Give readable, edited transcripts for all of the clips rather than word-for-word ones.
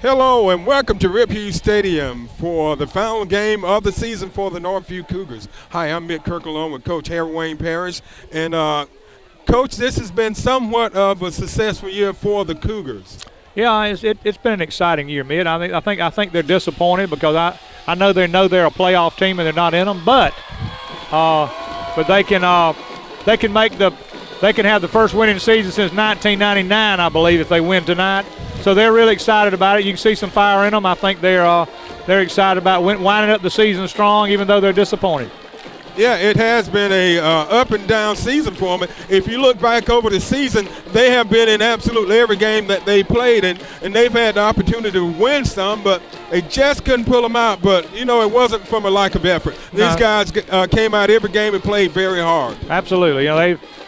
Hello and welcome to Rip Hughes Stadium for the final game of the season for the Northview Cougars. Hi, I'm Mick Kirk along with Coach Harry Wayne Parrish. And Coach, this has been somewhat of a successful year for the Cougars. Yeah, it's been an exciting year, Mitt. I think they're disappointed because I know they're a playoff team and they're not in them, but they can have the first winning season since 1999, I believe, if they win tonight. So they're really excited about it. You can see some fire in them. I think they're excited about winding up the season strong, even though they're disappointed. Yeah, it has been a up and down season for them. If you look back over the season, they have been in absolutely every game that they played, and they've had the opportunity to win some, but they just couldn't pull them out. But, you know, it wasn't from a lack of effort. These guys came out every game and played very hard. Absolutely.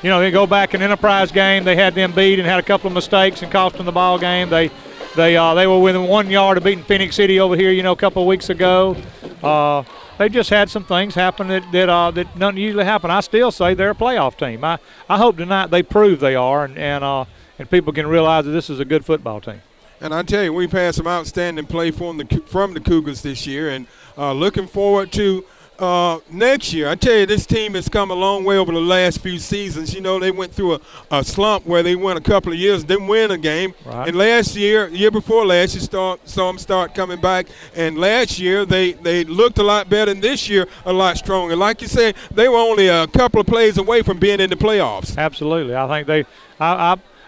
They go back in Enterprise game. They had them beat and had a couple of mistakes and cost them the ball game. They were within 1 yard of beating Phoenix City over here, a couple of weeks ago. They just had some things happen that doesn't usually happen. I still say they're a playoff team. I hope tonight they prove they are, and people can realize that this is a good football team. And I tell you, we've had some outstanding play from the Cougars this year, and looking forward to next year. I tell you, this team has come a long way over the last few seasons. You know, they went through a slump where they went a couple of years, didn't win a game. Right. And year before last, you saw them start coming back. And last year, they looked a lot better, and this year, a lot stronger. Like you said, they were only a couple of plays away from being in the playoffs. Absolutely. I think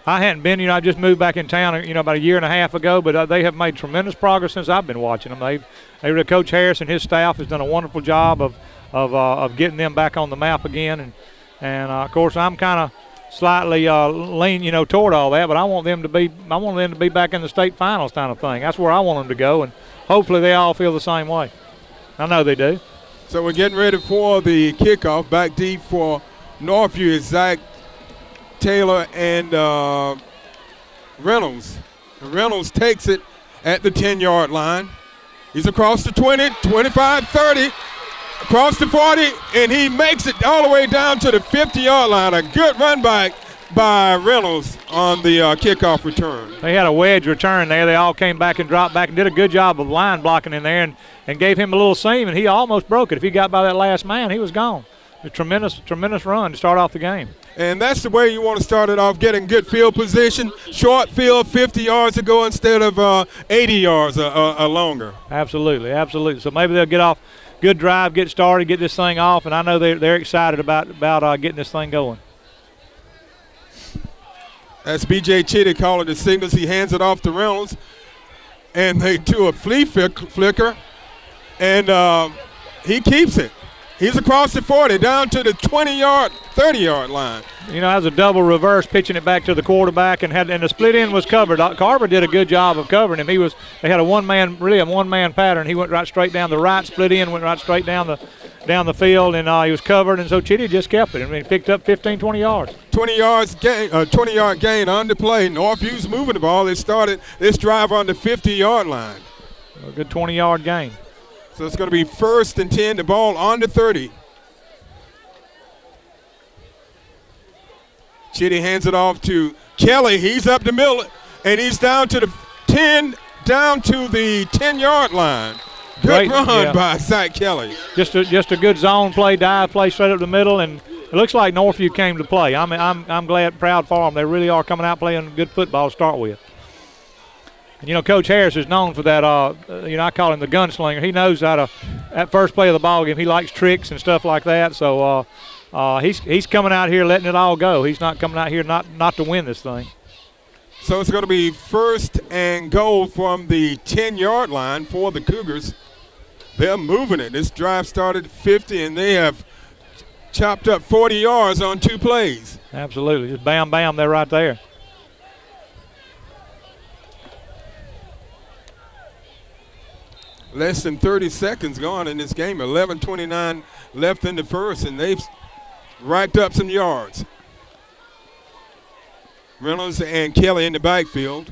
I hadn't been, I just moved back in town, about a year and a half ago, but they have made tremendous progress since I've been watching them. Coach Harris and his staff has done a wonderful job of getting them back on the map again, and of course I'm kind of slightly lean, toward all that, but I want them to be back in the state finals kind of thing. That's where I want them to go, and hopefully they all feel the same way. I know they do. So we're getting ready for the kickoff. Back deep for Northview is Zach Taylor and Reynolds. Reynolds takes it at the 10-yard line. He's across the 20, 25, 30, across the 40, and he makes it all the way down to the 50-yard line. A good run back by Reynolds on the kickoff return. They had a wedge return there. They all came back and dropped back and did a good job of line blocking in there and gave him a little seam, and he almost broke it. If he got by that last man, he was gone. A tremendous run to start off the game. And that's the way you want to start it off, getting good field position, short field, 50 yards to go instead of 80 yards or longer. Absolutely. So maybe they'll get off, good drive, get started, get this thing off, and I know they're excited about getting this thing going. That's B.J. Chitty calling the signals. He hands it off to Reynolds, and they do a flea flicker, and he keeps it. He's across the 40, down to the 20-yard, 30-yard line. As a double reverse, pitching it back to the quarterback, and the split end was covered. Carver did a good job of covering him. They had a one-man pattern. He went right straight down the right split end, went right straight down the field, and he was covered, and so Chitty just kept it. He picked up 15, 20 yards. 20-yard gain on the play. Northview's moving the ball. They started this drive on the 50-yard line. A good 20-yard gain. So it's going to be 1st and 10, the ball on the 30. Chitty hands it off to Kelly. He's up the middle, and he's down to the 10, down to the 10-yard line. Good run by Zach Kelly. Just a good zone play, dive play straight up the middle, and it looks like Northview came to play. I'm glad, proud for them. They really are coming out playing good football to start with. Coach Harris is known for that. I call him the gunslinger. He knows how to, at first play of the ball game, he likes tricks and stuff like that. So he's coming out here letting it all go. He's not coming out here not to win this thing. So it's going to be 1st and goal from the 10-yard line for the Cougars. They're moving it. This drive started 50, and they have chopped up 40 yards on 2 plays. Absolutely. Just bam, bam, they're right there. Less than 30 seconds gone in this game. 11:29 left in the first, and they've racked up some yards. Reynolds and Kelly in the backfield.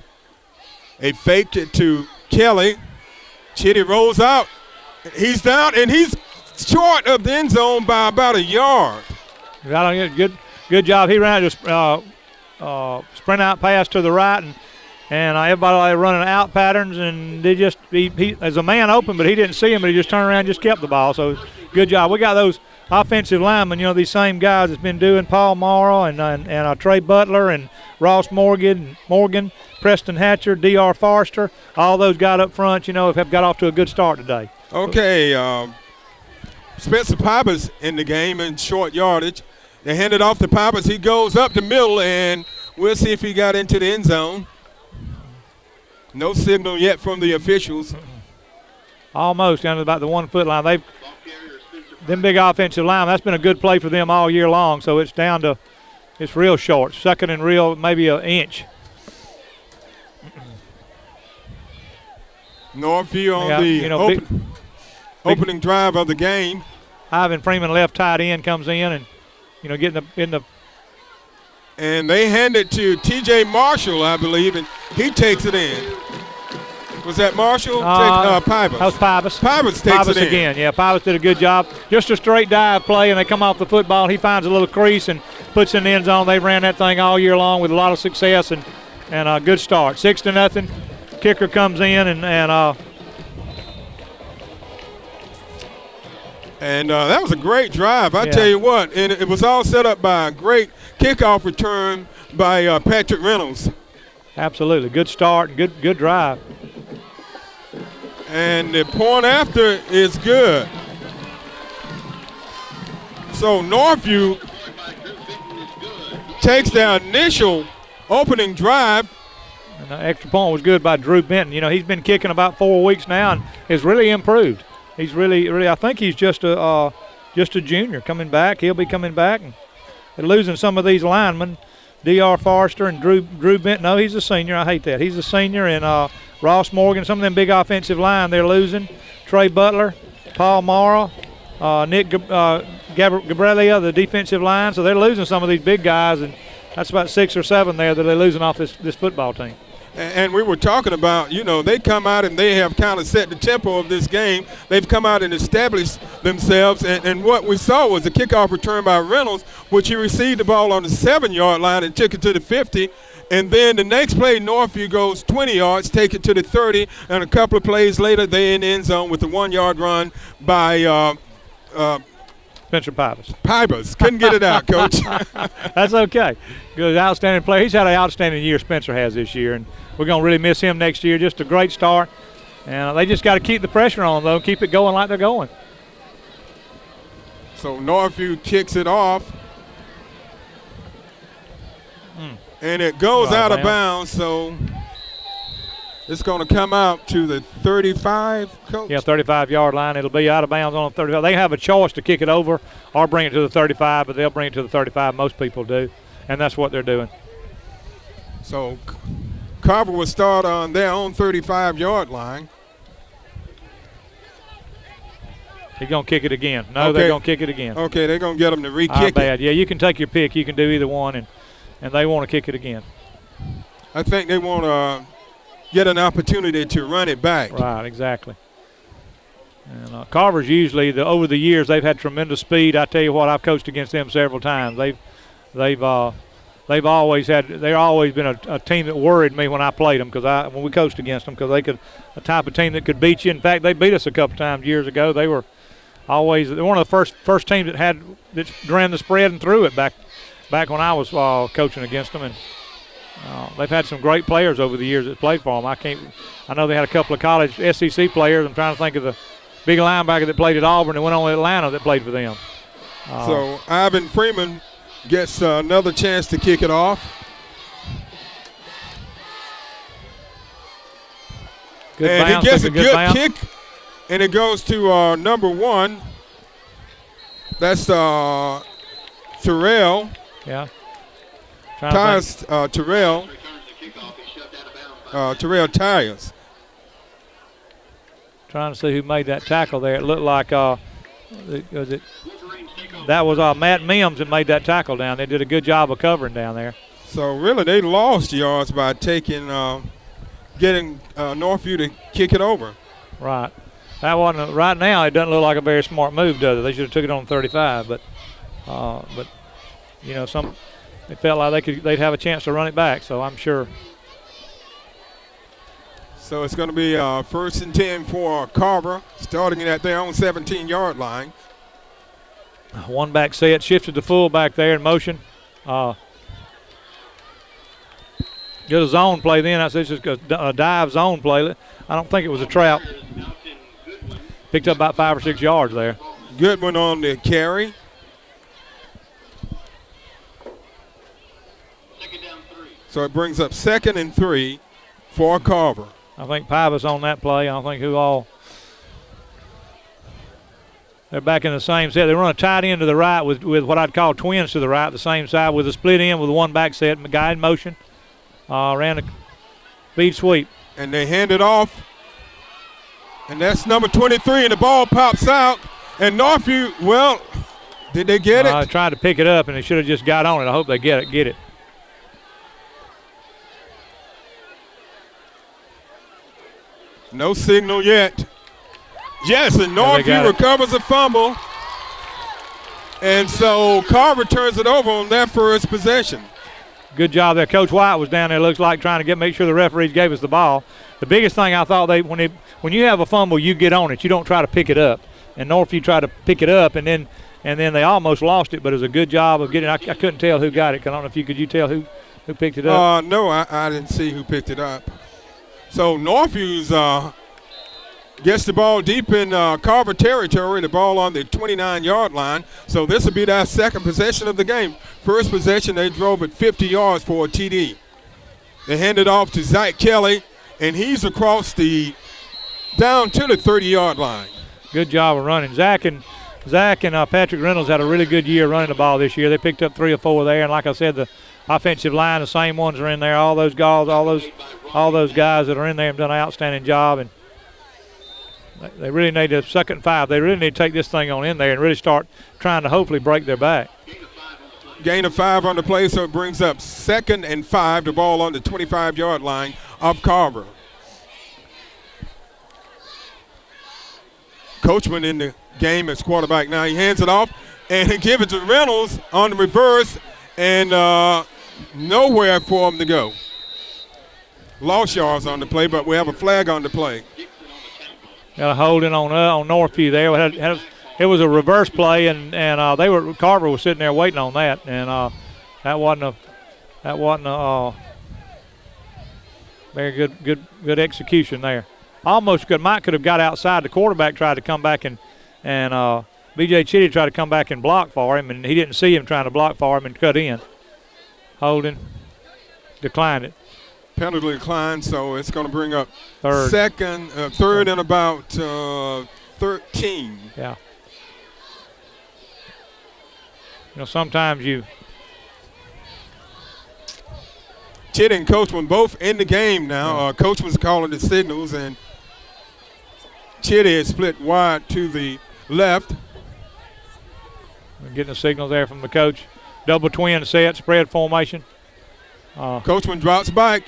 They faked it to Kelly. Chitty rolls out. He's down, and he's short of the end zone by about a yard. Good job. He ran just sprint out pass to the right, and And everybody running out patterns, and they just he there's a man open, but he didn't see him, but he just turned around and just kept the ball. So good job. We got those offensive linemen, these same guys that's been doing Paul Morrow and Trey Butler and Ross Morgan, Preston Hatcher, D.R. Forrester. All those guys up front, have got off to a good start today. Okay, Spencer Pipers in the game in short yardage. They hand it off to Pipers. He goes up the middle, and we'll see if he got into the end zone. No signal yet from the officials. Almost down to about the 1 foot line. Them big offensive line, that's been a good play for them all year long, so it's down to it's real short. Second and real, maybe an inch. Northview on the opening drive of the game. Ivan Freeman, left tight end, comes in and getting in the. And they hand it to T.J. Marshall, I believe, and he takes it in. Was that Marshall? Pybus. That was Pybus. Pybus takes it in. Again. Yeah, Pybus did a good job. Just a straight dive play, and they come off the football. He finds a little crease and puts in the end zone. They ran that thing all year long with a lot of success and a good start. 6-0. Kicker comes in and that was a great drive. I tell you what, and it was all set up by a great kickoff return by Patrick Reynolds. Absolutely, good start and good drive. And the point after is good. So Northview takes the initial opening drive. And the extra point was good by Drew Benton. He's been kicking about 4 weeks now and has really improved. He's really. I think he's just a junior coming back. He'll be coming back, and they're losing some of these linemen, D.R. Forrester and Drew Benton. No, he's a senior. I hate that. He's a senior, and Ross Morgan. Some of them big offensive line they're losing. Trey Butler, Paul Morrow, Nick Gabrielia, the defensive line. So they're losing some of these big guys, and that's about 6 or 7 there that they're losing off this football team. And we were talking about, they come out and they have kind of set the tempo of this game. They've come out and established themselves. And what we saw was a kickoff return by Reynolds, which he received the ball on the 7-yard line and took it to the 50. And then the next play, Northview goes 20 yards, take it to the 30. And a couple of plays later, they're in the end zone with a 1-yard run by Spencer Pybus. Pybus. Couldn't get it out, Coach. That's okay. Good, outstanding player. He's had an outstanding year, Spencer has this year, and we're going to really miss him next year. Just a great start. And they just got to keep the pressure on, though, keep it going like they're going. So Northview kicks it off. And it goes out of bounds, so it's going to come out to the 35, Coach? Yeah, 35-yard line. It'll be out of bounds on the 35. They have a choice to kick it over or bring it to the 35, but they'll bring it to the 35. Most people do, and that's what they're doing. So Carver will start on their own 35-yard line. He's going to kick it again. No, okay. They're going to kick it again. Okay, they're going to get them to re-kick it. Yeah, you can take your pick. You can do either one, and they want to kick it again. I think they want to get an opportunity to run it back. Right, exactly. And Carver's usually, over the years, they've had tremendous speed. I tell you what, I've coached against them several times. They've always been a team that worried me when I played them when we coached against them, because a type of team that could beat you. In fact, they beat us a couple times years ago. They're one of the first teams that ran the spread and threw it back when I was coaching against them. And they've had some great players over the years that played for them. I know they had a couple of college SEC players. I'm trying to think of the big linebacker that played at Auburn and went on to Atlanta that played for them. So Ivan Freeman gets another chance to kick it off. Good and bounce, he gets a good bounce. kick, and it goes to number 1. That's Terrell. Yeah. Terrell Tyres. Trying to see who made that tackle there. It looked like that was Matt Mims that made that tackle down. They did a good job of covering down there. So really, they lost yards by getting Northview to kick it over. Right. That wasn't right now. It doesn't look like a very smart move, does it? They should have took it on 35, but they felt like they'd have a chance to run it back. So I'm sure. So it's going to be 1st and 10 for Carver, starting it at their own 17-yard line. One back set, shifted the fullback there in motion. Good zone play then. I said it's just a dive zone play. I don't think it was a trap. Picked up about 5 or 6 yards there. Good one on the carry. So it brings up 2nd and 3 for Carver. I think Pybus on that play. I don't think who all. They're back in the same set. They run a tight end to the right with what I'd call twins to the right, the same side with a split end with one back set. Guy in motion. Ran a speed sweep. And they hand it off. And that's number 23, and the ball pops out. And Northview, well, did they get it? I tried to pick it up, and they should have just got on it. I hope they get it. No signal yet. Yes, and Northview recovers a fumble. And so Carver turns it over on their first possession. Good job there. Coach White was down there, looks like, trying to make sure the referees gave us the ball. The biggest thing I thought when you have a fumble, you get on it. You don't try to pick it up. And Northview tried to pick it up, and then they almost lost it, but it was a good job of getting it. I couldn't tell who got it. I don't know if could you tell who picked it up? No, I didn't see who picked it up. So Northview's gets the ball deep in Carver territory, the ball on the 29-yard line. So this will be their second possession of the game. First possession, they drove it 50 yards for a TD. They hand it off to Zach Kelly, and he's across down to the 30-yard line. Good job of running. Zach and Patrick Reynolds had a really good year running the ball this year. They picked up 3 or 4 there, and like I said, the offensive line, the same ones are in there. All those guys, all those guys that are in there have done an outstanding job, and they really need a 2nd and 5. They really need to take this thing on in there and really start trying to hopefully break their back. Gain of 5 on the play, so it brings up 2nd and 5, the ball on the 25-yard line of Carver. Coachman in the game as quarterback now. He hands it off, and he gives it to Reynolds on the reverse, and nowhere for him to go. Lost yards on the play, but we have a flag on the play. Got a holding on Northview there. It was a reverse play, and Carver was sitting there waiting on that, and that wasn't a very good execution there. Almost good. Mike could have got outside. The quarterback tried to come back and B.J. Chitty tried to come back and block for him, and he didn't see him trying to block for him and cut in. Holding, declined it. Penalty declined, so it's going to bring up third and about 13. Yeah. Sometimes Chitty and Coachman both in the game now. Coachman's calling the signals, and Chitty is split wide to the left. We're getting a signal there from the coach. Double twin set, spread formation. Coachman drops back,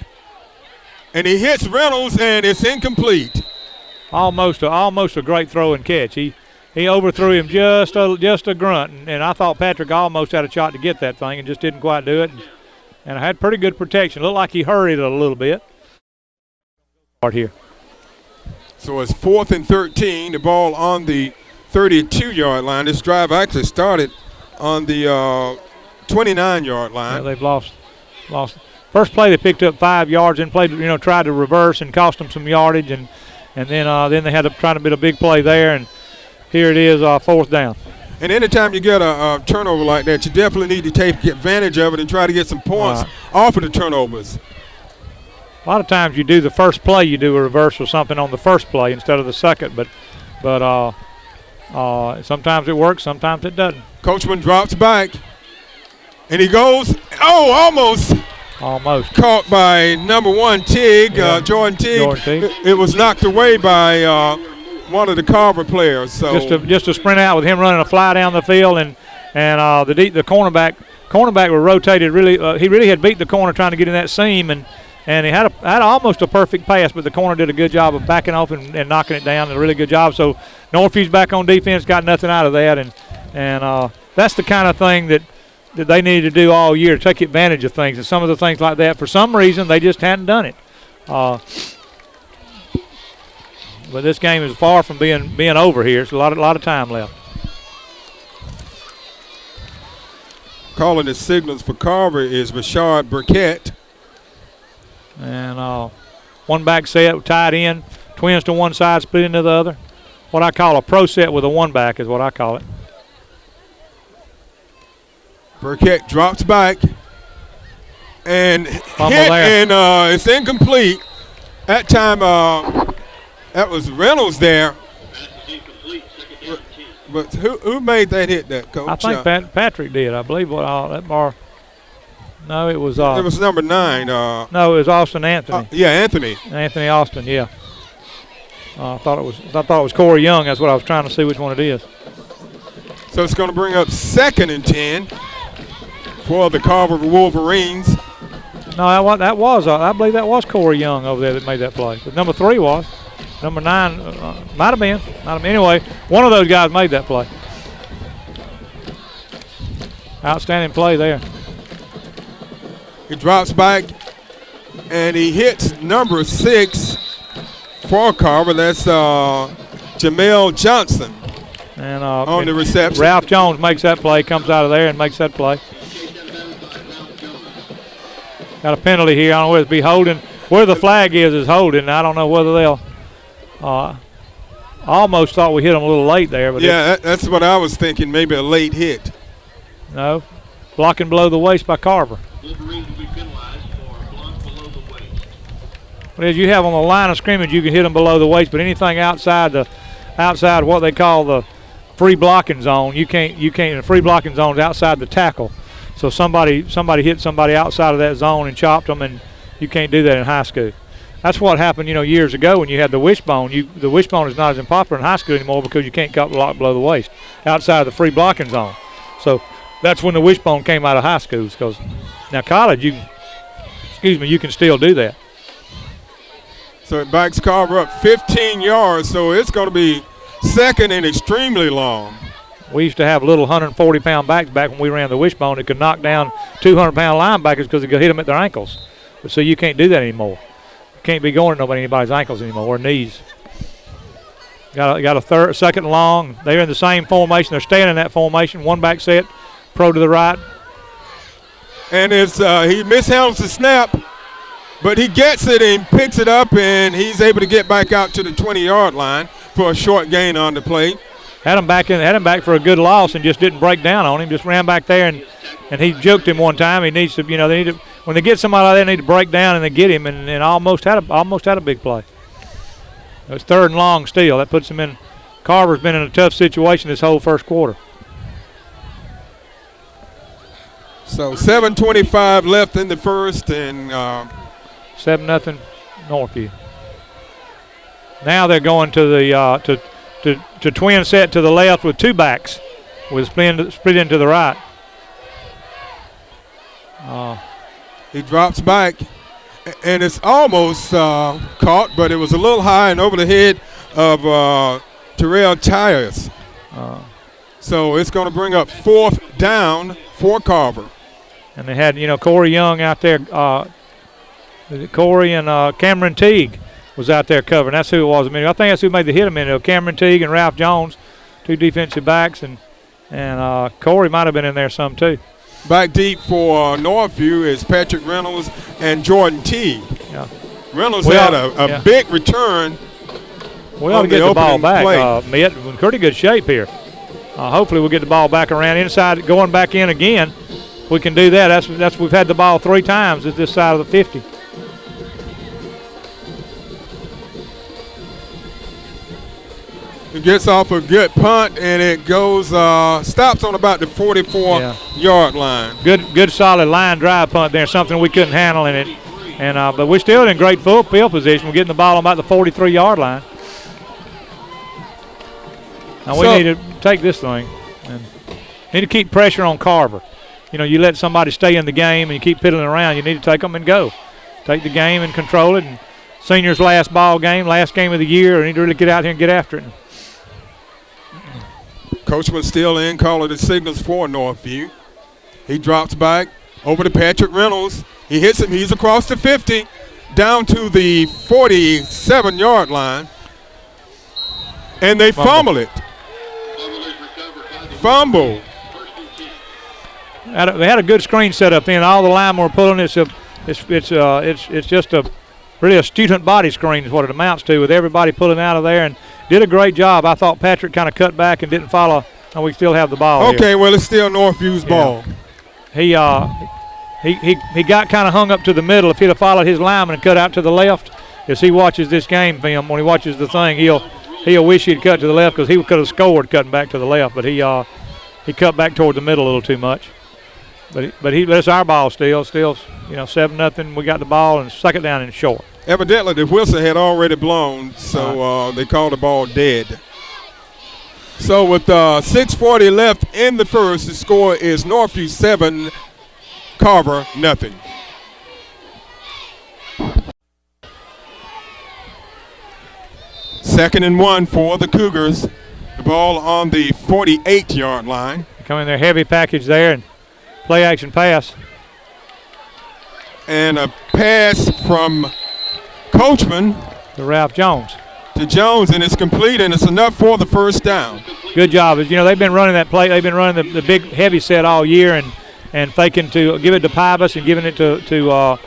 and he hits Reynolds, and it's incomplete. Almost a great throw and catch. He overthrew him just a grunt, and I thought Patrick almost had a shot to get that thing and just didn't quite do it. And I had pretty good protection. Looked like he hurried it a little bit. Right here. So it's 4th and 13. The ball on the 32-yard line. This drive actually started on the 29-yard line. Yeah, they've lost. First play they picked up 5 yards and played, tried to reverse and cost them some yardage, and then they had to try to beat a big play there, and here it is, 4th down. And anytime you get a turnover like that, you definitely need to take advantage of it and try to get some points off of the turnovers. A lot of times you do the first play, you do a reverse or something on the first play instead of the second, but sometimes it works, sometimes it doesn't. Coachman drops back, and he goes, almost caught by number 1, Tig, Jordan Tig. It was knocked away by one of the Carver players. So just a sprint out with him running a fly down the field, and the cornerback was rotated really. He really had beat the corner trying to get in that seam, and he had almost a perfect pass, but the corner did a good job of backing off and knocking it down. A really good job. So Northview's back on defense, got nothing out of that, and that's the kind of thing that they needed to do all year, to take advantage of things. And some of the things like that, for some reason, they just hadn't done it. But this game is far from being over here. It's a lot of time left. Calling the signals for Carver is Rashard Burkett. And one back set, tied in. Twins to one side, split into the other. What I call a pro set with a one back is what I call it. Burkett drops back and Fumble hit, there. and it's incomplete. That time, that was Reynolds there. But who made that hit, that coach? I think Patrick did. I believe that bar. No, it was. It was number 9. No, it was Austin Anthony. Yeah, Anthony. Anthony Austin. Yeah. I thought it was Corey Young. That's what I was trying to see which one it is. So it's going to bring up 2nd and 10 for the Carver Wolverines. No, that was. I believe that was Corey Young over there that made that play. But number 3 was. Number 9 might have been. Anyway, one of those guys made that play. Outstanding play there. He drops back, and he hits number 6 for Carver. That's Jamel Johnson and on the reception. Ralph Jones makes that play, comes out of there and makes that play. Got a penalty here. I don't know whether it be holding. Where the flag is holding. I don't know whether they'll. Almost thought we hit them a little late there. But yeah, that's what I was thinking, maybe a late hit. No. Blocking below the waist by Carver. Wolverines will be penalized for a block below the waist. But as you have on the line of scrimmage, you can hit them below the waist, but anything outside what they call the free blocking zone, you can't. The free blocking zone is outside the tackle. So somebody hit somebody outside of that zone and chopped them, and you can't do that in high school. That's what happened, years ago when you had the wishbone. The wishbone is not as popular in high school anymore because you can't cut block below the waist outside of the free blocking zone. So that's when the wishbone came out of high schools. Because now college, you can still do that. So it backs Carver up 15 yards. So it's going to be 2nd and extremely long. We used to have little 140-pound backs back when we ran the wishbone that could knock down 200-pound linebackers because they could hit them at their ankles. But so you can't do that anymore. Can't be going to anybody's ankles anymore or knees. Got a second and long. They're in the same formation. They're staying in that formation. One back set, pro to the right. And it's he mishandles the snap, but he gets it and picks it up, and he's able to get back out to the 20-yard line for a short gain on the play. Had him back for a good loss and just didn't break down on him. Just ran back there and he juked him one time. He needs to, they need to. When they get somebody like that, they need to break down and they get him, and almost had a big play. It's 3rd and long still. That puts him in. Carver's been in a tough situation this whole first quarter. So 7:25 left in the first, and 7-0 Northview. Now they're going to the to twin set to the left with 2 backs, with split into the right. He drops back, and it's almost caught, but it was a little high and over the head of Terrell Tyers. So it's going to bring up 4th down for Carver. And they had, Corey Young out there. Corey and Cameron Teague was out there covering. That's who it was. I think that's who made the hit a minute ago. Cameron Teague and Ralph Jones, 2 defensive backs, and Corey might have been in there some too. Back deep for Northview is Patrick Reynolds and Jordan Teague. Yeah. Reynolds had a big return. We ought to get the ball back. Mitt, in pretty good shape here. Hopefully we'll get the ball back around inside, going back in again. We can do that. That's we've had the ball 3 times at this side of the 50. It gets off a good punt, and it goes stops on about the 44-yard line. Good solid line drive punt there, something we couldn't handle in it. And but we're still in great field position. We're getting the ball on about the 43-yard line. Now we need to take this thing and need to keep pressure on Carver. You let somebody stay in the game and you keep piddling around, you need to take them and go. Take the game and control it. And senior's last game of the year, we need to really get out here and get after it. Coachman still in, calling the signals for Northview. He drops back over to Patrick Reynolds. He hits him. He's across the 50, down to the 47-yard line. And they fumble it. Fumble. They had a good screen set up in. All the linemen were pulling. It's just a really a student body screen is what it amounts to, with everybody pulling out of there, and did a great job. I thought Patrick kind of cut back and didn't follow, and we still have the ball. Okay, here. Well, it's still Northview's ball. He got kind of hung up to the middle. If he'd have followed his lineman and cut out to the left, as he watches this game film, when he watches the thing, he'll wish he'd cut to the left, because he could have scored cutting back to the left, but he cut back toward the middle a little too much. But it's our ball still 7-0. We got the ball and second down and short. Evidently, the whistle had already blown, so they called the ball dead. So with 6:40 left in the first, the score is Northview 7, Carver nothing. Second and 1 for the Cougars. The ball on the 48-yard line. Come in their heavy package there and play action pass. And a pass from Coachman to Ralph Jones. To Jones, and it's complete, and it's enough for the first down. Good job. They've been running that play. They've been running the big heavy set all year, and faking to give it to Pybus and giving it to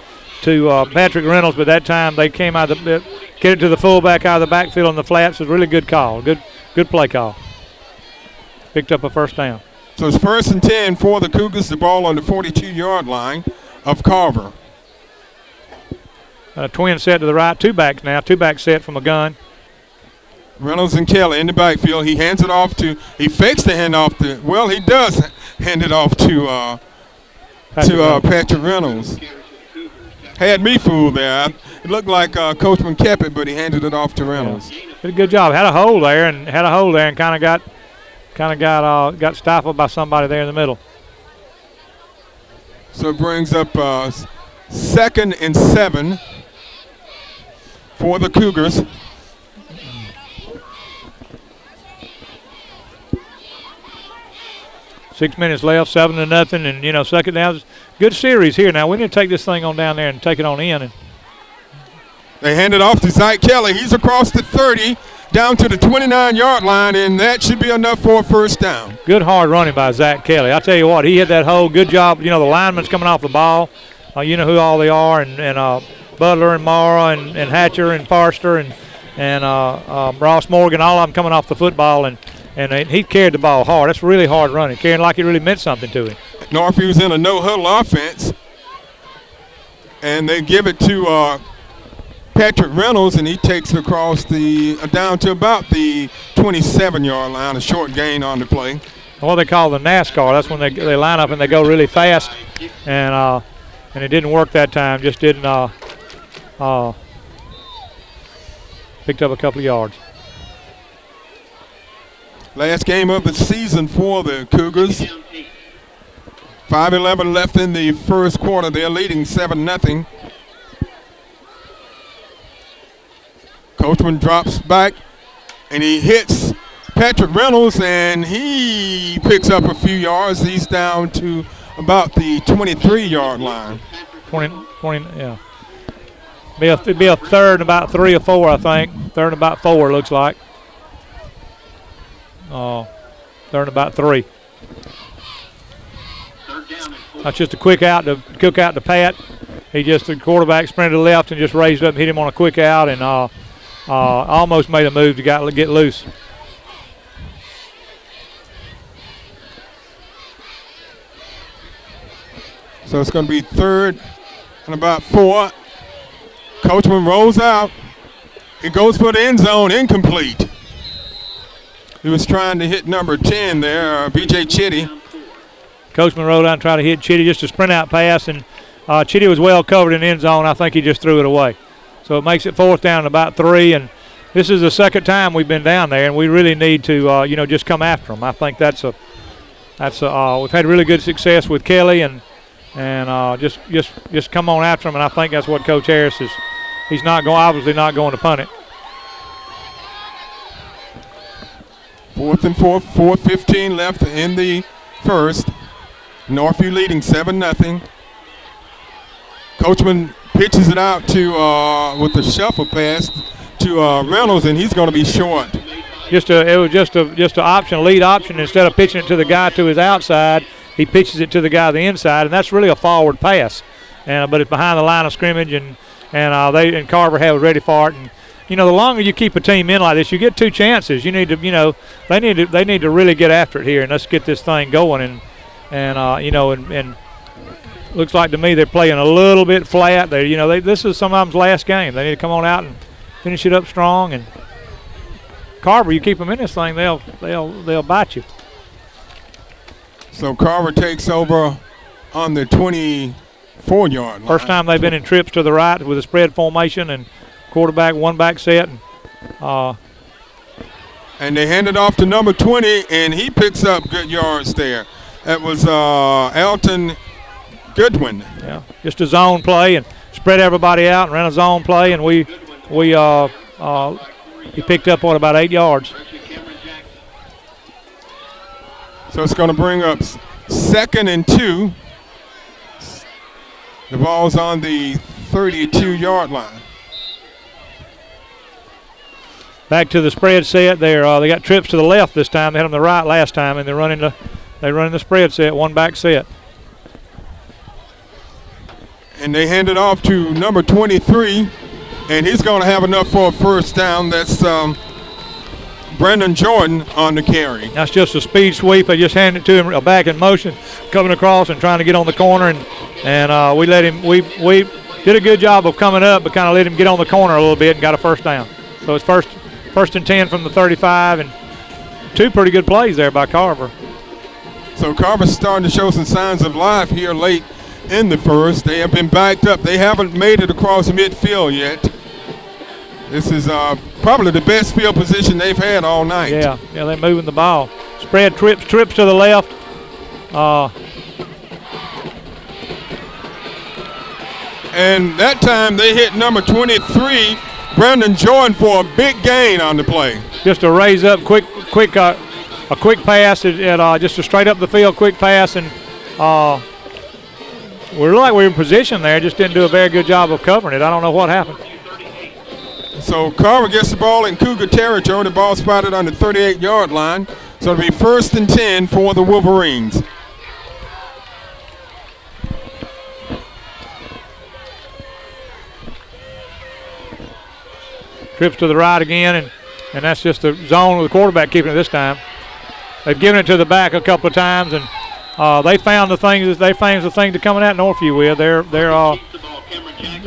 Patrick Reynolds. But that time they came out get it to the fullback out of the backfield on the flats. It was a really good call. Good play call. Picked up a first down. So it's 1st and 10 for the Cougars. The ball on the 42-yard line of Carver. Twin set to the right. Two backs now. Two back set from a gun. Reynolds and Kelly in the backfield. He hands it off to. He fakes the handoff to. Well, he does hand it off to Patrick Reynolds. Had me fooled there. It looked like Coachman kept it, but he handed it off to Reynolds. Yeah. Did a good job. Had a hole there and kind of got stifled by somebody there in the middle. So it brings up 2nd and 7 for the Cougars. Six minutes left, 7-0, and second down. Good series here. Now we need to take this thing on down there and take it on in. And they hand it off to Zach Kelly. He's across the 30, down to the 29-yard line, and that should be enough for a first down. Good hard running by Zach Kelly. I tell you what, he hit that hole. Good job. The lineman's coming off the ball. You know who all they are, and Butler and Mara and Hatcher and Forster and Ross Morgan, all of them coming off the football, and he carried the ball hard. That's really hard running, carrying like it really meant something to him. Northview's in a no-huddle offense, and they give it to Patrick Reynolds, and he takes it across down to about the 27-yard line, a short gain on the play. What they call the NASCAR. That's when they line up and they go really fast, and it didn't work that time. Just didn't picked up a couple of yards. Last game of the season for the Cougars. 5:11 left in the first quarter. They're leading 7-0. Coachman drops back, and he hits Patrick Reynolds, and he picks up a few yards. He's down to about the 23-yard line. 20, yeah. It'd be a third, about 3 or 4, I think. Third, about 4, looks like. Third, about 3. That's just a quick out to cook out to Pat. The quarterback sprinted to the left and just raised up and hit him on a quick out, and almost made a move to get loose. So it's going to be third and about 4. Coachman rolls out. He goes for the end zone, incomplete. He was trying to hit number 10 there, B.J. Chitty. Coachman rolled out and tried to hit Chitty, just a sprint out pass, and Chitty was well covered in the end zone. I think he just threw it away. So it makes it 4th down and about 3, and this is the second time we've been down there, and we really need to, just come after them. I think we've had really good success with Kelly, and just come on after them, and I think that's what Coach Harris is. He's obviously not going to punt it. 4th and 4, 4:15 left in the first. Northview leading 7-0. Coachman pitches it out to with the shuffle pass to Reynolds, and he's going to be short. it was just an option, lead option. Instead of pitching it to the guy to his outside, he pitches it to the guy on the inside, and that's really a forward pass. But it's behind the line of scrimmage, and Carver had ready for it. And the longer you keep a team in like this, you get 2 chances. You need to, they need to really get after it here, and let's get this thing going. And looks like to me they're playing a little bit flat. This is sometimes last game. They need to come on out and finish it up strong. And Carver, you keep them in this thing, they'll bite you. So Carver takes over on the 24-yard line. First time they've been in trips to the right with a spread formation and quarterback one back set. And they hand it off to number 20, and he picks up good yards there. That was Alton Goodwin. Yeah, just a zone play and spread everybody out and ran a zone play, and he picked up about 8 yards. So it's going to bring up 2nd and 2. The ball's on the 32-yard line. Back to the spread set. They got trips to the left this time. They had them the right last time, and they're running the spread set, one back set. And they hand it off to number 23, and he's going to have enough for a first down. That's Brandon Jordan on the carry. That's just a speed sweep. They just handed it to him, back in motion, coming across and trying to get on the corner, and we let him. We did a good job of coming up, but kind of let him get on the corner a little bit and got a first down. So it's first and 10 from the 35, and 2 pretty good plays there by Carver. So Carver's starting to show some signs of life here late in the first. They have been backed up. They haven't made it across midfield yet. This is probably the best field position they've had all night. Yeah, they're moving the ball. Spread trips to the left. And that time they hit number 23, Brandon Jordan, for a big gain on the play. Just a raise up, quick pass, just a straight up the field, quick pass, and we're in position there. Just didn't do a very good job of covering it. I don't know what happened. So Carver gets the ball in Cougar territory. The ball spotted on the 38-yard line. So it'll be 1st and 10 for the Wolverines. Trips to the right again, and that's just the zone with the quarterback keeping it this time. They've given it to the back a couple of times, and they found the thing to coming at Northview with.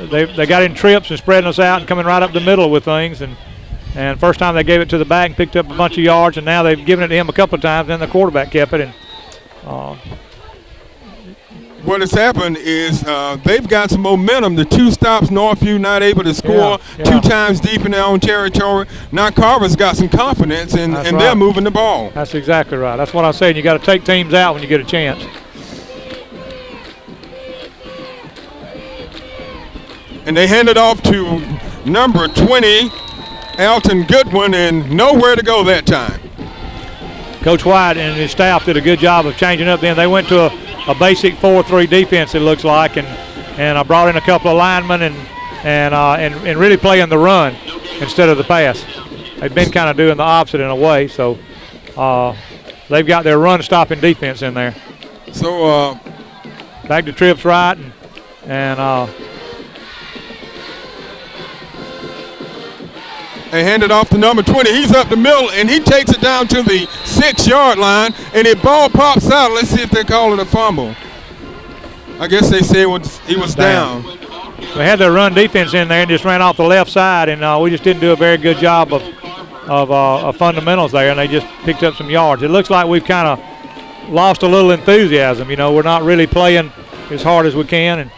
They got in trips and spreading us out and coming right up the middle with things, and first time they gave it to the back and picked up a bunch of yards, and now they've given it to him a couple of times, and the quarterback kept it. And what has happened is they've got some momentum. The 2 stops, Northview not able to score 2 times deep in their own territory. Now Carver's got some confidence, and they're moving the ball. That's exactly right. That's what I'm saying. You got to take teams out when you get a chance. And they hand it off to number 20, Alton Goodwin, and nowhere to go that time. Coach White and his staff did a good job of changing up then. They went to a basic 4-3 defense, it looks like, and I brought in a couple of linemen and really playing the run instead of the pass. They've been kind of doing the opposite in a way, so they've got their run-stopping defense in there. So back to trips right, and they hand it off to number 20. He's up the middle, and he takes it down to the 6-yard line, and the ball pops out. Let's see if they call it a fumble. I guess they say he was down. They had their run defense in there and just ran off the left side, and we just didn't do a very good job of fundamentals there, and they just picked up some yards. It looks like we've kind of lost a little enthusiasm. We're not really playing as hard as we can,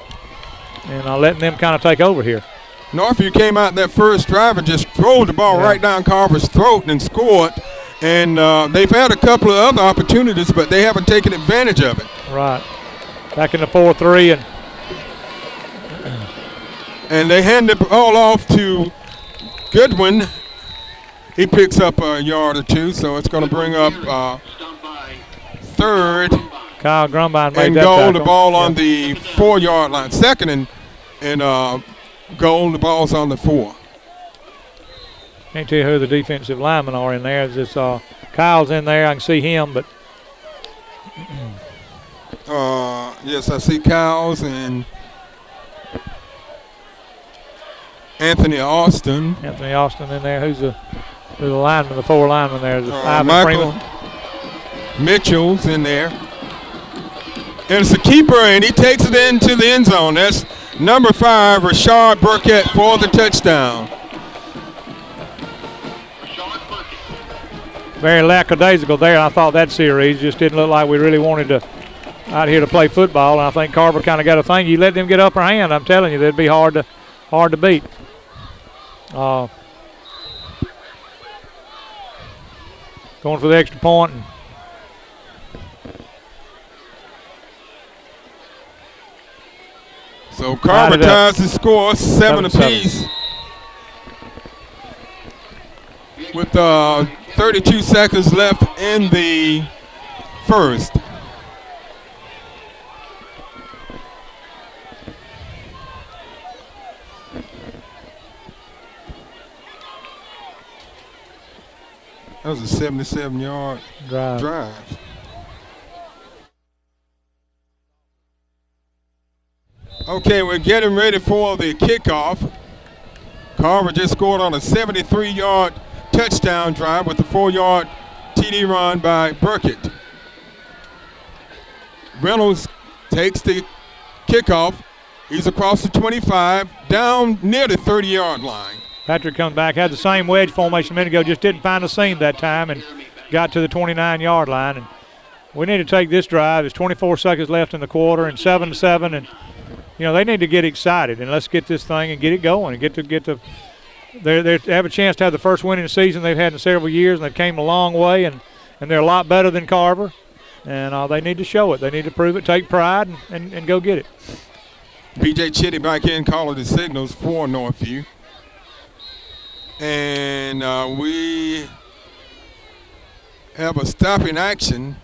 and letting them kind of take over here. Northview came out that first drive and just threw the ball right down Carver's throat and scored. And they've had a couple of other opportunities, but they haven't taken advantage of it. Right. Back in the 4-3. And they hand the ball off to Goodwin. He picks up a yard or 2, so it's going to bring up 3rd. Kyle Grumbine made and that goal. tackle. The ball on the 4-yard line. 2nd and goal. The ball's on the 4. Can't tell you who the defensive linemen are in there. It's Kyle's in there. I can see him, but yes, I see Cowles and Anthony Austin. Anthony Austin in there. Who's the lineman? The four linemen there. Ivan Michael Freeman. Mitchell's in there. And it's a keeper, and he takes it into the end zone. That's number 5, Rashard Burkett, for the touchdown. Very lackadaisical there. I thought that series just didn't look like we really wanted to out here to play football. And I think Carver kind of got a thing. You let them get upper hand, I'm telling you, they'd be hard to beat. Going for the extra point. And so Carver ties the score 7 apiece. With 32 seconds left in the first. That was a 77-yard drive. Okay, we're getting ready for the kickoff. Carver just scored on a 73-yard touchdown drive with a 4-yard TD run by Burkett. Reynolds takes the kickoff. He's across the 25, down near the 30-yard line. Patrick comes back, had the same wedge formation a minute ago, just didn't find a seam that time and got to the 29-yard line. And we need to take this drive. There's 24 seconds left in the quarter and 7-7, and they need to get excited and let's get this thing and get it going and get the. They have a chance to have the first win in the season they've had in several years, and they've came a long way, and they're a lot better than Carver, and they need to show it. They need to prove it, take pride, and go get it. B.J. Chitty back in calling the signals for Northview. And we have a stopping action.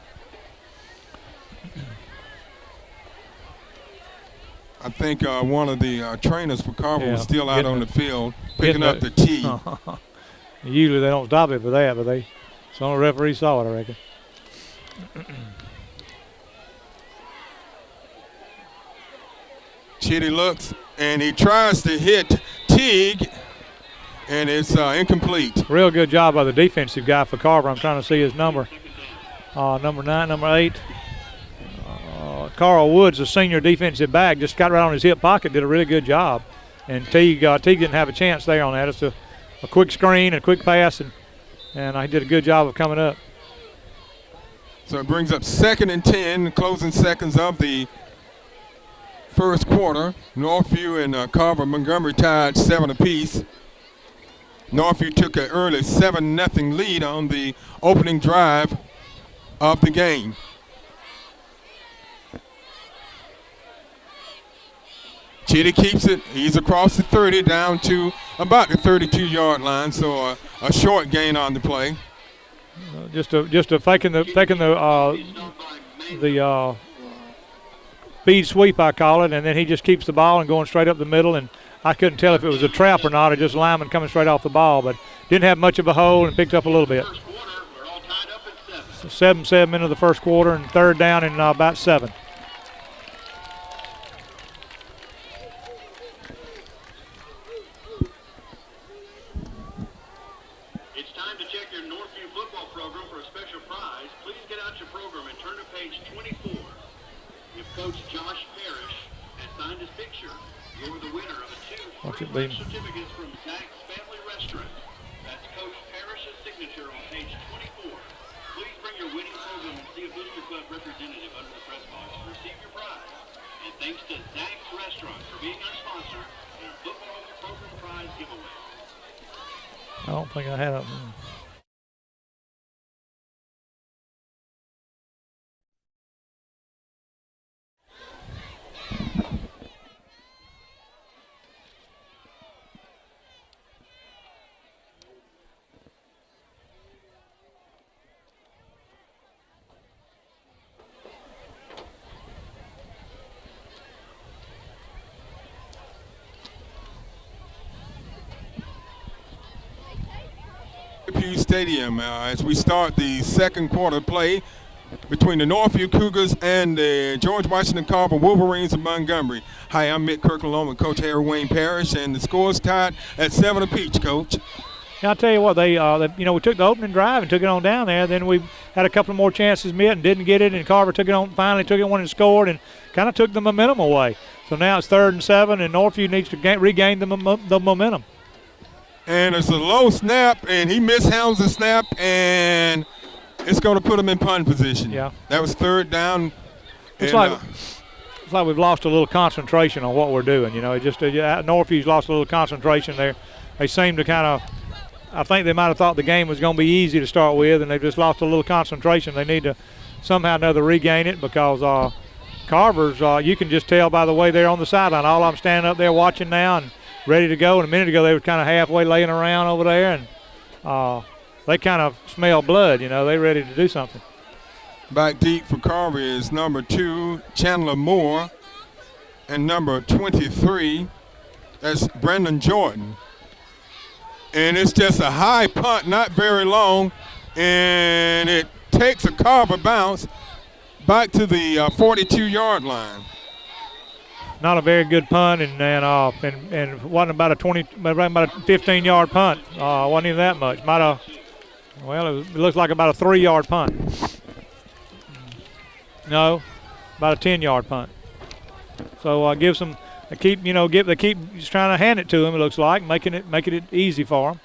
I think one of the trainers for Carver was still out on the field picking up the tee. Usually they don't stop it for that, but some of the referees saw it, I reckon. Chitty looks, and he tries to hit Teague, and it's incomplete. Real good job by the defensive guy for Carver. I'm trying to see his number. Number 9, number 8. Carl Woods, the senior defensive back, just got right on his hip pocket, did a really good job. And Teague didn't have a chance there on that. It's a quick screen and a quick pass, and he did a good job of coming up. So it brings up 2nd and 10, closing seconds of the first quarter. Northview and Carver Montgomery tied 7 apiece. Northview took an early 7-0 lead on the opening drive of the game. Chitty keeps it. He's across the 30 down to about the 32-yard line, so a short gain on the play. Just faking the speed sweep, I call it, and then he just keeps the ball and going straight up the middle. And I couldn't tell if it was a trap or not, or just lineman coming straight off the ball, but didn't have much of a hole and picked up a little bit. 7-7 into the first quarter, and third down and about 7. It's time to check your Northview football program for a special prize. Please get out your program and turn to page 24. If Coach Josh Parrish has signed his picture, you're the winner of a 2 free lunch certificates from Zach's Family Restaurant. That's Coach Parrish's signature on page 24. Please bring your winning program and see a Booster Club representative under the press box to receive your prize. And thanks to Zach's Restaurant for being our sponsor in our football program prize giveaway. I don't think I had a. Northview Stadium as we start the second quarter play between the Northview Cougars and the George Washington Carver Wolverines of Montgomery. Hi, I'm Mick Kirkland along with Coach Harry Wayne Parrish, and the score's tied at 7 apiece, Coach. Yeah, I'll tell you what, they we took the opening drive and took it on down there. Then we had a couple more chances met and didn't get it, and Carver finally took it one and scored and kind of took the momentum away. So now it's 3rd and 7, and Northview needs to regain the momentum. And it's a low snap, and he mishandles the snap, and it's going to put him in punt position. Yeah. That was 3rd down. It's like we've lost a little concentration on what we're doing. Northview's lost a little concentration there. They seem to kind of, I think they might have thought the game was going to be easy to start with, and they've just lost a little concentration. They need to somehow or another regain it because Carver's, you can just tell by the way they're on the sideline. All I'm standing up there watching now and ready to go. And a minute ago they were kind of halfway laying around over there, and they kind of smell blood. They're ready to do something. Back deep for Carver is number 2, Chandler Moore, and number 23, that's Brendan Jordan. And it's just a high punt, not very long, and it takes a Carver bounce back to the 42-yard line. Not a very good punt, and wasn't about a 15-yard punt. Wasn't even that much. It looks like about a 3-yard punt. No, about a 10-yard punt. So gives them. They keep just trying to hand it to them. It looks like making it easy for them.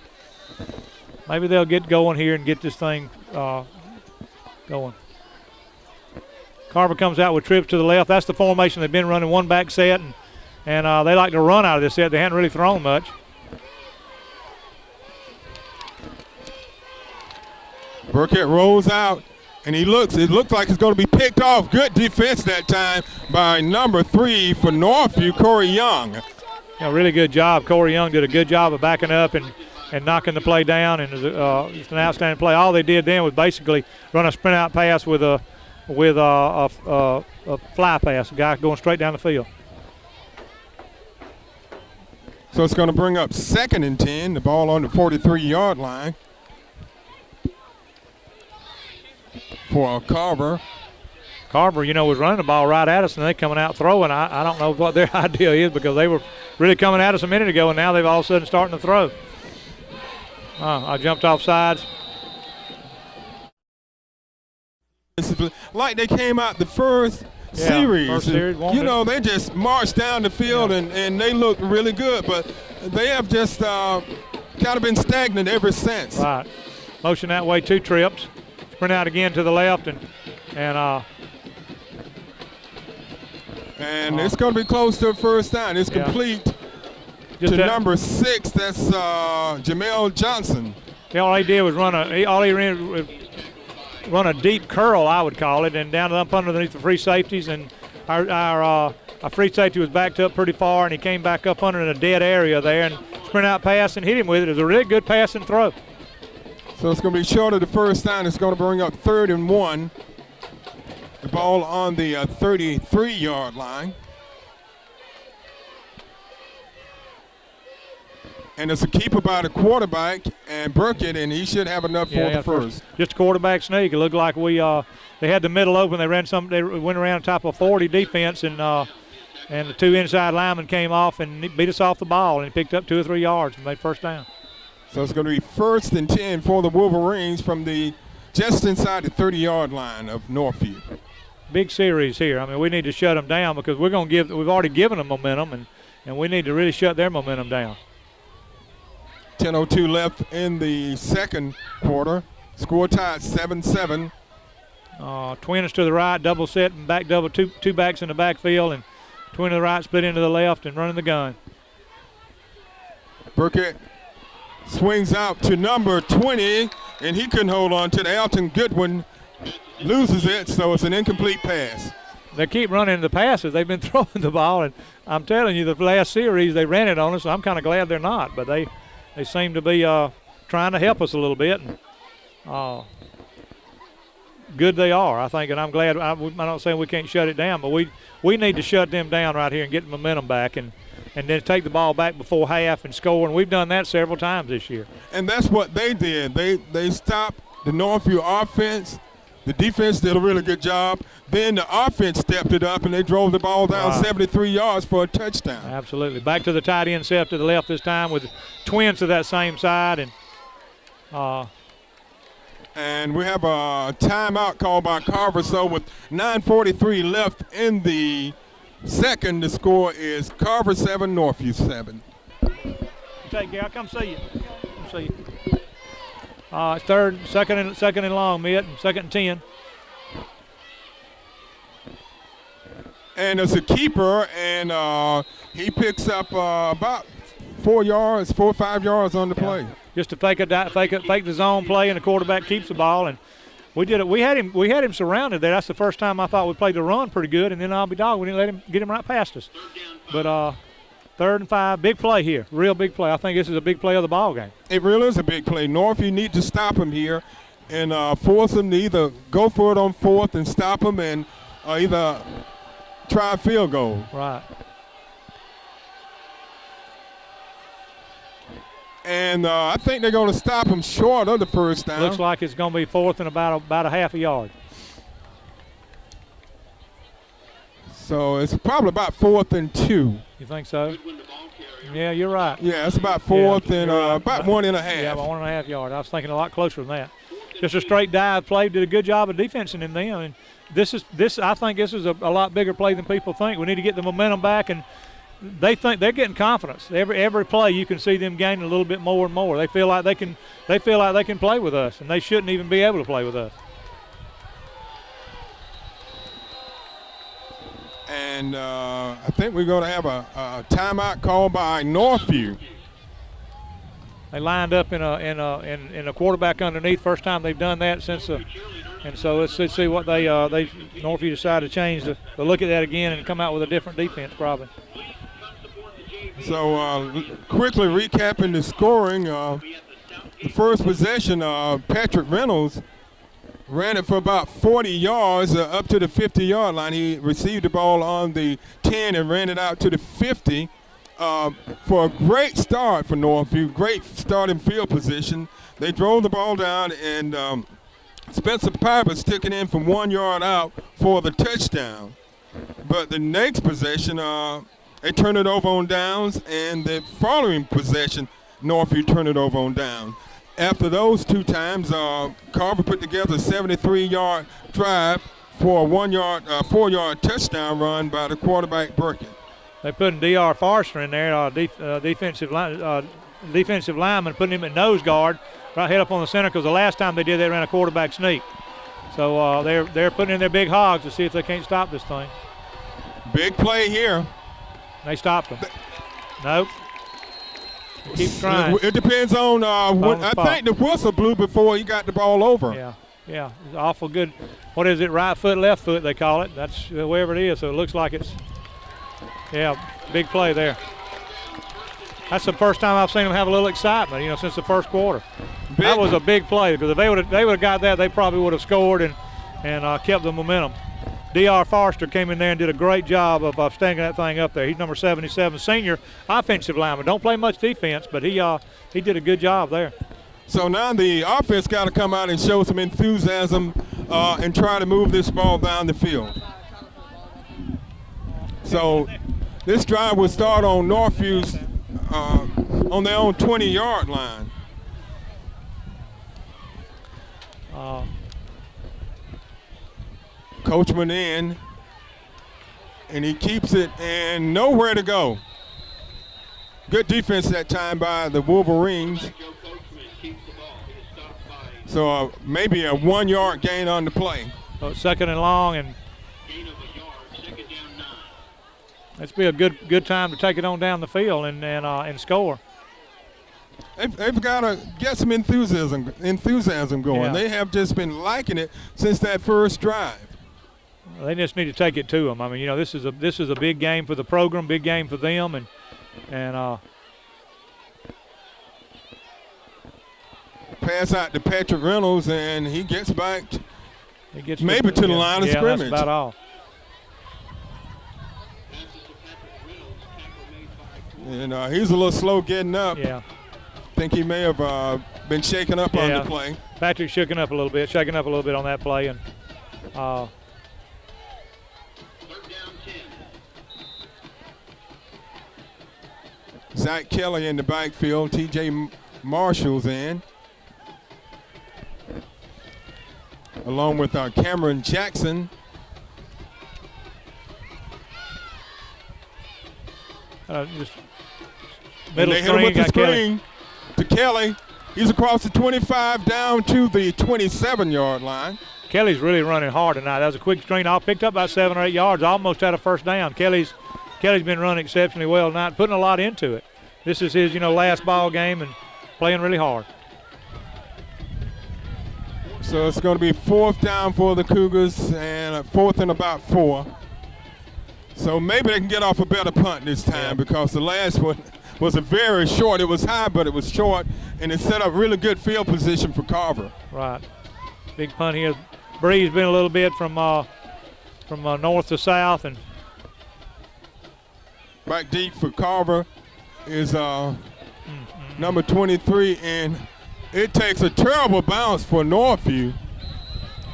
Maybe they'll get going here and get this thing going. Carver comes out with trips to the left. That's the formation they've been running, one back set, and they like to run out of this set. They hadn't really thrown much. Burkett rolls out, and it looks like it's going to be picked off. Good defense that time by number 3 for Northview, Corey Young. Yeah, really good job. Corey Young did a good job of backing up and knocking the play down, and it's an outstanding play. All they did then was basically run a sprint out pass with a fly pass, a guy going straight down the field. So it's going to bring up 2nd and 10, the ball on the 43-yard line for Carver. Carver, was running the ball right at us, and they coming out throwing. I don't know what their idea is because they were really coming at us a minute ago, and now they've all of a sudden starting to throw. I jumped off sides. Like they came out the first series. First series they just marched down the field and they looked really good, but they have just kind of been stagnant ever since. Right. Motion that way, 2 trips. Sprint out again to the left, and it's going to be close to a first down. It's complete to number 6. That's Jamel Johnson. All he did was run a deep curl, I would call it, and down up underneath the free safeties, and our free safety was backed up pretty far, and he came back up under in a dead area there and sprint out pass and hit him with it. It was a really good pass and throw. So it's going to be short of the first down. It's going to bring up 3rd and 1. The ball on the 33-yard line. And it's a keeper by the quarterback and Burkett, and he should have enough for the first. Just a quarterback sneak. It looked like they had the middle open. They went around on top of a 40 defense, and the 2 inside linemen came off and beat us off the ball, and he picked up 2 or 3 yards and made first down. So it's going to be 1st and 10 for the Wolverines from just inside the 30-yard line of Northview. Big series here. I mean, we need to shut them down because we've already given them momentum, and we need to really shut their momentum down. 10:02 left in the second quarter. Score tied 7-7. Twins to the right, double set and back double, two backs in the backfield, and twin to the right, split into the left, and running the gun. Burkett swings out to number 20, and he couldn't hold on to it. Alton Goodwin loses it, so it's an incomplete pass. They keep running the passes. They've been throwing the ball, and I'm telling you, the last series they ran it on us, so I'm kind of glad they're not, but they seem to be trying to help us a little bit. And, good they are, I think, and I'm glad. I'm not saying we can't shut it down, but we need to shut them down right here and get the momentum back and then take the ball back before half and score, and we've done that several times this year. And that's what they did. They stopped the Northview offense. The defense did a really good job. Then the offense stepped it up, and they drove the ball down 73 yards for a touchdown. Absolutely. Back to the tight end set to the left this time with twins to that same side. And we have a timeout called by Carver. So with 9:43 left in the second, the score is Carver 7, Northview 7. Take care. I'll come see you. Come see you. Second and long, Mitt, and 2nd and 10. And it's a keeper, and he picks up about 4 or 5 yards on the play. Just to fake the zone play, and the quarterback keeps the ball. And we did it. We had him surrounded there. That's the first time I thought we played the run pretty good, and then I'll be dog. We didn't let him get him right past us. But 3rd and 5, big play here, real big play. I think this is a big play of the ball game. It really is a big play. Northview need to stop him here and force him to either go for it on 4th and stop him, and either try a field goal. Right. And I think they're going to stop him short of the first down. Looks like it's going to be 4th and about a half a yard. So it's probably about 4th and 2. You think so? Yeah, you're right. Yeah, it's about 4th and about 1.5. Yeah, about 1.5 yards. I was thinking a lot closer than that. Just a straight dive play. Did a good job of defensing him then. And I think this is a lot bigger play than people think. We need to get the momentum back, and they think they're getting confidence. Every play you can see them gaining a little bit more and more. They feel like they can play with us, and they shouldn't even be able to play with us. And I think we're going to have a timeout called by Northview. They lined up in a quarterback underneath. First time they've done that since. And so let's see what Northview decided to change to look at that again and come out with a different defense probably. So quickly recapping the scoring, the first possession, Patrick Reynolds ran it for about 40 yards up to the 50-yard line. He received the ball on the 10 and ran it out to the 50 for a great start for Northview, great starting field position. They drove the ball down, and Spencer Piper took it in from 1 yard out for the touchdown. But the next possession, they turned it over on downs, and the following possession, Northview turned it over on downs. After those 2 times, Carver put together a 73-yard drive for a 4-yard touchdown run by the quarterback Burkett. They put D.R. Forster in there, defensive lineman, putting him at nose guard, right head up on the center, because the last time they did, they ran a quarterback sneak. So they're putting in their big hogs to see if they can't stop this thing. Big play here. They stopped them. Nope. Keep trying. It depends on I think the whistle blew before he got the ball over. Yeah, it's awful good. What is it, right foot, left foot they call it. That's wherever it is, so it looks like it's, big play there. That's the first time I've seen them have a little excitement, since the first quarter. That was a big play, because if they would have got that, they probably would have scored and kept the momentum. D.R. Forster came in there and did a great job of staying that thing up there. He's number 77, senior offensive lineman. Don't play much defense, but he did a good job there. So now the offense got to come out and show some enthusiasm and try to move this ball down the field. So this drive will start on Northview's on their own 20-yard line. Coachman in, and he keeps it and nowhere to go. Good defense that time by the Wolverines. So maybe a 1 yard gain on the play. So it's 2nd and long, and it's be a good time to take it on down the field and score. They've got to get some enthusiasm going. Yeah. They have just been liking it since that first drive. They just need to take it to them. I mean, this is a big game for the program, big game for them, and pass out to Patrick Reynolds, and he gets back He gets maybe to the line of scrimmage. That's about all. And he's a little slow getting up. Yeah. Think he may have been shaken up on the play. Patrick shaking up a little bit on that play. And Third down 10. Zach Kelly in the backfield. T.J. Marshall's in. Along with Cameron Jackson. Just middle they hit him with the screen to Kelly. He's across the 25 down to the 27-yard line. Kelly's really running hard tonight. That was a quick screen. All picked up about 7 or 8 yards. Almost had a first down. Kelly's been running exceptionally well tonight, putting a lot into it. This is his, last ball game and playing really hard. So it's going to be 4th down for the Cougars and 4th and about 4. So maybe they can get off a better punt this time because the last one was a very short. It was high, but it was short, and it set up really good field position for Carver. Right. Big punt here. Breeze been a little bit from north to south. And back deep for Carver is number 23, and it takes a terrible bounce for Northview.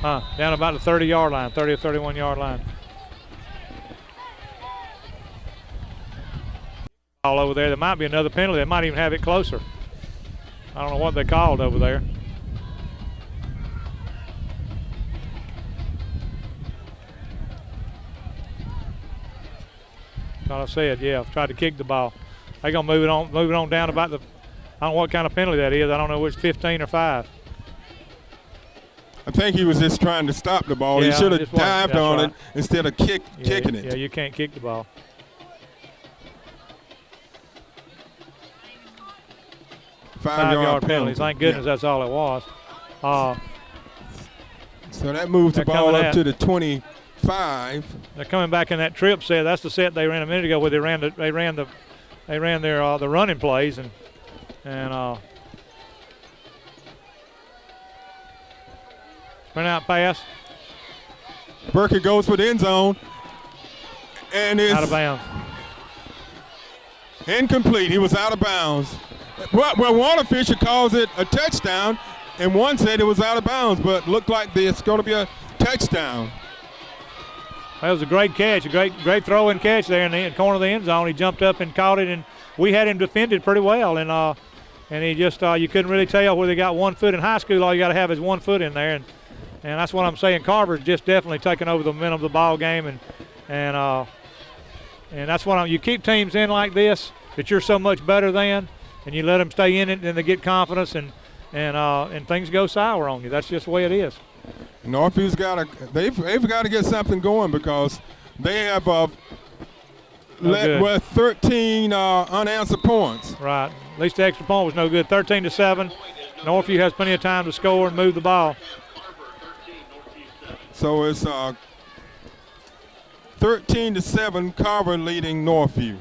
Down about the 30-yard line, 30 or 31-yard line. All over there. There might be another penalty. They might even have it closer. I don't know what they called over there. Thought I said, tried to kick the ball. They're gonna move it on down about the. I don't know what kind of penalty that is. I don't know which 15 or 5. I think he was just trying to stop the ball. He should have dived on it instead of kicking it. Yeah, you can't kick the ball. 5-yard penalty. Thank goodness that's all it was. So that moves the ball up to the 25. They're coming back in that trip set. That's the set they ran a minute ago where they ran their the running plays and sprint out pass. Burkett goes for the end zone and is out of bounds. Incomplete. He was out of bounds. Well, one official calls it a touchdown, and one said it was out of bounds, but looked like it's going to be a touchdown. That was a great catch, a great throw and catch there in the corner of the end zone. He jumped up and caught it, and we had him defended pretty well. And he just you couldn't really tell whether he got 1 foot. In high school, all you got to have is 1 foot in there, and that's what I'm saying. Carver's just definitely taking over the momentum of the ball game, and that's what you keep teams in like this that you're so much better than. And you let them stay in it, and they get confidence, and things go sour on you. That's just the way it is. Northview's they've got to get something going because they have led with 13 unanswered points. Right. At least the extra point was no good. 13-7. Northview has plenty of time to score and move the ball. So it's 13-7. Carver leading Northview.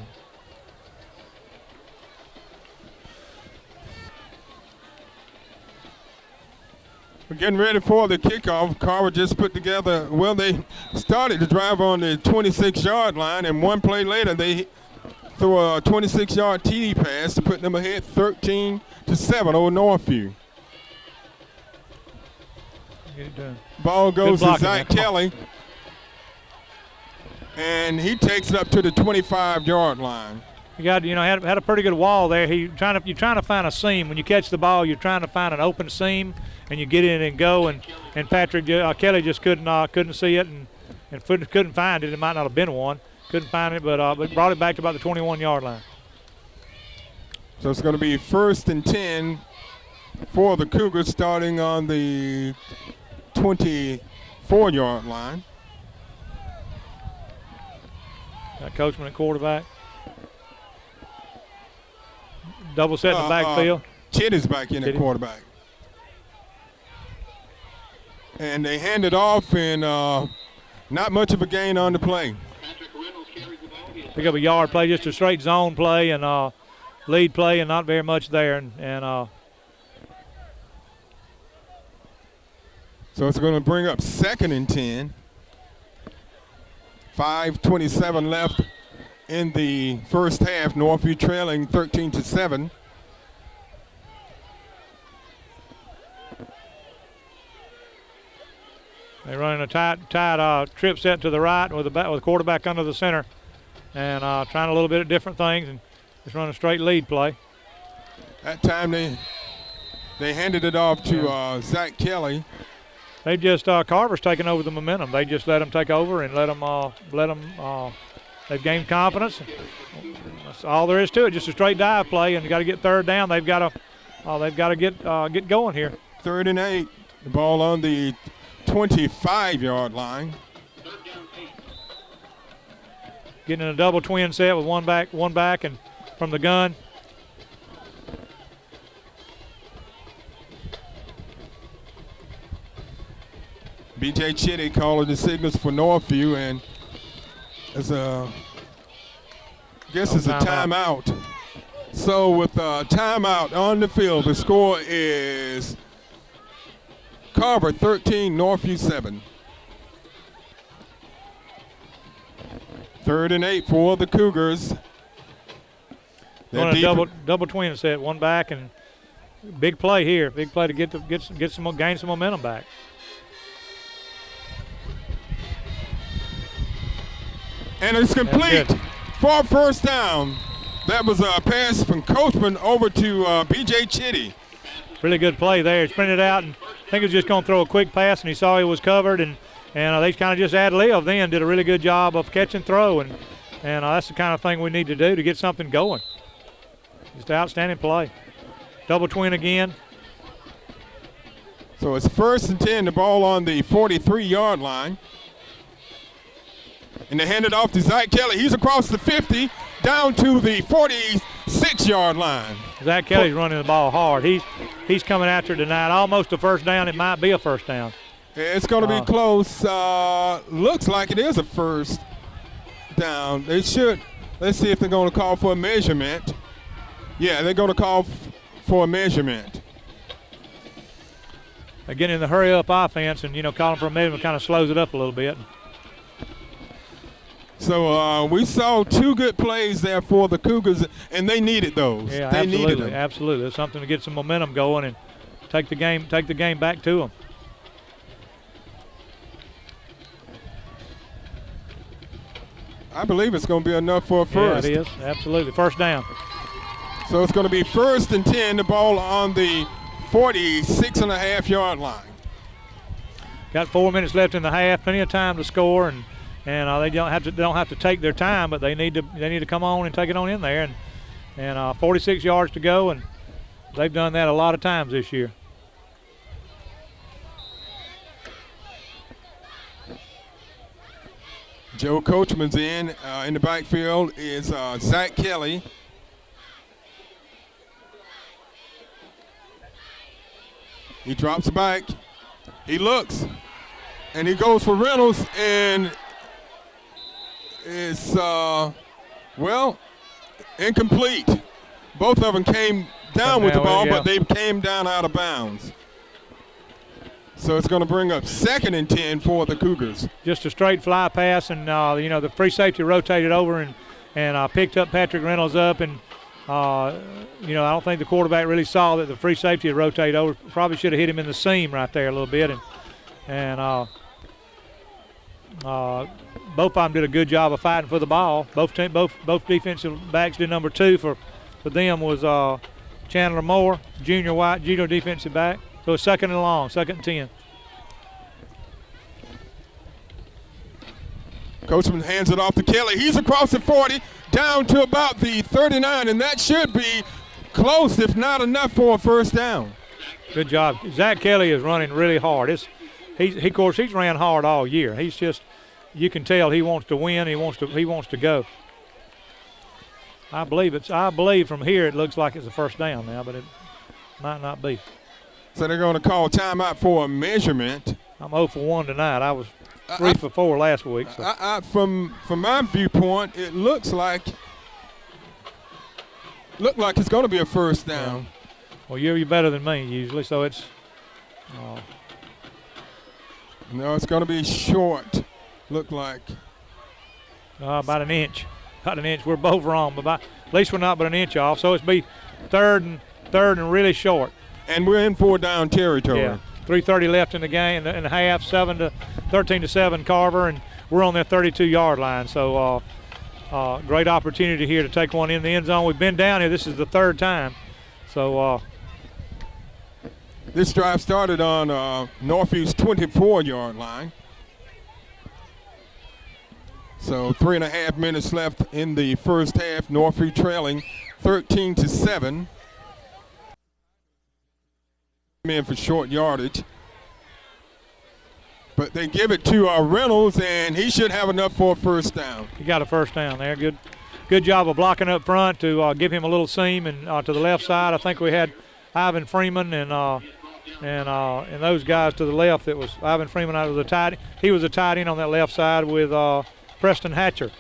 We're getting ready for the kickoff. Carver just put together, they started to drive on the 26-yard line, and one play later they threw a 26-yard TD pass to put them ahead 13-7 over Northview. Ball goes to Zach Kelly, and he takes it up to the 25-yard line. You got, had a pretty good wall there. You're trying to find a seam. When you catch the ball, you're trying to find an open seam, and you get in and go. And Patrick Kelly just couldn't see it and couldn't find it. It might not have been one. Couldn't find it, but brought it back to about the 21-yard line. So it's going to be 1st and 10 for the Cougars, starting on the 24-yard line. Got Coachman at quarterback. Double set in the backfield. Chitty's back in at quarterback. And they hand it off, and not much of a gain on the play. Pick up a yard play, just a straight zone play and lead play, and not very much there. And So it's going to bring up 2nd and 10. 5:27 left in the first half. Northview trailing 13-7. They're running a tight trip set to the right with the quarterback under the center, and trying a little bit of different things, and just running a straight lead play. That time they handed it off to Zach Kelly. They just Carver's taking over the momentum. They just let them take over and let them. They've gained confidence. That's all there is to it. Just a straight dive play, and you got to get 3rd down. They've got to get going here. 3rd and 8. The ball on the 25-yard line. Getting in a double twin set with one back, and from the gun. B.J. Chitty calling the signals for Northview, and it's a timeout. So with a timeout on the field, the score is Carver 13, Northview 7. 3rd and 8 for the Cougars. On a double twin set, one back, and big play here. Big play to gain some momentum back. And it's complete for 1st down. That was a pass from Coachman over to B.J. Chitty. Really good play there. He sprinted out, and I think he was just going to throw a quick pass, and he saw he was covered, and they kind of just ad-lib then, did a really good job of catch and throw, and that's the kind of thing we need to do to get something going. Just outstanding play. Double twin again. So it's 1st and 10, the ball on the 43-yard line. And they hand it off to Zach Kelly. He's across the 50, down to the 46-yard line. Zach Kelly's running the ball hard. He's coming after it tonight. Almost a 1st down. It might be a 1st down. It's going to be close. Looks like it is a 1st down. They should. Let's see if they're going to call for a measurement. Yeah, they're going to call for a measurement. Again, in the hurry-up offense, and, calling for a measurement kind of slows it up a little bit. So we saw 2 good plays there for the Cougars, and they needed those. Yeah, they absolutely, needed them. Absolutely. It's something to get some momentum going and take the game back to them. I believe it's going to be enough for a 1st. Yeah, it is. Absolutely. 1st down. So it's going to be 1st and 10, the ball on the 46.5-yard line. Got 4 minutes left in the half, plenty of time to score, and they don't have to take their time, but they need to come on and take it on in there, and 46 yards to go, and they've done that a lot of times this year. Joe Coachman's in the backfield is Zach Kelly. He drops back. He looks, and he goes for Reynolds, and it's, incomplete. Both of them came down with the ball, but they came down out of bounds. So it's going to bring up 2nd and 10 for the Cougars. Just a straight fly pass, and, the free safety rotated over and picked up Patrick Reynolds up, and, I don't think the quarterback really saw that the free safety had rotated over. Probably should have hit him in the seam right there a little bit, and both of them did a good job of fighting for the ball. Both defensive backs did. Number 2 for them was Chandler Moore, junior white, junior defensive back. So it's 2nd and long, 2nd and 10. Coachman hands it off to Kelly. He's across the 40, down to about the 39, and that should be close, if not enough, for a 1st down. Good job. Zach Kelly is running really hard. Of course, he's ran hard all year. He's just, you can tell he wants to win. He wants to go. I believe from here it looks like it's a 1st down now, but it might not be. So they're going to call timeout for a measurement. I'm 0 for 1 tonight. I was 3 for 4 last week. So. From my viewpoint, it looks like it's going to be a 1st down. Well, you're better than me usually, so it's No, it's going to be short. Look like. About an inch. About an inch. We're both wrong, but at least we're not but an inch off. So it's be third and really short. And we're in 4-down territory. Yeah. 3:30 left in the game, in the half. 13-7 Carver, and we're on their 32-yard line. So great opportunity here to take one in the end zone. We've been down here. This is the third time. So. This drive started on Northview's 24-yard line. So 3.5 minutes left in the first half. Northview trailing 13-7. In for short yardage. But they give it to Reynolds, and he should have enough for a first down. He got a first down there. Good job of blocking up front to give him a little seam and to the left side. I think we had Ivan Freeman and those guys to the left. That was Ivan Freeman. He was a tight end on that left side with Preston Hatcher.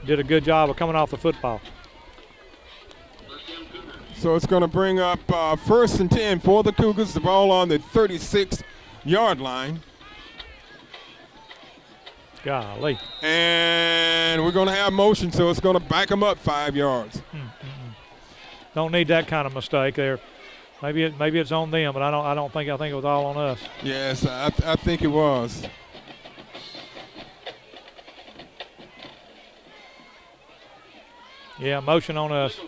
Did a good job of coming off the football. So it's going to bring up 1st and 10 for the Cougars. The ball on the 36-yard line. Golly. And we're going to have motion, so it's going to back them up 5 yards. Don't need that kind of mistake there. Maybe it's on them, but I think it was all on us. Yes, I think it was. Yeah, motion on us.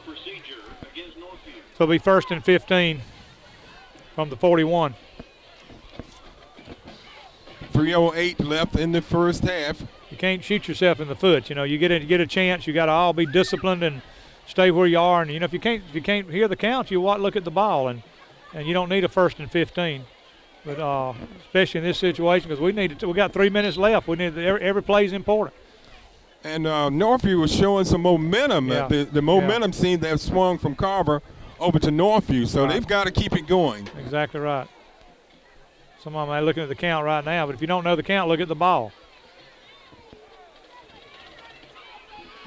So it'll be 1st and 15 from the 41. 3:08 left in the first half. You can't shoot yourself in the foot. You know, you get a chance. You got to all be disciplined and stay where you are. And if you can't hear the count, you look at the ball, and you don't need a 1st and 15. But especially in this situation, because we got 3 minutes left. We need every play is important. And Northview was showing some momentum. Yeah. The momentum seemed to have swung from Carver over to Northview, so they've got to keep it going. Exactly right. Some of them are looking at the count right now, but if you don't know the count, look at the ball.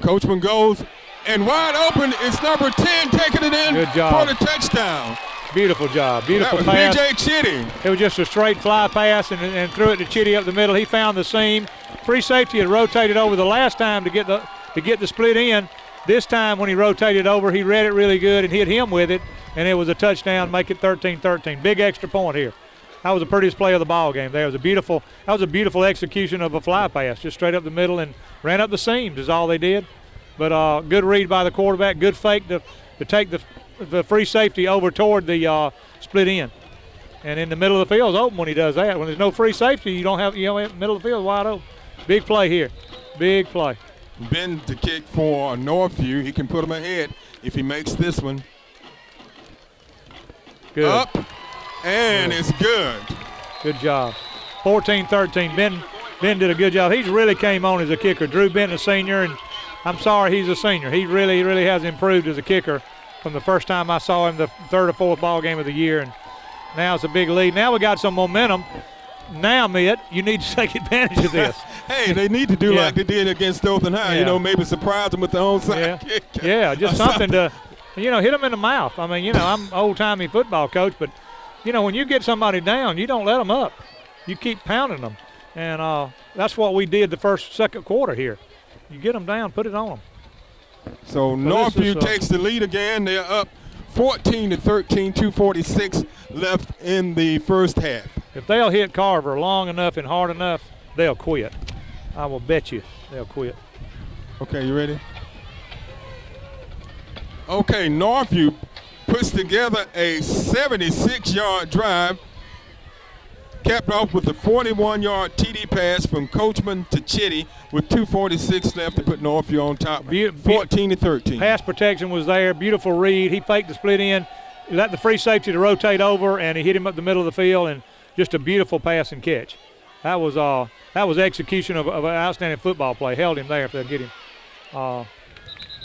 Coachman goes, and wide open, it's number 10 taking it in Good job. for the touchdown. Beautiful job. Beautiful that was pass. B.J. Chitty. It was just a straight fly pass and threw it to Chitty up the middle. He found the seam. Free safety had rotated over the last time to get the split in. This time when he rotated over, he read it really good and hit him with it, and it was a touchdown, make it 13-13. Big extra point here. That was the prettiest play of the ball game. That was a beautiful execution of a fly pass, just straight up the middle and ran up the seams is all they did. But good read by the quarterback, good fake to take the free safety over toward the split end. And in the middle of the field is open when he does that. When there's no free safety, you don't have middle of the field wide open. Big play here. Big play. Ben to kick for Northview. He can put him ahead if he makes this one. Good. Up, and it's good. Good job. 14-13. Ben did a good job. He's really came on as a kicker. Drew Benton, a senior, and I'm sorry he's a senior. He really, really has improved as a kicker from the first time I saw him, the third or fourth ball game of the year, and now it's a big lead. Now we got some momentum. Now, Mitt, you need to take advantage of this. Hey, they need to do like they did against Dothan High. Maybe surprise them with the onside kick. Yeah, just something to, hit them in the mouth. I mean, I'm an old-timey football coach, but, when you get somebody down, you don't let them up. You keep pounding them. And that's what we did the second quarter here. You get them down, put it on them. So Northview takes the lead again. They're up 14-13, 2:46 left in the first half. If they'll hit Carver long enough and hard enough, they'll quit. I will bet you they'll quit. Okay, you ready? Okay, Northview puts together a 76-yard drive, capped off with a 41-yard TD pass from Coachman to Chitty with 2:46 left to put Northview on top, 14-13. Pass protection was there, beautiful read. He faked the split in, let the free safety to rotate over, and he hit him up the middle of the field, and just a beautiful pass and catch. That was execution of an outstanding football play. Held him there if they'll get him.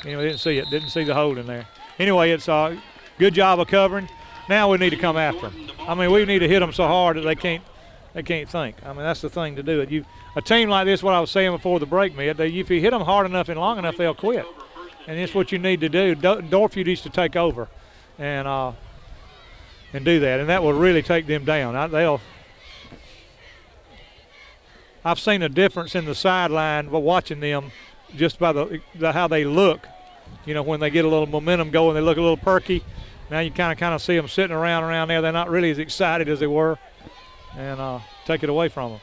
Didn't see it, didn't see the hold in there. Anyway, it's good job of covering. Now we need to come after them. I mean, we need to hit them so hard that they can't think. I mean, that's the thing to do. A team like this, what I was saying before the break, Mitt, if you hit them hard enough and long enough, they'll quit. And it's what you need to do. Northview needs to take over and do that, and that will really take them down. I've seen a difference in the sideline by watching them just by the how they look. You know, when they get a little momentum going, they look a little perky. Now you kind of see them sitting around there. They're not really as excited as they were, and take it away from them.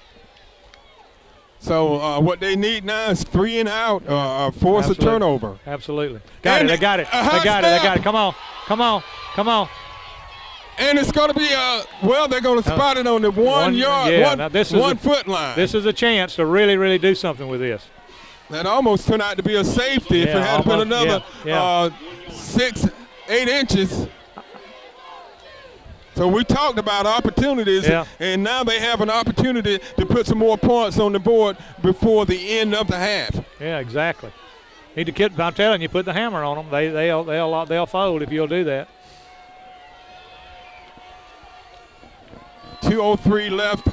So what they need now is 3 and out, force a turnover. Absolutely. They got it. Come on. And it's going to be they're going to spot it on the 1 yard, 1 foot line. This is a chance to really, really do something with this. That almost turned out to be a safety if it had been another 6-8 inches. So we talked about opportunities, and now they have an opportunity to put some more points on the board before the end of the half. Yeah, exactly. Need to keep. I'm telling you, put the hammer on them. They'll fold if you'll do that. 2:03 left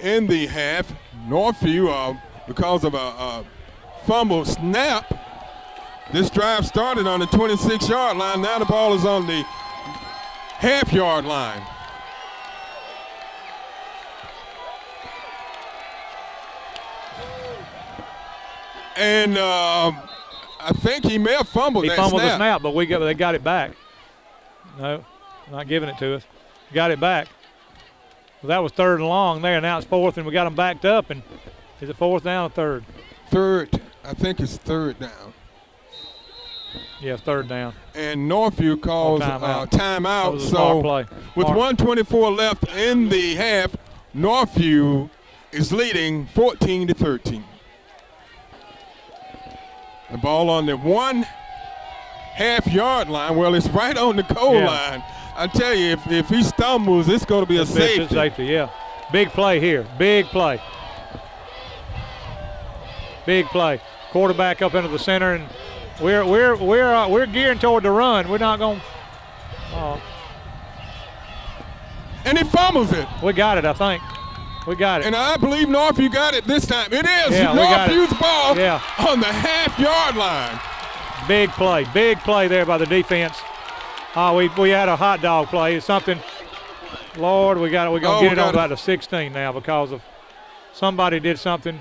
in the half. Northview, because of a fumble snap, this drive started on the 26-yard line. Now the ball is on the half-yard line. And I think he may have fumbled that snap. He fumbled the snap, but they got it back. No, not giving it to us. Got it back. Well, that was 3rd and long there. Now it's 4th, and we got them backed up. And is it 4th down or 3rd? 3rd. I think it's 3rd down. Yeah, 3rd down. And Northview calls timeout. So with 1:24 left in the half, Northview is leading 14-13. The ball on the 1.5 yard line. Well, it's right on the goal line. I tell you, if he stumbles, it's going to be a safety. Safety, yeah. Big play here. Big play. Big play. Quarterback up into the center, and we're gearing toward the run. We're not going. And he fumbles it. We got it, I think. We got it. And I believe Northview got it this time. It is Northview's ball on the half-yard line. Big play there by the defense. We had a hot dog play. It's something. Lord, we're gonna get it on about the 16 now because of somebody did something.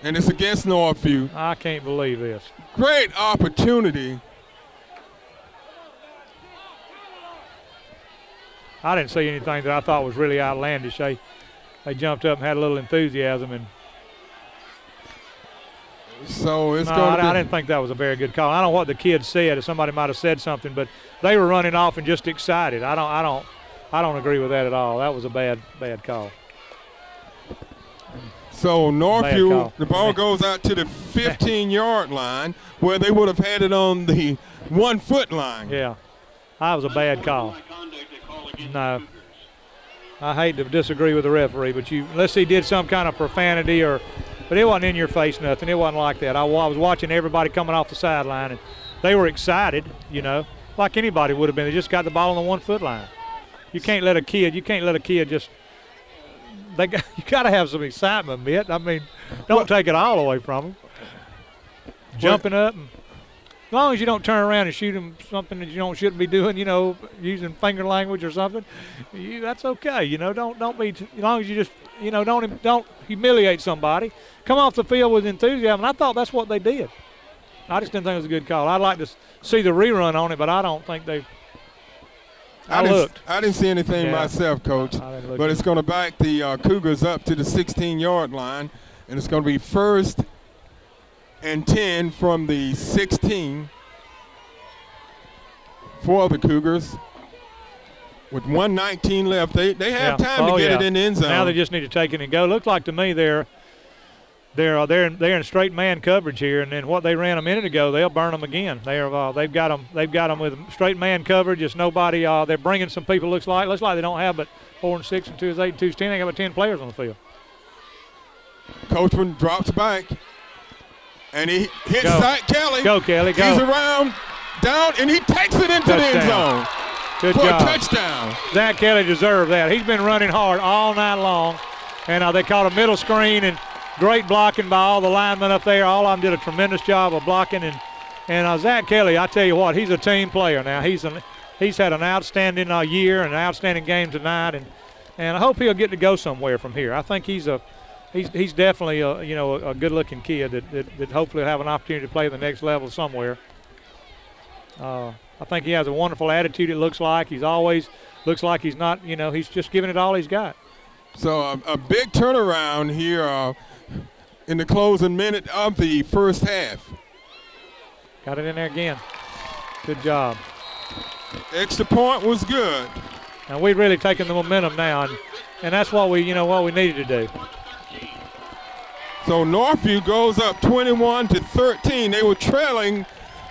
And it's against Northview. I can't believe this. Great opportunity. I didn't see anything that I thought was really outlandish. They jumped up and had a little enthusiasm, and so it's I didn't think that was a very good call. I don't know what the kids said. Somebody might have said something, but they were running off and just excited. I don't agree with that at all. That was a bad call. So Northview, the ball goes out to the 15-yard line where they would have had it on the 1 foot line. Yeah, that was a bad call. No, I hate to disagree with the referee, but unless he did some kind of profanity but it wasn't in your face nothing. It wasn't like that. I was watching everybody coming off the sideline, and they were excited, like anybody would have been. They just got the ball on the 1 foot line. You can't let a kid just. You got to have some excitement, Mitt. I mean, don't take it all away from them. Jumping up, and as long as you don't turn around and shoot them something that you shouldn't be doing, using finger language or something, that's okay. Don't be. As long as you just, don't humiliate somebody. Come off the field with enthusiasm. And I thought that's what they did. I just didn't think it was a good call. I'd like to see the rerun on it, but I don't think they. I didn't see anything myself, Coach. But it's going to back the Cougars up to the 16-yard line, and it's going to be 1st and 10 from the 16 for the Cougars. With 1:19 left, they have time to get it in the end zone. Now they just need to take it and go. Looks like to me they're in straight man coverage here, and then what they ran a minute ago, they'll burn them again. They've got them with straight man coverage. It's nobody. They're bringing some people. Looks like they don't have but 4 and 6 and 2 is 8 and 2 is 10. They got about 10 players on the field. Coachman drops back, and he hits Zach Kelly. Go Kelly, go. He's around, down, and he takes it into the end zone. Good for job. A touchdown. Zach Kelly deserved that. He's been running hard all night long, and they caught a middle screen and. Great blocking by all the linemen up there. All of them did a tremendous job of blocking. And Zach Kelly, I tell you what, he's a team player now. He's had an outstanding year and an outstanding game tonight. And and I hope he'll get to go somewhere from here. I think he's definitely a good-looking kid that hopefully will have an opportunity to play at the next level somewhere. I think he has a wonderful attitude. It looks like he's always looks like he's not. He's just giving it all he's got. So a big turnaround here in the closing minute of the first half. Got it in there again. Good job. Extra point was good. And we've really taken the momentum now, and that's what we needed to do. So Northview goes up 21-13. They were trailing.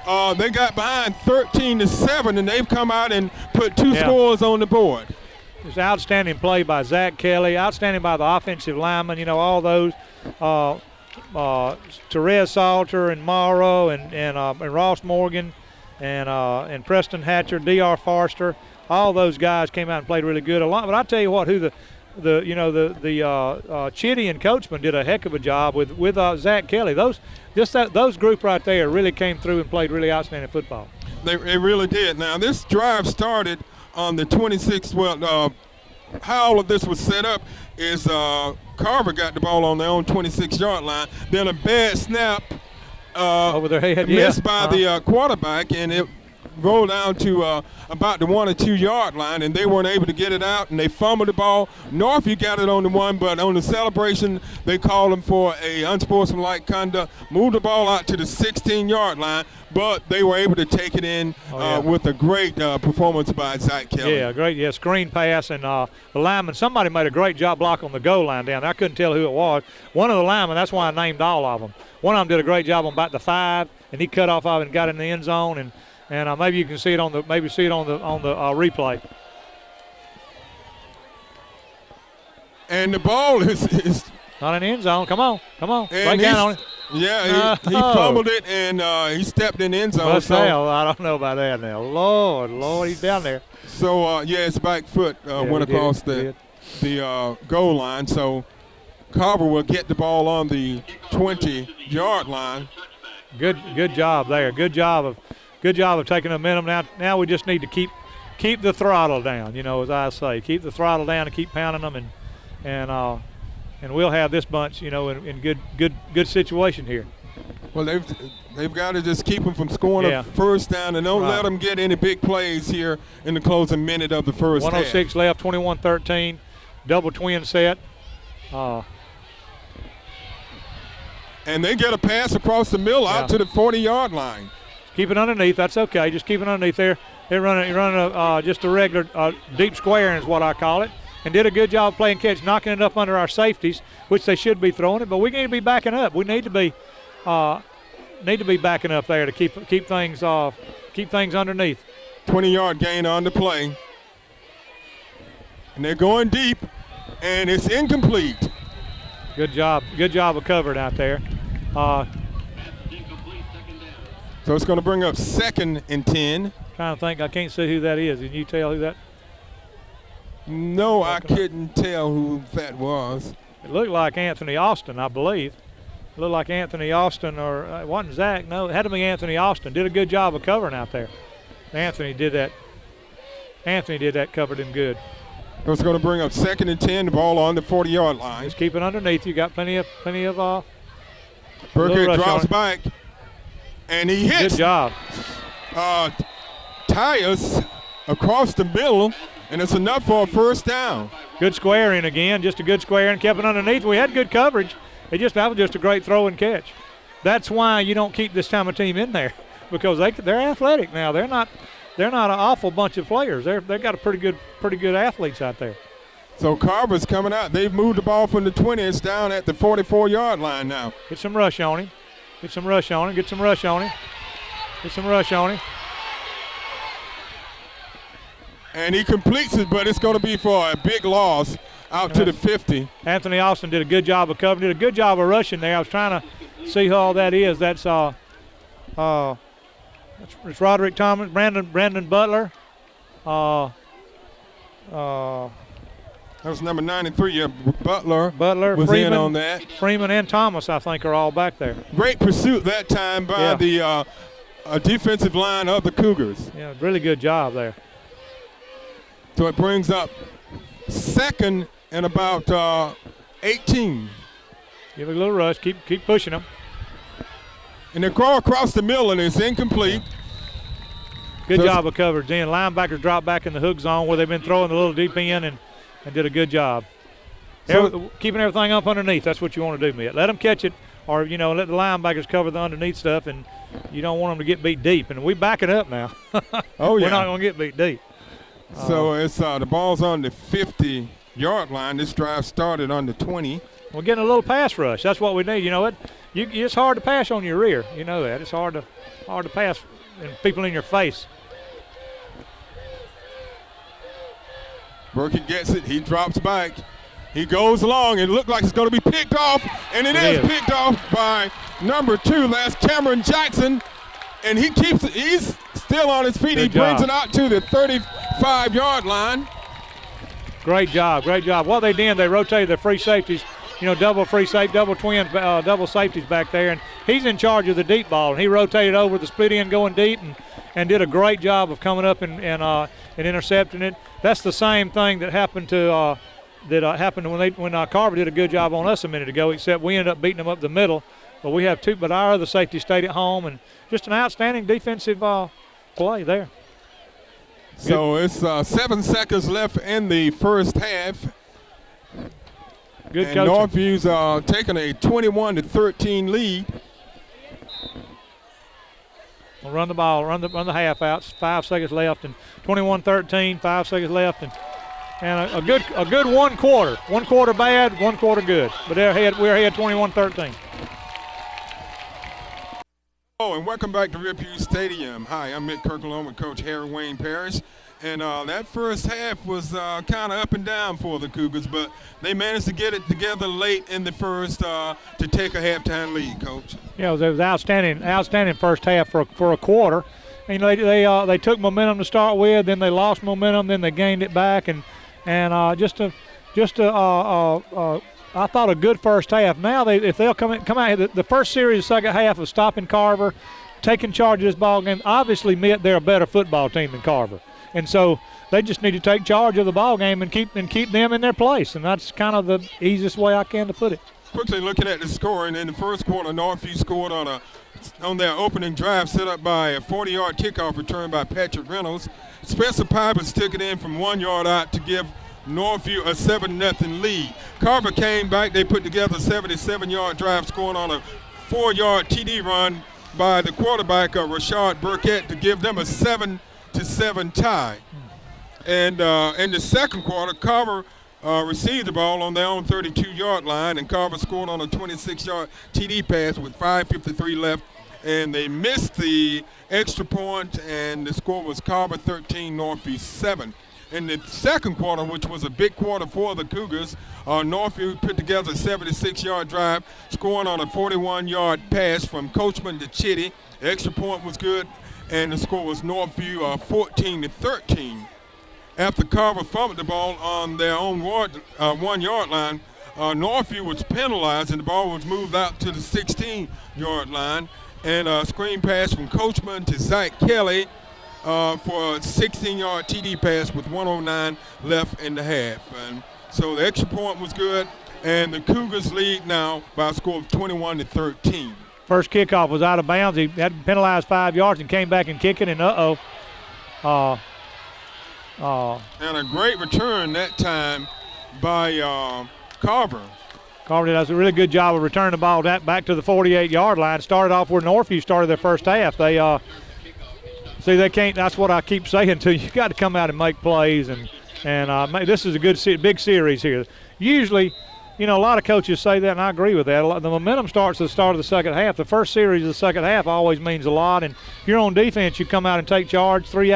They got behind 13-7, and they've come out and put two scores on the board. It's outstanding play by Zach Kelly, outstanding by the offensive linemen. All those, Therese Salter and Morrow and Ross Morgan and Preston Hatcher, D.R. Forster. All those guys came out and played really good. But I tell you what, Chitty and Coachman did a heck of a job with Zach Kelly. Those group right there really came through and played really outstanding football. They really did. Now this drive started on the 26th. Well, how all of this was set up is Carver got the ball on their own 26-yard line. Then a bad snap over their head, missed by the quarterback, and it rolled down to about the 1 or 2 yard line, and they weren't able to get it out, and they fumbled the ball. Northview got it on the 1, but on the celebration, they called them for a unsportsmanlike conduct, moved the ball out to the 16-yard line, but they were able to take it in with a great performance by Zach Kelly. Yeah, great, screen pass, and the lineman, somebody made a great job blocking on the goal line down there. I couldn't tell who it was. One of the linemen, that's why I named all of them. One of them did a great job on about the 5, and he cut off of it and got in the end zone, and maybe you can see it on the replay. And the ball is not in the end zone. Come on. Break down on it. Yeah, he fumbled it, and he stepped in the end zone. I don't know about that now. Lord, he's down there. So, his back foot went across the goal line. So Carver will get the ball on the 20-yard line. Good job there. Good job of taking the momentum. Now we just need to keep the throttle down. As I say, keep the throttle down and keep pounding them, and we'll have this bunch, in good situation here. Well, they've got to just keep them from scoring a first down, and don't let them get any big plays here in the closing minute of the first half. 106 left, 21-13, double twin set. And they get a pass across the middle out to the 40-yard line. Keep it underneath. That's okay. Just keep it underneath there. They're running just a regular deep square is what I call it, and did a good job playing catch, knocking it up under our safeties, which they should be throwing it. But we need to be backing up. We need to be backing up there to keep things underneath. 20-yard gain on the play, and they're going deep, and it's incomplete. Good job of covering out there. So it's going to bring up 2nd and 10. Trying to think. I can't see who that is. Can you tell who that? No, I couldn't tell who that was. It looked like Anthony Austin, I believe. It looked like Anthony Austin, or it wasn't Zach. No, it had to be Anthony Austin. Did a good job of covering out there. Anthony did that. Covered him good. So it's going to bring up 2nd and 10. The ball on the 40-yard line. Just keep it underneath. You got plenty of. Burkett drops back. And he hits. Good job. Tyus across the middle, and it's enough for a first down. Good squaring again, just a good square, and kept it underneath. We had good coverage. That was just a great throw and catch. That's why you don't keep this time of team in there, because they're athletic now. They're not an awful bunch of players. They've got a pretty good athletes out there. So Carver's coming out. They've moved the ball from the 20. It's down at the 44-yard line now. Get some rush on him. Get some rush on him. And he completes it, but it's going to be for a big loss out to the 50. Anthony Austin did a good job of covering. Did a good job of rushing there. I was trying to see who all that is. That's it's Roderick Thomas, Brandon Butler. That was number 93. Yeah, Butler was Freeman, in on that. Freeman and Thomas, I think, are all back there. Great pursuit that time by the defensive line of the Cougars. Yeah, really good job there. So it brings up 2nd and about 18. Give it a little rush. Keep pushing them. And they crawl across the middle, and it's incomplete. Good job of coverage. Then linebackers drop back in the hook zone where they've been throwing the little deep end and did a good job. So, keeping everything up underneath, that's what you want to do, Mitt. Let them catch it, or, let the linebackers cover the underneath stuff, and you don't want them to get beat deep. And we back it up now. Oh, yeah. We're not going to get beat deep. So it's the ball's on the 50-yard line. This drive started on the 20. We're getting a little pass rush. That's what we need. You know what? It's hard to pass on your rear. You know that. It's hard to pass and people in your face. Burkett gets it. He drops back. He goes along. It looked like it's going to be picked off, and it is picked off by number 2. That's Cameron Jackson, and he keeps it. He's still on his feet. He brings it out to the 35-yard line. Great job. What they did, they rotated their free safeties. Double free safety, double twins, double safeties back there, and he's in charge of the deep ball. And he rotated over the split end going deep and did a great job of coming up and intercepting it. That's the same thing that happened to happened when Carver did a good job on us a minute ago. Except we ended up beating them up the middle, but we have 2. But our other safety stayed at home, and just an outstanding defensive play there. So it's 7 seconds left in the first half. Good and coaching. Northview's taking a 21-13 lead. We'll run the ball, run the half out. 5 seconds left, and 21-13. 5 seconds left, and a good 1 quarter. 1 quarter bad, 1 quarter good. But we're ahead 21-13. Oh, and welcome back to Riverview Stadium. Hi, I'm Mick Kirkland with Coach Harry Wayne Parrish. And that first half was kind of up and down for the Cougars, but they managed to get it together late in the first to take a halftime lead, Coach. Yeah, it was outstanding first half for a quarter. And, they took momentum to start with, then they lost momentum, then they gained it back, and I thought a good first half. Now if they'll come out here, the first series, the second half of stopping Carver, taking charge of this ball game, obviously meant they're a better football team than Carver. And so they just need to take charge of the ball game and keep them in their place. And that's kind of the easiest way I can to put it. Quickly looking at the scoring, in the first quarter, Northview scored on their opening drive, set up by a 40-yard kickoff return by Patrick Reynolds. Spencer Pipers took it in from 1 yard out to give Northview a 7-0 lead. Carver came back. They put together a 77-yard drive, scoring on a 4-yard TD run by the quarterback, Rashad Burkett, to give them a 7-7 tie. And in the second quarter, Carver received the ball on their own 32-yard line, and Carver scored on a 26-yard TD pass with 5:53 left, and they missed the extra point, and the score was Carver 13, Northview 7. In the second quarter, which was a big quarter for the Cougars, Northview put together a 76-yard drive, scoring on a 41-yard pass from Coachman to Chitty. The extra point was good, and the score was Northview 14-13. After Carver fumbled the ball on their own 1 yard line, Northview was penalized, and the ball was moved out to the 16-yard line. And a screen pass from Coachman to Zach Kelly for a 16-yard TD pass with 1:09 left in the half. And so the extra point was good, and the Cougars lead now by a score of 21-13. First kickoff was out of bounds. He had penalized 5 yards and came back and kicked it, and and a great return that time by Carver. Carver does a really good job of returning the ball back to the 48-yard line. Started off where Northview started their first half. They they can't. That's what I keep saying to you. You got to come out and make plays, and this is a big series here. Usually, a lot of coaches say that, and I agree with that. The momentum starts at the start of the second half. The first series of the second half always means a lot, and if you're on defense, you come out and take charge, three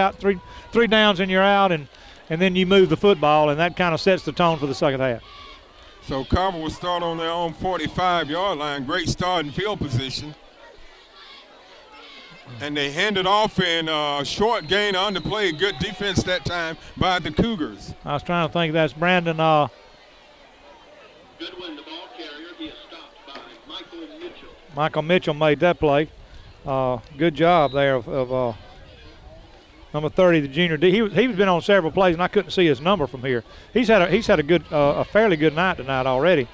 downs and you're out, and then you move the football, and that kind of sets the tone for the second half. So Carver will start on their own 45-yard line. Great start in field position. And they hand it off in short gain on the play. Good defense that time by the Cougars. I was trying to think that's Brandon. Goodwin, the ball carrier. He is stopped by Michael Mitchell. Michael Mitchell made that play. Good job there of Number 30, the junior D. He's been on several plays, and I couldn't see his number from here. He's had a good, a fairly good night tonight already.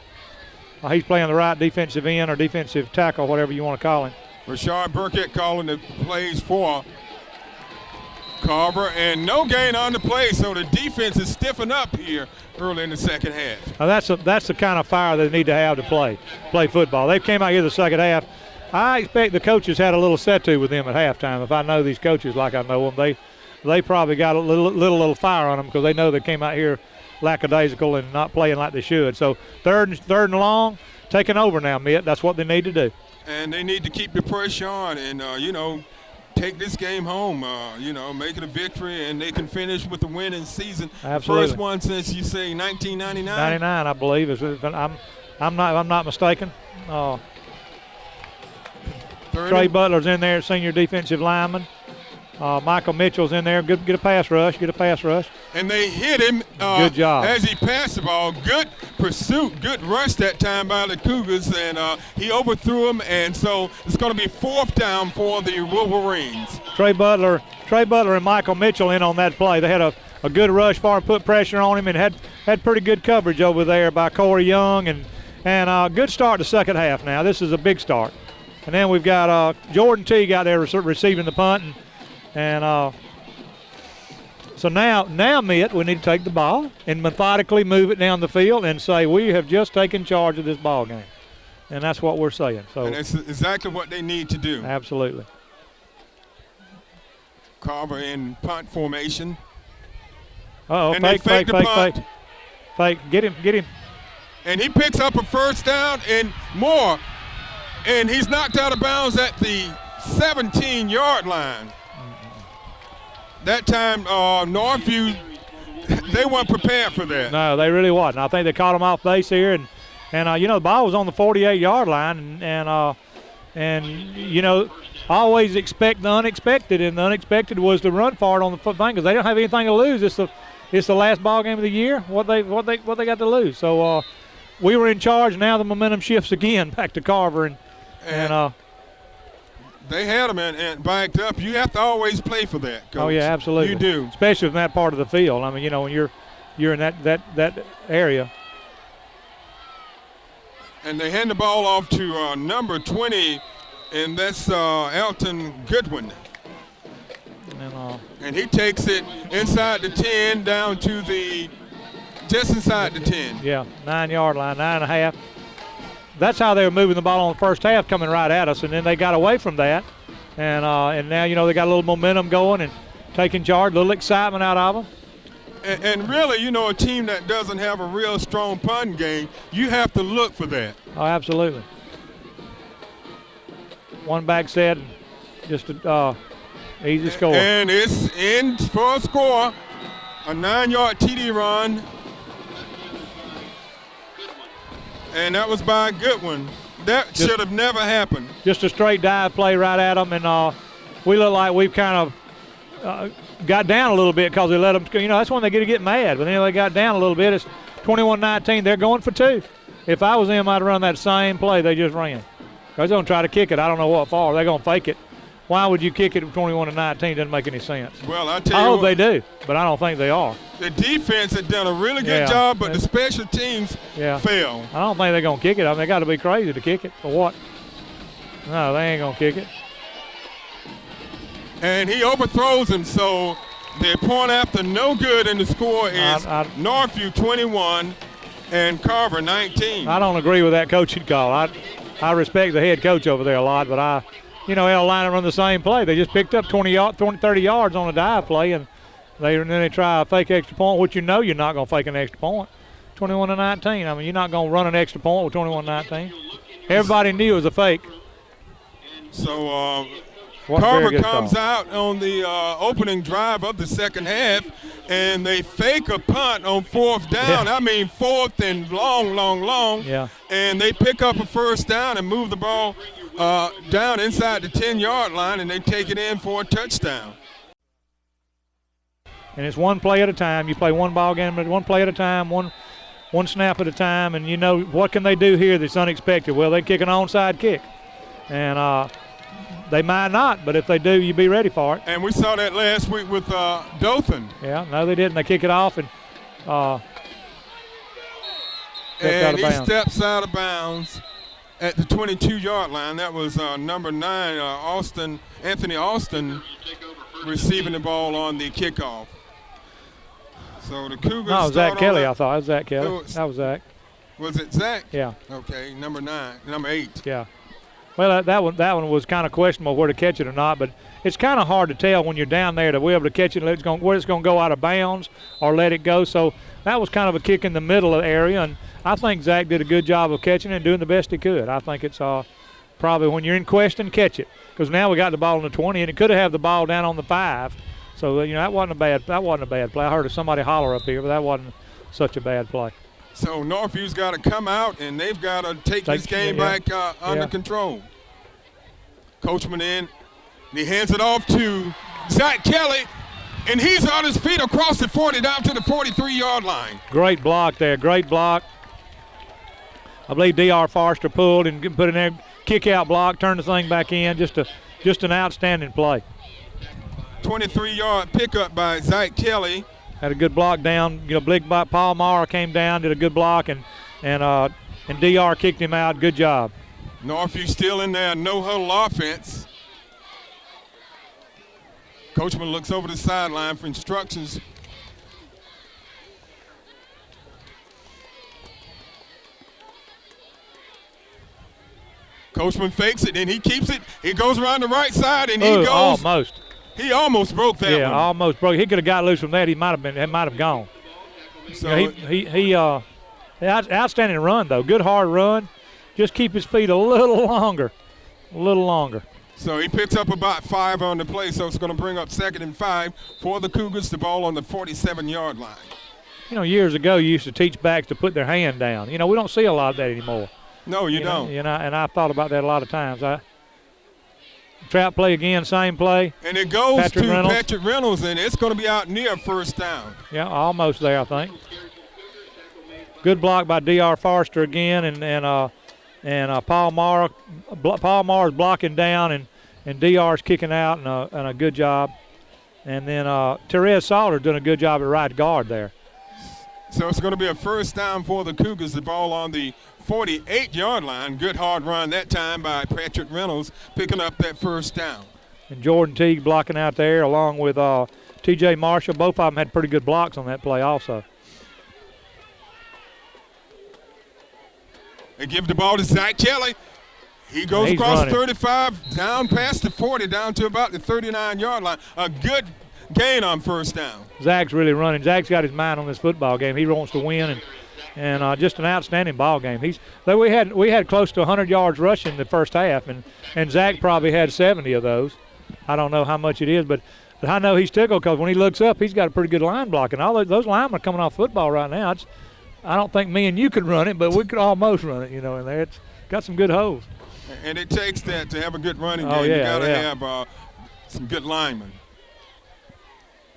He's playing the right defensive end or defensive tackle, whatever you want to call him. Rashard Burkett calling the plays for Carver, and no gain on the play, so the defense is stiffing up here early in the second half. Now that's the kind of fire they need to have to play football. They came out here the second half. I expect the coaches had a little set-to with them at halftime. If I know these coaches like I know them, they probably got a little fire on them because they know they came out here lackadaisical and not playing like they should. So third and long, taking over now, Mitt. That's what they need to do. And they need to keep the pressure on and, take this game home, make it a victory, and they can finish with the winning season. Absolutely. First one since, you say, 1999? 99, I believe. I'm not mistaken. Trey Butler's in there, senior defensive lineman. Michael Mitchell's in there. Get a pass rush. And they hit him. Good job. As he passed the ball. Good pursuit, good rush that time by the Cougars, and he overthrew him, and so it's going to be 4th down for the Wolverines. Trey Butler and Michael Mitchell in on that play. They had a good rush for him, put pressure on him, and had pretty good coverage over there by Corey Young, and good start to second half now. This is a big start. And then we've got Jordan Teague out there receiving the punt, and so now, Mitt, we need to take the ball and methodically move it down the field and say we have just taken charge of this ball game, and that's what we're saying. So, and that's exactly what they need to do. Absolutely. Carver in punt formation. Uh-oh, fake. Get him. And he picks up a first down and more, and he's knocked out of bounds at the 17-yard line. That time, Northview, they weren't prepared for that. No, they really wasn't. I think they caught him off base here, and the ball was on the 48-yard line, and always expect the unexpected, and the unexpected was to run for it on the thing because they don't have anything to lose. It's the last ball game of the year. What they got to lose? So we were in charge. Now the momentum shifts again back to Carver, and they had them and backed up. You have to always play for that, Coach. Oh, yeah, absolutely. You do. Especially in that part of the field. I mean, when you're in that area. And they hand the ball off to number 20, and that's Elton Goodwin. And he takes it inside the 10 down to just inside the 10. Yeah, 9-yard line, 9.5. That's how they were moving the ball on the first half, coming right at us, and then they got away from that, and now they got a little momentum going and taking charge, a little excitement out of them. And really, a team that doesn't have a real strong punting game, you have to look for that. Oh, absolutely. One back set, just a easy score. And it's in for a score, a 9-yard TD run. And that was by Goodwin. That should have never happened. Just a straight dive play right at them, and we look like we've kind of got down a little bit because they let them. That's when they get mad. But then they got down a little bit. It's 21-19. They're going for 2. If I was them, I'd run that same play they just ran. They're going to try to kick it. I don't know what for. They're going to fake it. Why would you kick it 21-19? Doesn't make any sense. Well, I tell I you hope they do, but I don't think they are. The defense had done a really good job, but the special teams failed. I don't think they're going to kick it. I mean, they got to be crazy to kick it. For what? No, they ain't going to kick it. And he overthrows him, so the point after no good, and the score is Northview 21 and Carver 19. I don't agree with that coaching call. I respect the head coach over there a lot, but they'll line and run the same play. They just picked up 30 yards on a dive play, and then they try a fake extra point, which you're not going to fake an extra point. 21-19. I mean, you're not going to run an extra point with 21-19. Everybody knew it was a fake. So Carver comes out on the opening drive of the second half, and they fake a punt on 4th down. Yeah. I mean, 4th and long. Yeah. And they pick up a first down and move the ball down inside the 10-yard line, and they take it in for a touchdown. And it's one play at a time. You play one ball game, but one play at a time, one snap at a time, and what can they do here that's unexpected? Well, they kick an onside kick. And They might not, but if they do, you be ready for it. And we saw that last week with Dothan. Yeah, no, they didn't. They kick it off and he steps out of bounds at the 22-yard line. That was number 9, Anthony Austin, receiving the ball on the kickoff. So the Cougars. No, Zach Kelly. I thought it was Zach Kelly. That was Zach. Was it Zach? Yeah. Okay, number 8. Yeah. Well, that one was kind of questionable where to catch it or not, but it's kind of hard to tell when you're down there to be able to catch it, where it's going to go out of bounds or let it go. So that was kind of a kick in the middle of the area, and I think Zach did a good job of catching it and doing the best he could. I think it's probably when you're in question, catch it, because now we got the ball on the 20, and it could have had the ball down on the 5. So that wasn't a bad play. I heard somebody holler up here, but that wasn't such a bad play. So Northview's got to come out, and they've got to take this game back under control. Coachman in. He hands it off to Zach Kelly, and he's on his feet across the 40 down to the 43-yard line. Great block there. Great block. I believe D.R. Forrester pulled and put in there, kick-out block, turned the thing back in. Just an outstanding play. 23-yard pickup by Zach Kelly. Had a good block down. Big block. Paul Mara came down, did a good block, and D.R. kicked him out. Good job. Northview still in there, no-huddle offense. Coachman looks over the sideline for instructions. Coachman fakes it, and he keeps it. He goes around the right side, and he goes. Almost. He almost broke that one. Yeah, almost broke. He could have got loose from that. It might have gone. So he outstanding run though. Good hard run. Just keep his feet a little longer. So he picks up about 5 on the play, so it's going to bring up 2nd and 5 for the Cougars. The ball on the 47-yard line. Years ago you used to teach backs to put their hand down. We don't see a lot of that anymore. No, you don't. And I've thought about that a lot of times. Trap play again, same play. And it goes to Patrick Reynolds, and it's going to be out near first down. Yeah, almost there, I think. Good block by D.R. Forrester again, and Paul Mara. Paul Mara's blocking down, and D.R.'s kicking out, and a good job. And then Therese Salter doing a good job at right guard there. So it's going to be a first down for the Cougars. The ball on the 48-yard line. Good hard run that time by Patrick Reynolds, picking up that first down. And Jordan Teague blocking out there along with T.J. Marshall. Both of them had pretty good blocks on that play also. They give the ball to Zach Kelly. He goes across the 35, down past the 40, down to about the 39-yard line. A good gain on first down. Zach's really running. Zach's got his mind on this football game. He wants to win, and just an outstanding ball game. We had close to 100 yards rushing the first half, and Zach probably had 70 of those. I don't know how much it is, but I know he's tickled because when he looks up, he's got a pretty good line blocking. All those linemen are coming off football right now. I don't think me and you could run it, but we could almost run it, in there. It's got some good holes. And it takes that to have a good running game. You got to have some good linemen.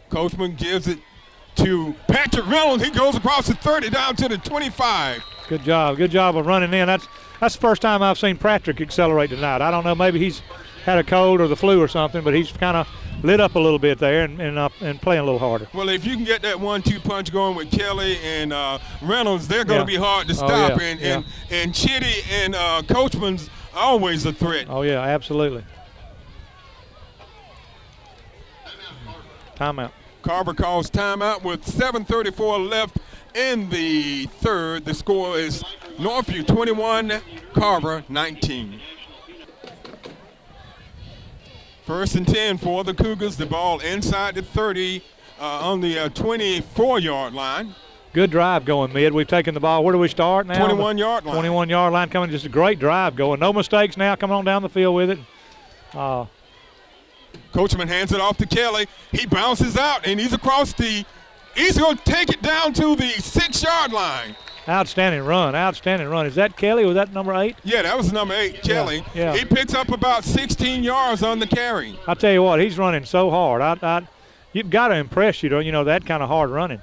Coachman gives it to Patrick Reynolds. He goes across the 30 down to the 25. Good job of running in. That's the first time I've seen Patrick accelerate tonight. I don't know, maybe he's had a cold or the flu or something, but he's kind of lit up a little bit there and playing a little harder. Well, if you can get that 1-2 punch going with Kelly and Reynolds, they're going to be hard to stop. And Chitty and Coachman's always a threat. Oh, yeah, absolutely. Timeout. Carver calls timeout with 7:34 left in the third. The score is Northview 21, Carver 19. First and 10 for the Cougars. The ball inside the 30 on the 24-yard line. Good drive going, Mid. We've taken the ball. Where do we start now? 21-yard line. 21-yard line coming. Just a great drive going. No mistakes now. Coming on down the field with it. Coachman hands it off to Kelly. He bounces out, and he's across he's going to take it down to the 6-yard line. Outstanding run. Is that Kelly or was that number 8? Yeah, that was number 8, Kelly. Yeah. He picks up about 16 yards on the carry. I'll tell you what, he's running so hard. You've got to impress you, that kind of hard running.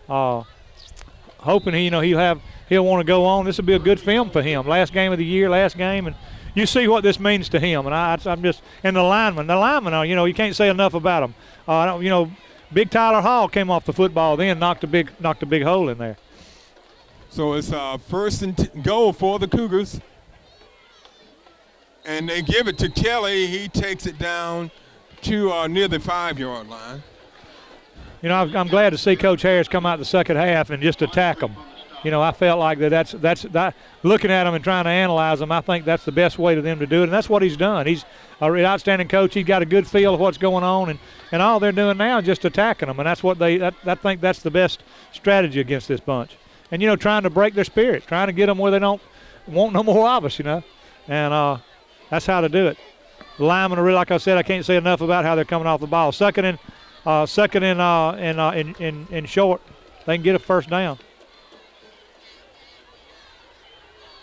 Hoping he'll want to go on. This will be a good film for him. Last game of the year, and you see what this means to him. And I'm just – and the linemen are, you know, you can't say enough about them. You know, Big Tyler Hall came off the football then, knocked a big hole in there. So it's first and goal for the Cougars. And they give it to Kelly. He takes it down to near the 5-yard line. You know, I'm glad to see Coach Harris come out the second half and just attack them. You know, I felt like that's looking at them and trying to analyze them, I think that's the best way to them to do it, and that's what he's done. He's an outstanding coach. He's got a good feel of what's going on, and all they're doing now is just attacking them, and that's what I think that's the best strategy against this bunch. And, you know, trying to break their spirit, trying to get them where they don't want no more of us, you know, and that's how to do it. The linemen are really, like I said, I can't say enough about how they're coming off the ball. Second and short, they can get a first down.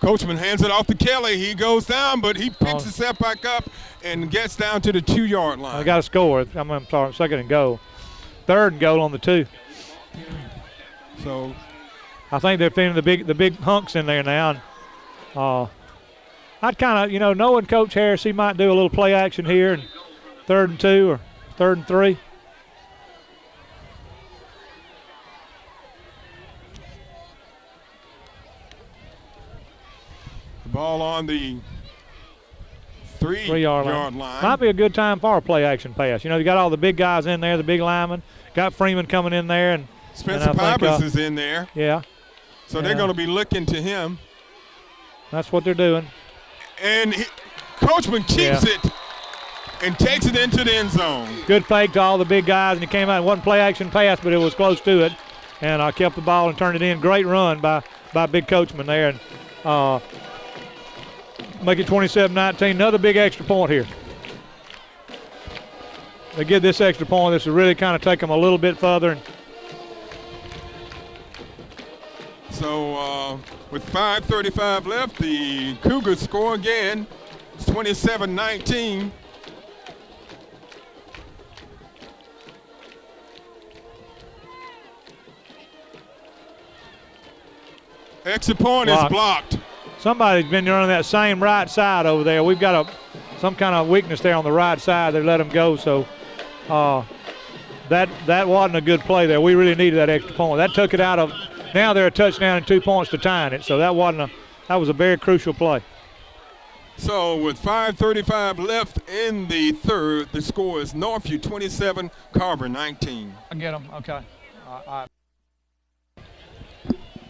Coachman hands it off to Kelly. He goes down, but he picks himself back up and gets down to the 2-yard line. I got to score. I'm sorry, second and goal. Third and goal on the 2. So I think they're feeling the big hunks in there now. And, I'd kind of, you know, knowing Coach Harris, he might do a little play action here, and 3rd and 2 or 3rd and 3. The ball on the 3-yard line. Might be a good time for a play action pass. You know, you got all the big guys in there, the big linemen. Got Freeman coming in there, and Spencer Pybus is in there. Yeah. So they're going to be looking to him. That's what they're doing. And Coachman keeps it and takes it into the end zone. Good fake to all the big guys, and he came out. It wasn't play action pass, but it was close to it. And I kept the ball and turned it in. Great run by big Coachman there. And make it 27-19. Another big extra point here. They get this extra point. This will really kind of take them a little bit further. So with 5:35 left, the Cougars score again. It's 27-19. Exit point is blocked. Somebody's been running that same right side over there. We've got some kind of weakness there on the right side. They let him go, so that wasn't a good play there. We really needed that extra point. That took it out of. Now they're a touchdown and 2 points to tying it, so that was a very crucial play. So with 5:35 left in the third, the score is Northview 27, Carver 19. I get them. Okay.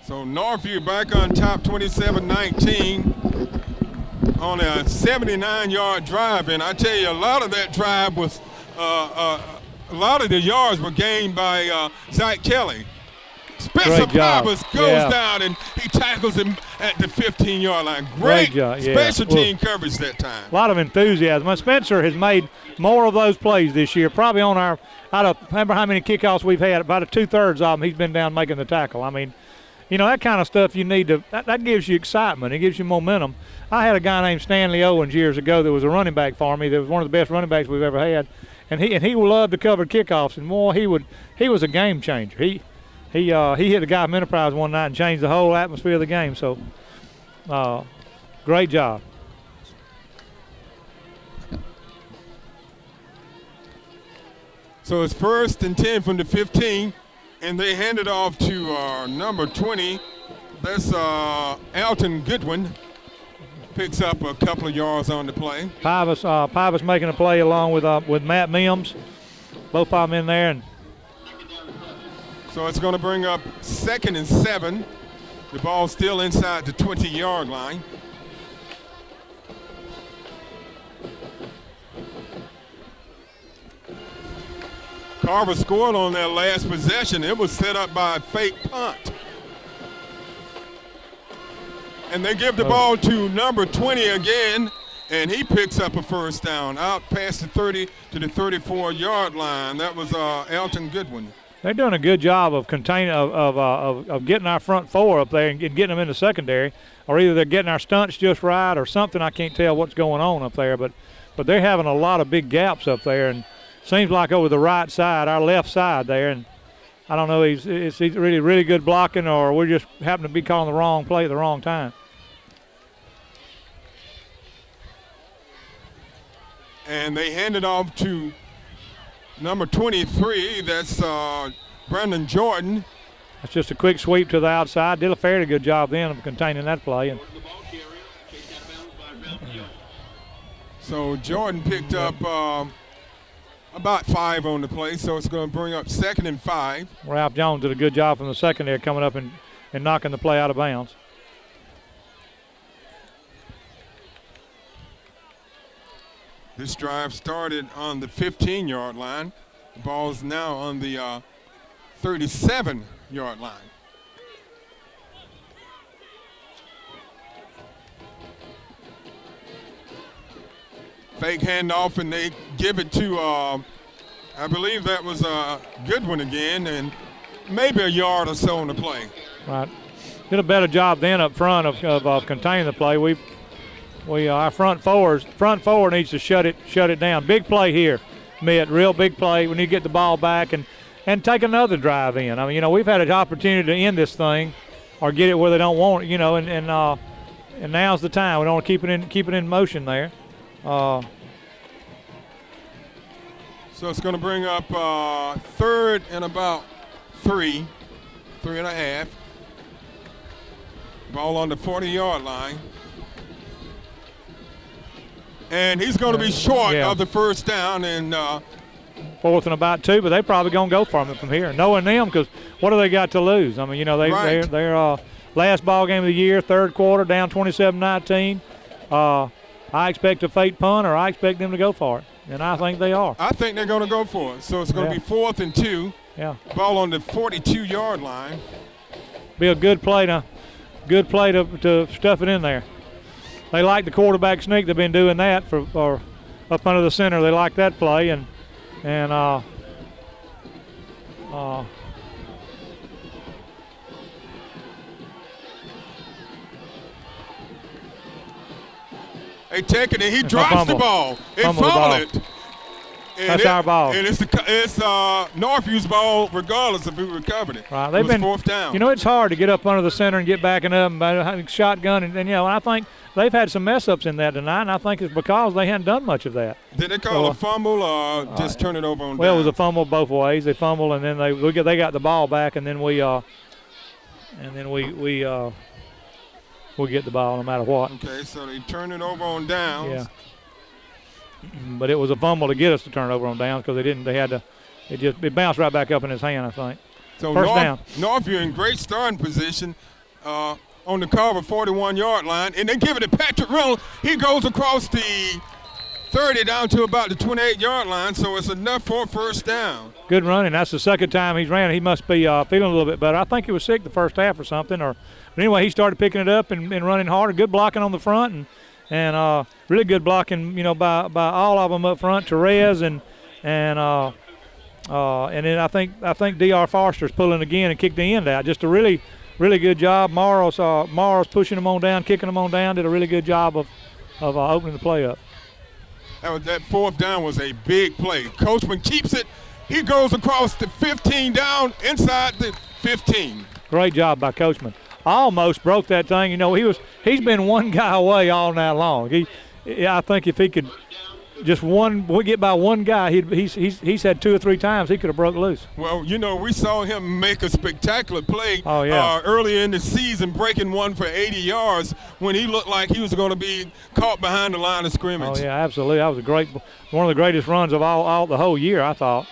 So Northview back on top, 27-19 on a 79-yard drive. And I tell you, a lot of that drive was, a lot of the yards were gained by Zach Kelly. Spencer Pybus goes down and he tackles him at the 15-yard line. Great special team coverage that time. A lot of enthusiasm. Spencer has made more of those plays this year. Probably on out of, remember how many kickoffs we've had, about 2/3 of them he's been down making the tackle. I mean, you know, that kind of stuff you need to, that gives you excitement. It gives you momentum. I had a guy named Stanley Owens years ago that was a running back for me. That was one of the best running backs we've ever had. And he loved to cover kickoffs. And more, he was a game changer. He hit a guy from Enterprise one night and changed the whole atmosphere of the game. So, great job. So it's 1st and 10 from the 15, and they hand it off to number 20. That's Alton Goodwin. Picks up a couple of yards on the play. Pybus making a play along with Matt Mims. Both of them in there. And so it's going to bring up 2nd and 7. The ball still inside the 20-yard line. Carver scored on that last possession. It was set up by a fake punt. And they give the ball to number 20 again, and he picks up a first down out past the 30 to the 34-yard line. That was Alton Goodwin. They're doing a good job of containing of getting our front four up there and getting them in the secondary, or either they're getting our stunts just right or something. I can't tell what's going on up there, but they're having a lot of big gaps up there, and seems like over the right side, our left side there, and I don't know, it's really, really good blocking, or we just happen to be calling the wrong play at the wrong time. And they hand it off to number 23. That's Brandon Jordan. That's just a quick sweep to the outside. Did a fairly good job then of containing that play. And so Jordan picked up about 5 on the play, so it's going to bring up 2nd and 5. Ralph Jones did a good job from the secondary coming up and knocking the play out of bounds. This drive started on the 15-yard line. The ball's now on the 37-yard line. Fake handoff, and they give it to, I believe that was a Goodwin again, and maybe a yard or so on the play. Right. Did a better job then up front of containing the play. Our front forward needs to shut it down. Big play here, Mitt. Real big play. We need to get the ball back and take another drive in. I mean, we've had an opportunity to end this thing, or get it where they don't want it. And now's the time. We don't want to keep it in motion there. So it's going to bring up 3rd and about 3.5. Ball on the 40-yard line. And he's going to be short of the first down, and 4th and about 2, but they probably going to go for him from here, knowing them, because what do they got to lose? I mean, they're last ball game of the year, 3rd quarter, down 27-19. I expect a fake punt, or I expect them to go for it, and I think they are. I think they're going to go for it. So it's going to be 4th and 2. Yeah. Ball on the 42-yard line. Be a good play to stuff it in there. They like the quarterback sneak. They've been doing that for up under the center. They like that play, and they take it, and he drops the ball. They fumble it. That's our ball. And it's Northview's ball, regardless of who recovered it. Right, they've been 4th down. It's hard to get up under the center and get backing up and shotgun, and I think they've had some mess ups in that tonight, and I think it's because they hadn't done much of that. Did they call a fumble or just turn it over on down? Well, it was a fumble both ways. They fumbled, and then they got the ball back, and then we get the ball no matter what. Okay, so they turn it over on downs. Yeah. But it was a fumble to get us to turn it over on downs, because they didn't. It bounced right back up in his hand, I think. So first down. Northview in great starting position on the Carver 41-yard line, and they give it to Patrick Reynolds. He goes across the 30 down to about the 28-yard line, so it's enough for a first down. Good running. That's the second time he's ran. He must be feeling a little bit better. I think he was sick the first half or something. But anyway, he started picking it up and running harder. Good blocking on the front, and really good blocking, by all of them up front. Therese and then I think D.R. Foster's pulling again and kicked the end out. Just a really good job. Morrow's pushing them on down, kicking them on down. Did a really good job of opening the play up. That 4th down was a big play. Coachman keeps it. He goes across the 15 down inside the 15. Great job by Coachman. Almost broke that thing. He's been one guy away all night long. I think if he could we get by one guy, he's had 2 or 3 times he could have broke loose. Well, we saw him make a spectacular play earlier in the season, breaking one for 80 yards when he looked like he was going to be caught behind the line of scrimmage. Oh yeah, absolutely. That was one of the greatest runs of all the whole year, I thought.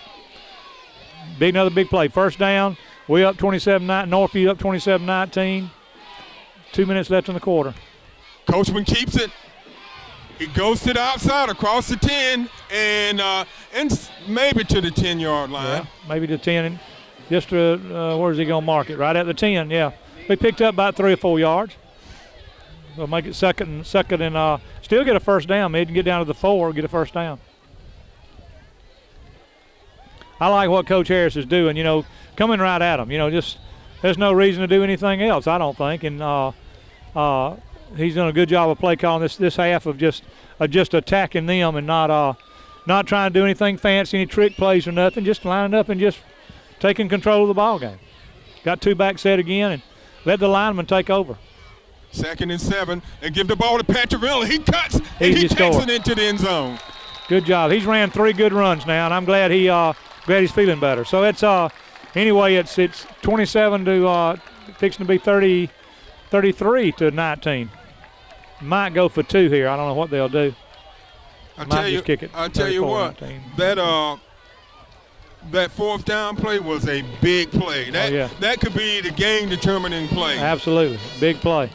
Another big play. First down. We up 27-9. Northview up 27-19. 2 minutes left in the quarter. Coachman keeps it. He goes to the outside across the 10 and maybe to the 10-yard line. Yeah, maybe to 10. Just where's he going to mark it? Right at the 10, yeah. We picked up about 3 or 4 yards. We'll make it second and still get a first down. Maybe get down to the 4, get a first down. I like what Coach Harris is doing, coming right at them. There's no reason to do anything else, I don't think. And he's done a good job of play calling this half of just attacking them and not trying to do anything fancy, any trick plays or nothing, just lining up and just taking control of the ball game. Got 2 back set again and let the lineman take over. 2nd and 7, and give the ball to Patrick Reynolds. He cuts, and he takes it into the end zone. Good job. He's ran 3 good runs now, and I'm glad he's feeling better. So it's anyway, it's 27 to fixing to be 33 to 19. Might go for 2 here. I don't know what they'll do. I'll tell you what, 19. That fourth down play was a big play. That could be the game-determining play. Absolutely, big play.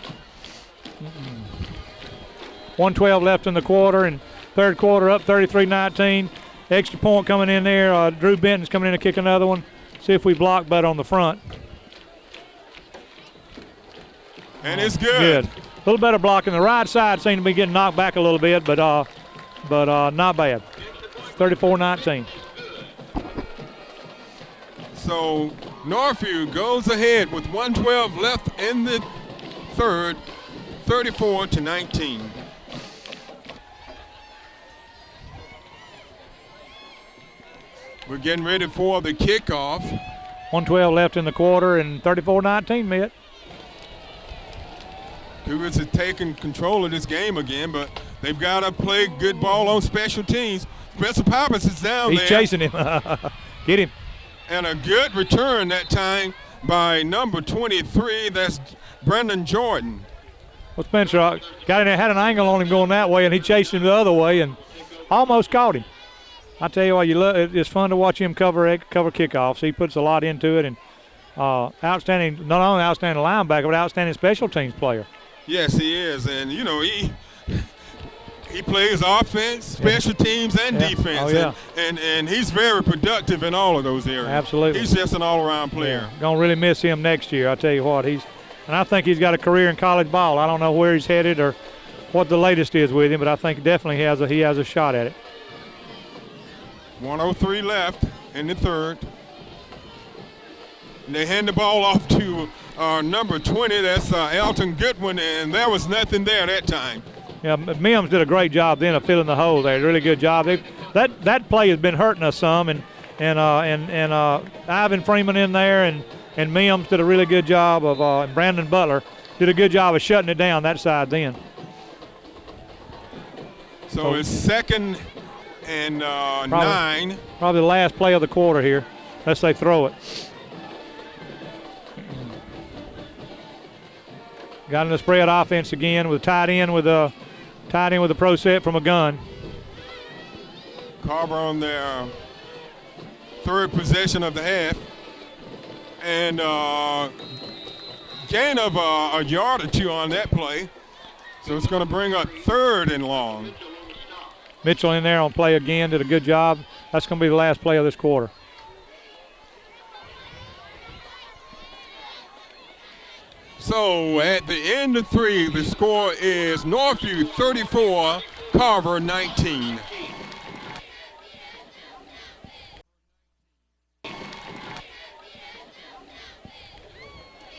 1:12 left in the quarter, and third quarter up 33-19. Extra point coming in there. Drew Benton's coming in to kick another one. See if we block better on the front. And it's good. A little better blocking. The right side seemed to be getting knocked back a little bit, but not bad. 34-19. So Northview goes ahead with 1:12 left in the third, 34-19. We're getting ready for the kickoff. 1:12 left in the quarter and 34-19, Mitt. Cougars are taking control of this game again, but they've got to play good ball on special teams. Spencer Pappas is down there. He's chasing him. Get him. And a good return that time by number 23. That's Brendan Jordan. Well, Spencer had an angle on him going that way, and he chased him the other way and almost caught him. I tell you what, it's fun to watch him cover kickoffs. He puts a lot into it, and outstanding, not only outstanding linebacker, but outstanding special teams player. Yes, he is, and he plays offense, special teams, and defense. Oh, yeah. And he's very productive in all of those areas. Absolutely. He's just an all-around player. Yeah. Gonna really miss him next year. I tell you what, and I think he's got a career in college ball. I don't know where he's headed or what the latest is with him, but I think definitely he has a shot at it. 1:03 left in the third. And they hand the ball off to number 20. That's Elton Goodwin, and there was nothing there that time. Yeah, Mims did a great job then of filling the hole there. Really good job. That play has been hurting us some, and Ivan Freeman in there, and Mims did a really good job of, and Brandon Butler did a good job of shutting it down that side then. So it's second and 9. Probably the last play of the quarter here, unless they throw it. Got in the spread offense again with tight end with a pro set from a gun. Carver on their third possession of the half, and gain of a yard or 2 on that play. So it's going to bring up third and long. Mitchell in there on play again, did a good job. That's going to be the last play of this quarter. So at the end of 3, the score is Northview 34, Carver 19.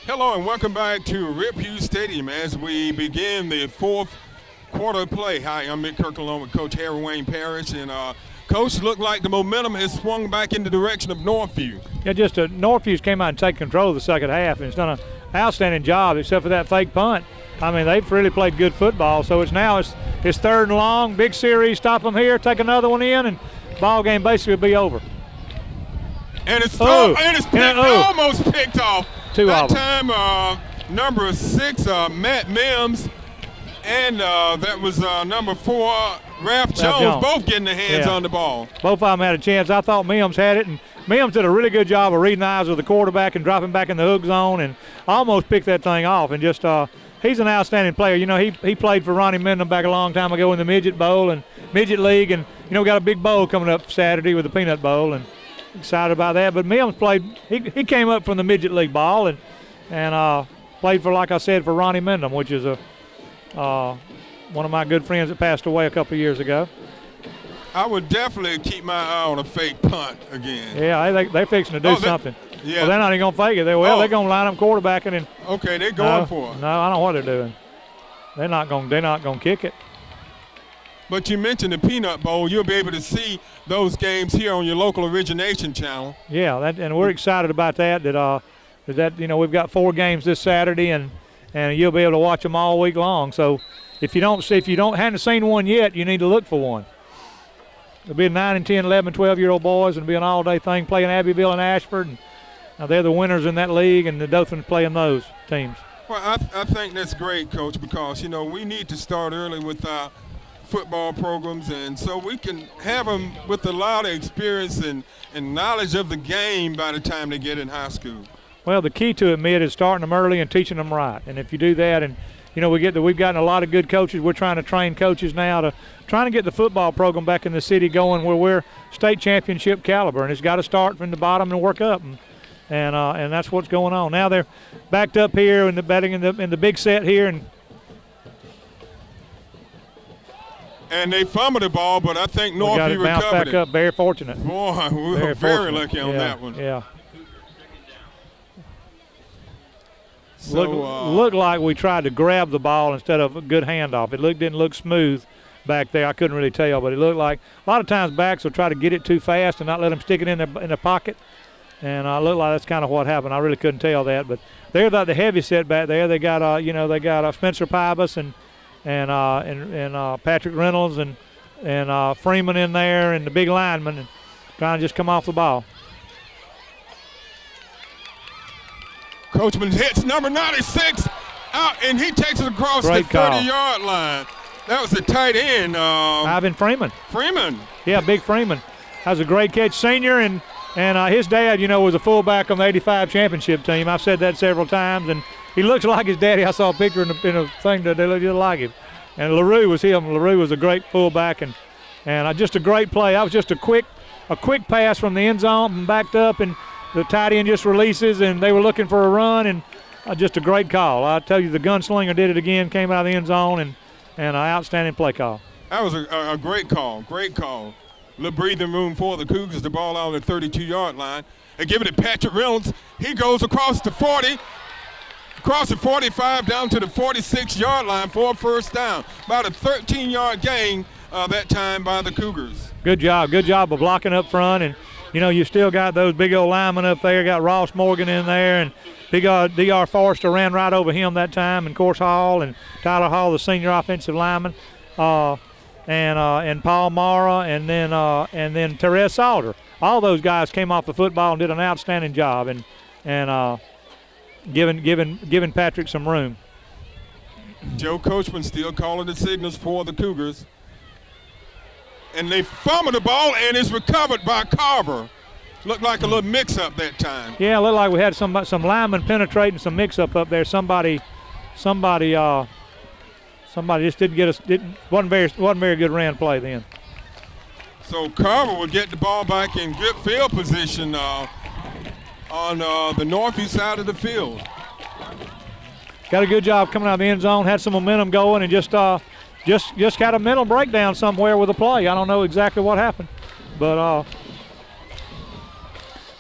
Hello and welcome back to Rip Hughes Stadium as we begin the fourth quarter play. Hi, I'm Mick Kirk along with Coach Harry Wayne Parrish, and Coach, looked like the momentum has swung back in the direction of Northview. Yeah, Northview's came out and taken control of the second half, and it's done an outstanding job except for that fake punt. I mean, they've really played good football. So it's third and long, big series, stop them here, take another one in, and ball game basically will be over. And it's almost picked off. That time, number 6, Matt Mims, and that was number 4, Ralph Jones, both getting their hands on the ball. Both of them had a chance. I thought Mims had it, and Mims did a really good job of reading the eyes of the quarterback and dropping back in the hook zone and almost picked that thing off. And just he's an outstanding player. You know, he played for Ronnie Mendham back a long time ago in the Midget Bowl and Midget League, and, you know, got a big bowl coming up Saturday with the Peanut Bowl, and excited about that. But Mims played – he came up from the Midget League ball and played for, like I said, for Ronnie Mendham, which is one of my good friends that passed away a couple of years ago. I would definitely keep my eye on a fake punt again. Yeah, they're fixing to do something. Yeah. Well, they're not even going to fake it. They're going to line them quarterbacking. And okay, they're going for it. No, I don't know what they're doing. They're not going to kick it. But you mentioned the Peanut Bowl. You'll be able to see those games here on your local Origination channel. Yeah, and we're excited about that. That you know, we've got 4 games this Saturday, and you'll be able to watch them all week long. So if you hadn't seen one yet, you need to look for one. It'll be 9 and 10, 11, 12-year-old boys, and it'll be an all-day thing playing Abbeville and Ashford. And they're the winners in that league, and the Dothans playing those teams. Well, I think that's great, Coach, because, we need to start early with our football programs, and so we can have them with a lot of experience and knowledge of the game by the time they get in high school. Well, the key to it, Mitt, is starting them early and teaching them right. And if you do that, and we've gotten a lot of good coaches. We're trying to train coaches now trying to get the football program back in the city going where we're state championship caliber, and it's got to start from the bottom and work up. And that's what's going on. Now they're backed up here in the betting in the big set here, and they fumbled the ball, but I think Northview recovered back it. Up. Very fortunate. Boy, we were very lucky on that one. Yeah. So, looked like we tried to grab the ball instead of a good handoff. It didn't look smooth back there. I couldn't really tell, but it looked like a lot of times backs will try to get it too fast and not let them stick it in the pocket. And it looked like that's kind of what happened. I really couldn't tell that, but they're the heavy set back there. They got Spencer Pybus and Patrick Reynolds and Freeman in there and the big lineman and trying to just come off the ball. Coachman hits number 96 out, and he takes it across Great the 30-yard line. That was the tight end. Ivan Freeman. Freeman. Yeah, big Freeman. That was a great catch. Senior, and his dad, was a fullback on the 85 championship team. I've said that several times, and he looks like his daddy. I saw a picture in a thing that they look just like him. And LaRue was him. LaRue was a great fullback, and just a great play. That was just a quick pass from the end zone and backed up, and the tight end just releases, and they were looking for a run, and just a great call. I tell you, the gunslinger did it again, came out of the end zone, and an outstanding play call. That was a great call, great call. A little breathing room for the Cougars. The ball out on the 32-yard line. They give it to Patrick Reynolds. He goes across the 40, across the 45, down to the 46-yard line for a first down. About a 13-yard gain that time by the Cougars. Good job of blocking up front, and you still got those big old linemen up there. Got Ross Morgan in there, and big D.R. Forrester ran right over him that time, and Course Hall and Tyler Hall, the senior offensive lineman, and Paul Mara, and then Therese Salter. All those guys came off the football and did an outstanding job, and giving Patrick some room. Joe Coachman still calling the signals for the Cougars. And they fumbled the ball, and it's recovered by Carver. Looked like a little mix-up that time. Yeah, it looked like we had some linemen penetrating, some mix-up up there. Somebody just didn't get us. Wasn't very good ran play then. So Carver will get the ball back in good field position on the northeast side of the field. Got a good job coming out of the end zone. Had some momentum going, and just got a mental breakdown somewhere with a play. I don't know exactly what happened, but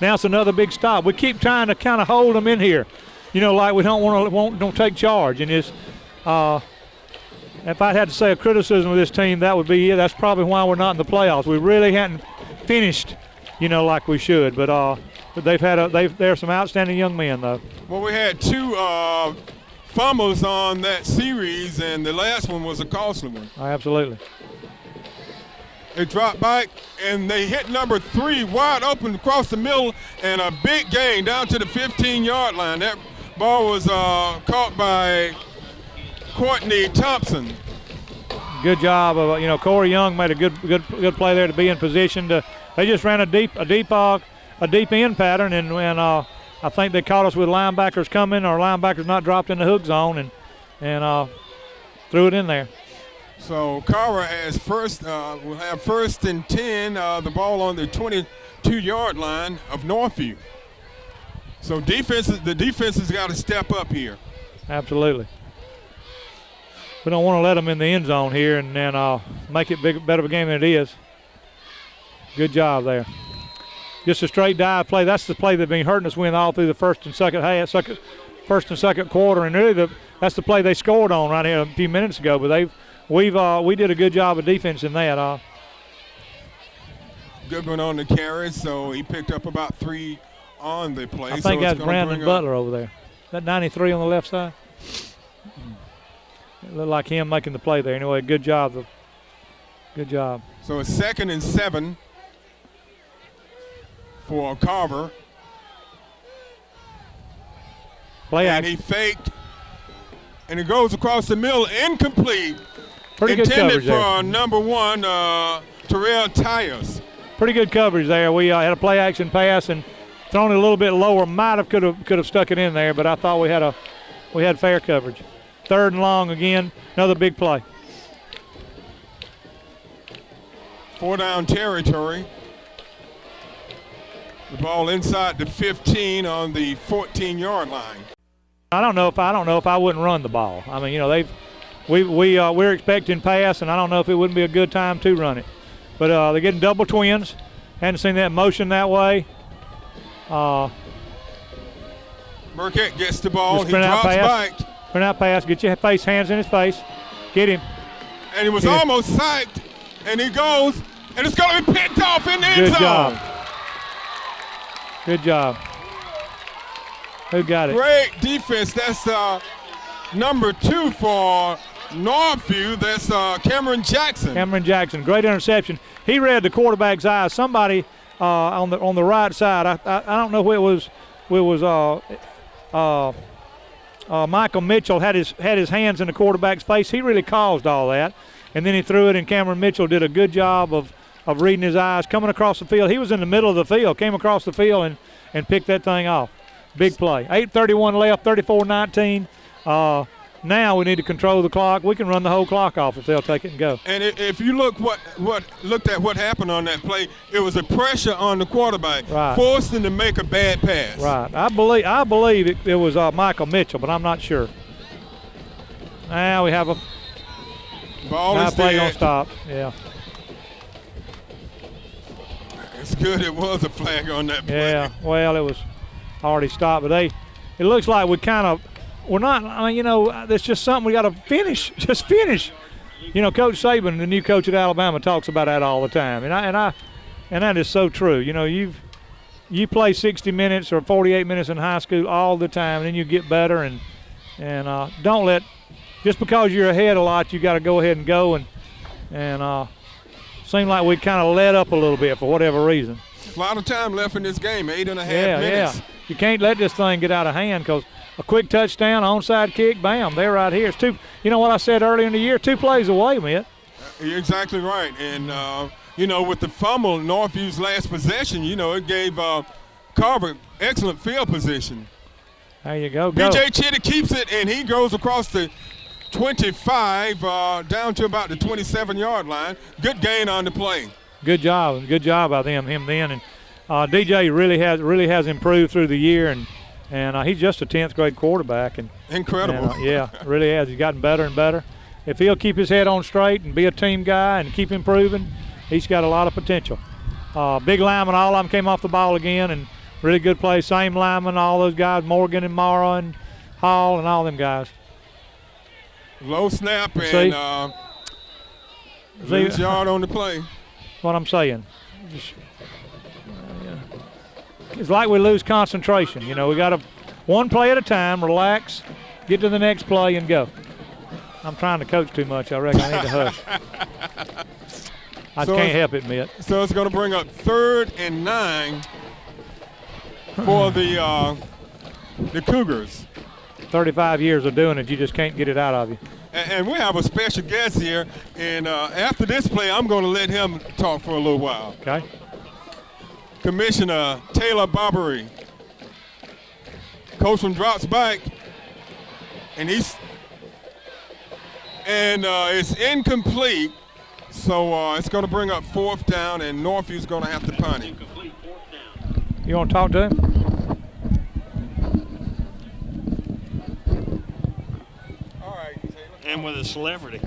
now it's another big stop. We keep trying to kind of hold them in here, like we don't take charge. And just if I had to say a criticism of this team, that would be it. That's probably why we're not in the playoffs. We really hadn't finished, like we should. But they're some outstanding young men though. Well, we had two fumbles on that series, and the last one was a costly one. Oh, absolutely. They dropped back, and they hit number 3 wide open across the middle, and a big gain down to the 15-yard line. That ball was caught by Courtney Thompson. Good job of Corey Young made a good play there to be in position to. They just ran a deep end pattern, and I think they caught us with linebackers coming, or linebackers not dropped in the hook zone, and threw it in there. So Carver has will have first and 10, the ball on the 22-yard line of Northview. So the defense has got to step up here. Absolutely. We don't want to let them in the end zone here and make it better of a game than it is. Good job there. Just a straight dive play. That's the play that's been hurting us win all through the first and second quarter, and really that's the play they scored on right here a few minutes ago. But we did a good job of defense in that. Good one on the carry, so he picked up about 3 on the play. I think that's Brandon Butler over there. That 93 on the left side. It looked like him making the play there. Anyway, good job. Good job. So it's 2nd and 7 for Carver. Play And action. he faked, and it goes across the middle, incomplete. Pretty good Intended coverage there. for number 1, Terrell Tyus. Pretty good coverage there. We had a play action pass and thrown it a little bit lower. Could have stuck it in there, but I thought we had fair coverage. 3rd and long again. Another big play. 4-down territory. The ball inside the 15 on the 14-yard line. I don't know if I wouldn't run the ball. I mean, you know, we're expecting pass, and I don't know if it wouldn't be a good time to run it. But they're getting double twins. Hadn't seen that motion that way. Burkett gets the ball. He Sprint out drops pass. back. Sprint out pass. Get your hands in his face. Get him. And he was Yeah. almost sacked. And he goes, and it's going to be picked off in the end Good zone. job. Good job. Who got it? Great defense. That's number 2 for Northview. That's Cameron Jackson. Cameron Jackson. Great interception. He read the quarterback's eyes. Somebody on the right side. I don't know who it was. Michael Mitchell had his hands in the quarterback's face. He really caused all that, and then he threw it. And Cameron Mitchell did a good job of reading his eyes, coming across the field. He was in the middle of the field, came across the field and picked that thing off. Big play. 8:31 left, 34-19. Now we need to control the clock. We can run the whole clock off if they'll take it and go. And if you looked at what happened on that play, it was a pressure on the quarterback, Right. forced him to make a bad pass. Right. I believe it was Michael Mitchell, but I'm not sure. Now we have a Ball now is play gonna dead. stop. Yeah. It's good. It was a flag on that play. Yeah. Well, it was already stopped, but it looks like we're not. I mean, you know, there's just something we got to finish. Just finish. You know, Coach Saban, the new coach at Alabama, talks about that all the time, and that is so true. You know, you play 60 minutes or 48 minutes in high school all the time, and then you get better, and don't let just because you're ahead a lot, you got to go ahead and go and seem like we kind of let up a little bit for whatever reason. A lot of time left in this game, 8.5 Yeah. minutes. You can't let this thing get out of hand because a quick touchdown, onside kick, bam, they're right here. It's two. You know what I said earlier in the year? 2 plays away, Mitt. You're exactly right. And, you know, with the fumble, Northview's last possession, you know, it gave Carver excellent field position. There you go. B.J. Chitty keeps it, and he goes across the 25 down to about the 27-yard line. Good gain on the play. Good job by him then. And DJ really has improved through the year, and he's just a 10th grade quarterback. And Incredible. yeah, really has. He's gotten better and better. If he'll keep his head on straight and be a team guy and keep improving, he's got a lot of potential. Big lineman, all of them came off the ball again, and really good play. Same lineman, all those guys, Morgan and Morrow and Hall and all them guys. Low snap See? and lose yard on the play. What I'm saying. It's like we lose concentration. You know, we got to one play at a time, relax, get to the next play, and go. I'm trying to coach too much. I reckon I need to hush. I can't help it, Mitt. So it's going to bring up 3rd and 9 for the Cougars. 35 years of doing it, you just can't get it out of you. And we have a special guest here. And after this play, I'm going to let him talk for a little while. Okay. Commissioner Taylor Barbary. Coachman drops back, and it's incomplete. So it's going to bring up 4th down, and Northview's going to have to punt it. Incomplete 4th down. You want to talk to him? All right, Taylor. And with a celebrity.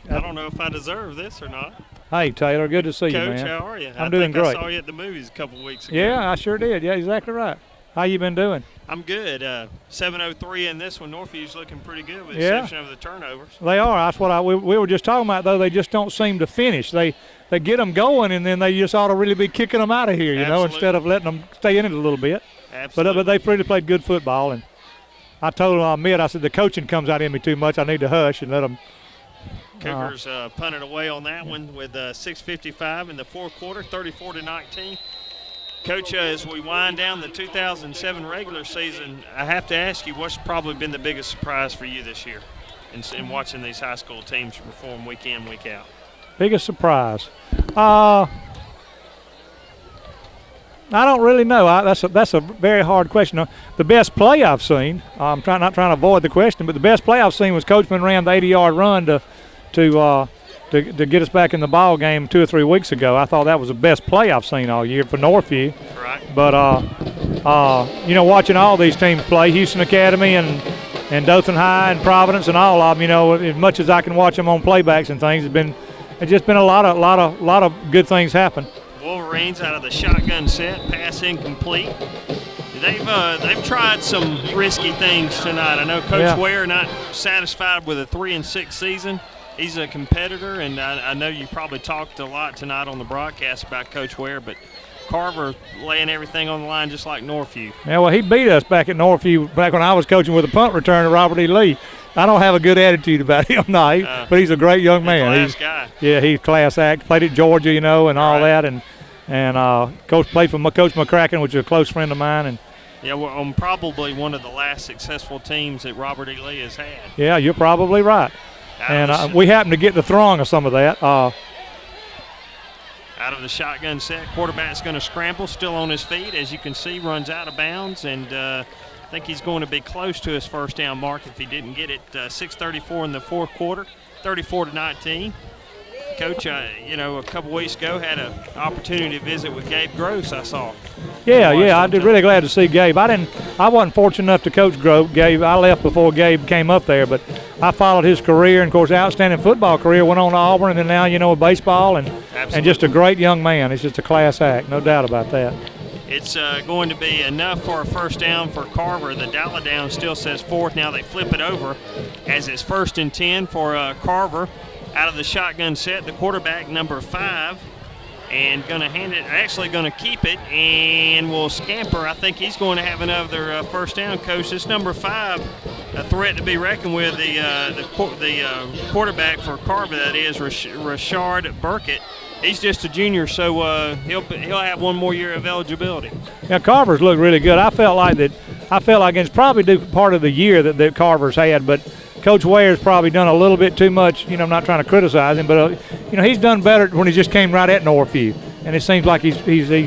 I don't know if I deserve this or not. Hey, Taylor, good to see you, Coach, man. how are you? I'm doing great. I saw you at the movies a couple weeks ago. Yeah, I sure did. Yeah, exactly right. How you been doing? I'm good. 7:03 in this one. Northview's looking pretty good with the Yeah. exception of the turnovers. They are. That's what we were just talking about, though. They just don't seem to finish. They get them going, and then they just ought to really be kicking them out of here, you know, Absolutely. instead of letting them stay in it a little bit. Absolutely. But they really played good football, and I told them, I said, the coaching comes out in me too much. I need to hush and let them Cougars punted away on that one with 6:55 in the fourth quarter, 34-19. Coach, as we wind down the 2007 regular season, I have to ask you, what's probably been the biggest surprise for you this year in watching these high school teams perform week in, week out? Biggest surprise? I don't really know. That's a very hard question. The best play I've seen, I'm not trying to avoid the question, but the best play I've seen was Coachman ran the 80-yard run to get us back in the ball game 2 or 3 weeks ago. I thought that was the best play I've seen all year for Northview. Right. But watching all these teams play, Houston Academy and Dothan High and Providence and all of them, as much as I can watch them on playbacks and things, it's just been a lot of good things happen. Wolverines out of the shotgun set, pass incomplete. They've tried some risky things tonight. I know Coach Ware not satisfied with a 3-6 season. He's a competitor, and I know you probably talked a lot tonight on the broadcast about Coach Ware, but Carver laying everything on the line just like Northview. Yeah, well, he beat us back at Northview back when I was coaching with a punt return to Robert E. Lee. I don't have a good attitude about him, but he's a great young man. He's a class guy. Yeah, he's class act. Played at Georgia, and all that, and Coach played for Coach McCracken, which is a close friend of mine, and. Yeah, we're on probably one of the last successful teams that Robert E. Lee has had. Yeah, you're probably right. And we happen to get the throng of some of that. Out of the shotgun set, quarterback's going to scramble, still on his feet. As you can see, runs out of bounds, and I think he's going to be close to his first down mark if he didn't get it. 6:34 in the fourth quarter, 34-19. Coach, a couple weeks ago had an opportunity to visit with Gabe Gross, I saw. Yeah, I did really glad to see Gabe. I wasn't fortunate enough to coach Gabe. I left before Gabe came up there, but I followed his career, and of course, outstanding football career. Went on to Auburn, and then now with baseball, and just a great young man. He's just a class act, no doubt about that. It's going to be enough for a first down for Carver. The dial down still says fourth. Now they flip it over as it's 1st and 10 for Carver. Out of the shotgun set, the quarterback, number 5, and going to hand it, actually going to keep it, and will scamper. I think he's going to have another first down, Coach. This number 5, a threat to be reckoned with, the quarterback for Carver, that is, Rashard Burkett. He's just a junior, so he'll have one more year of eligibility. Yeah, Carver's looked really good. I felt like it's probably due part of the year that Carver's had, but Coach Ware's probably done a little bit too much. I'm not trying to criticize him, but he's done better when he just came right at Northview, and it seems like he's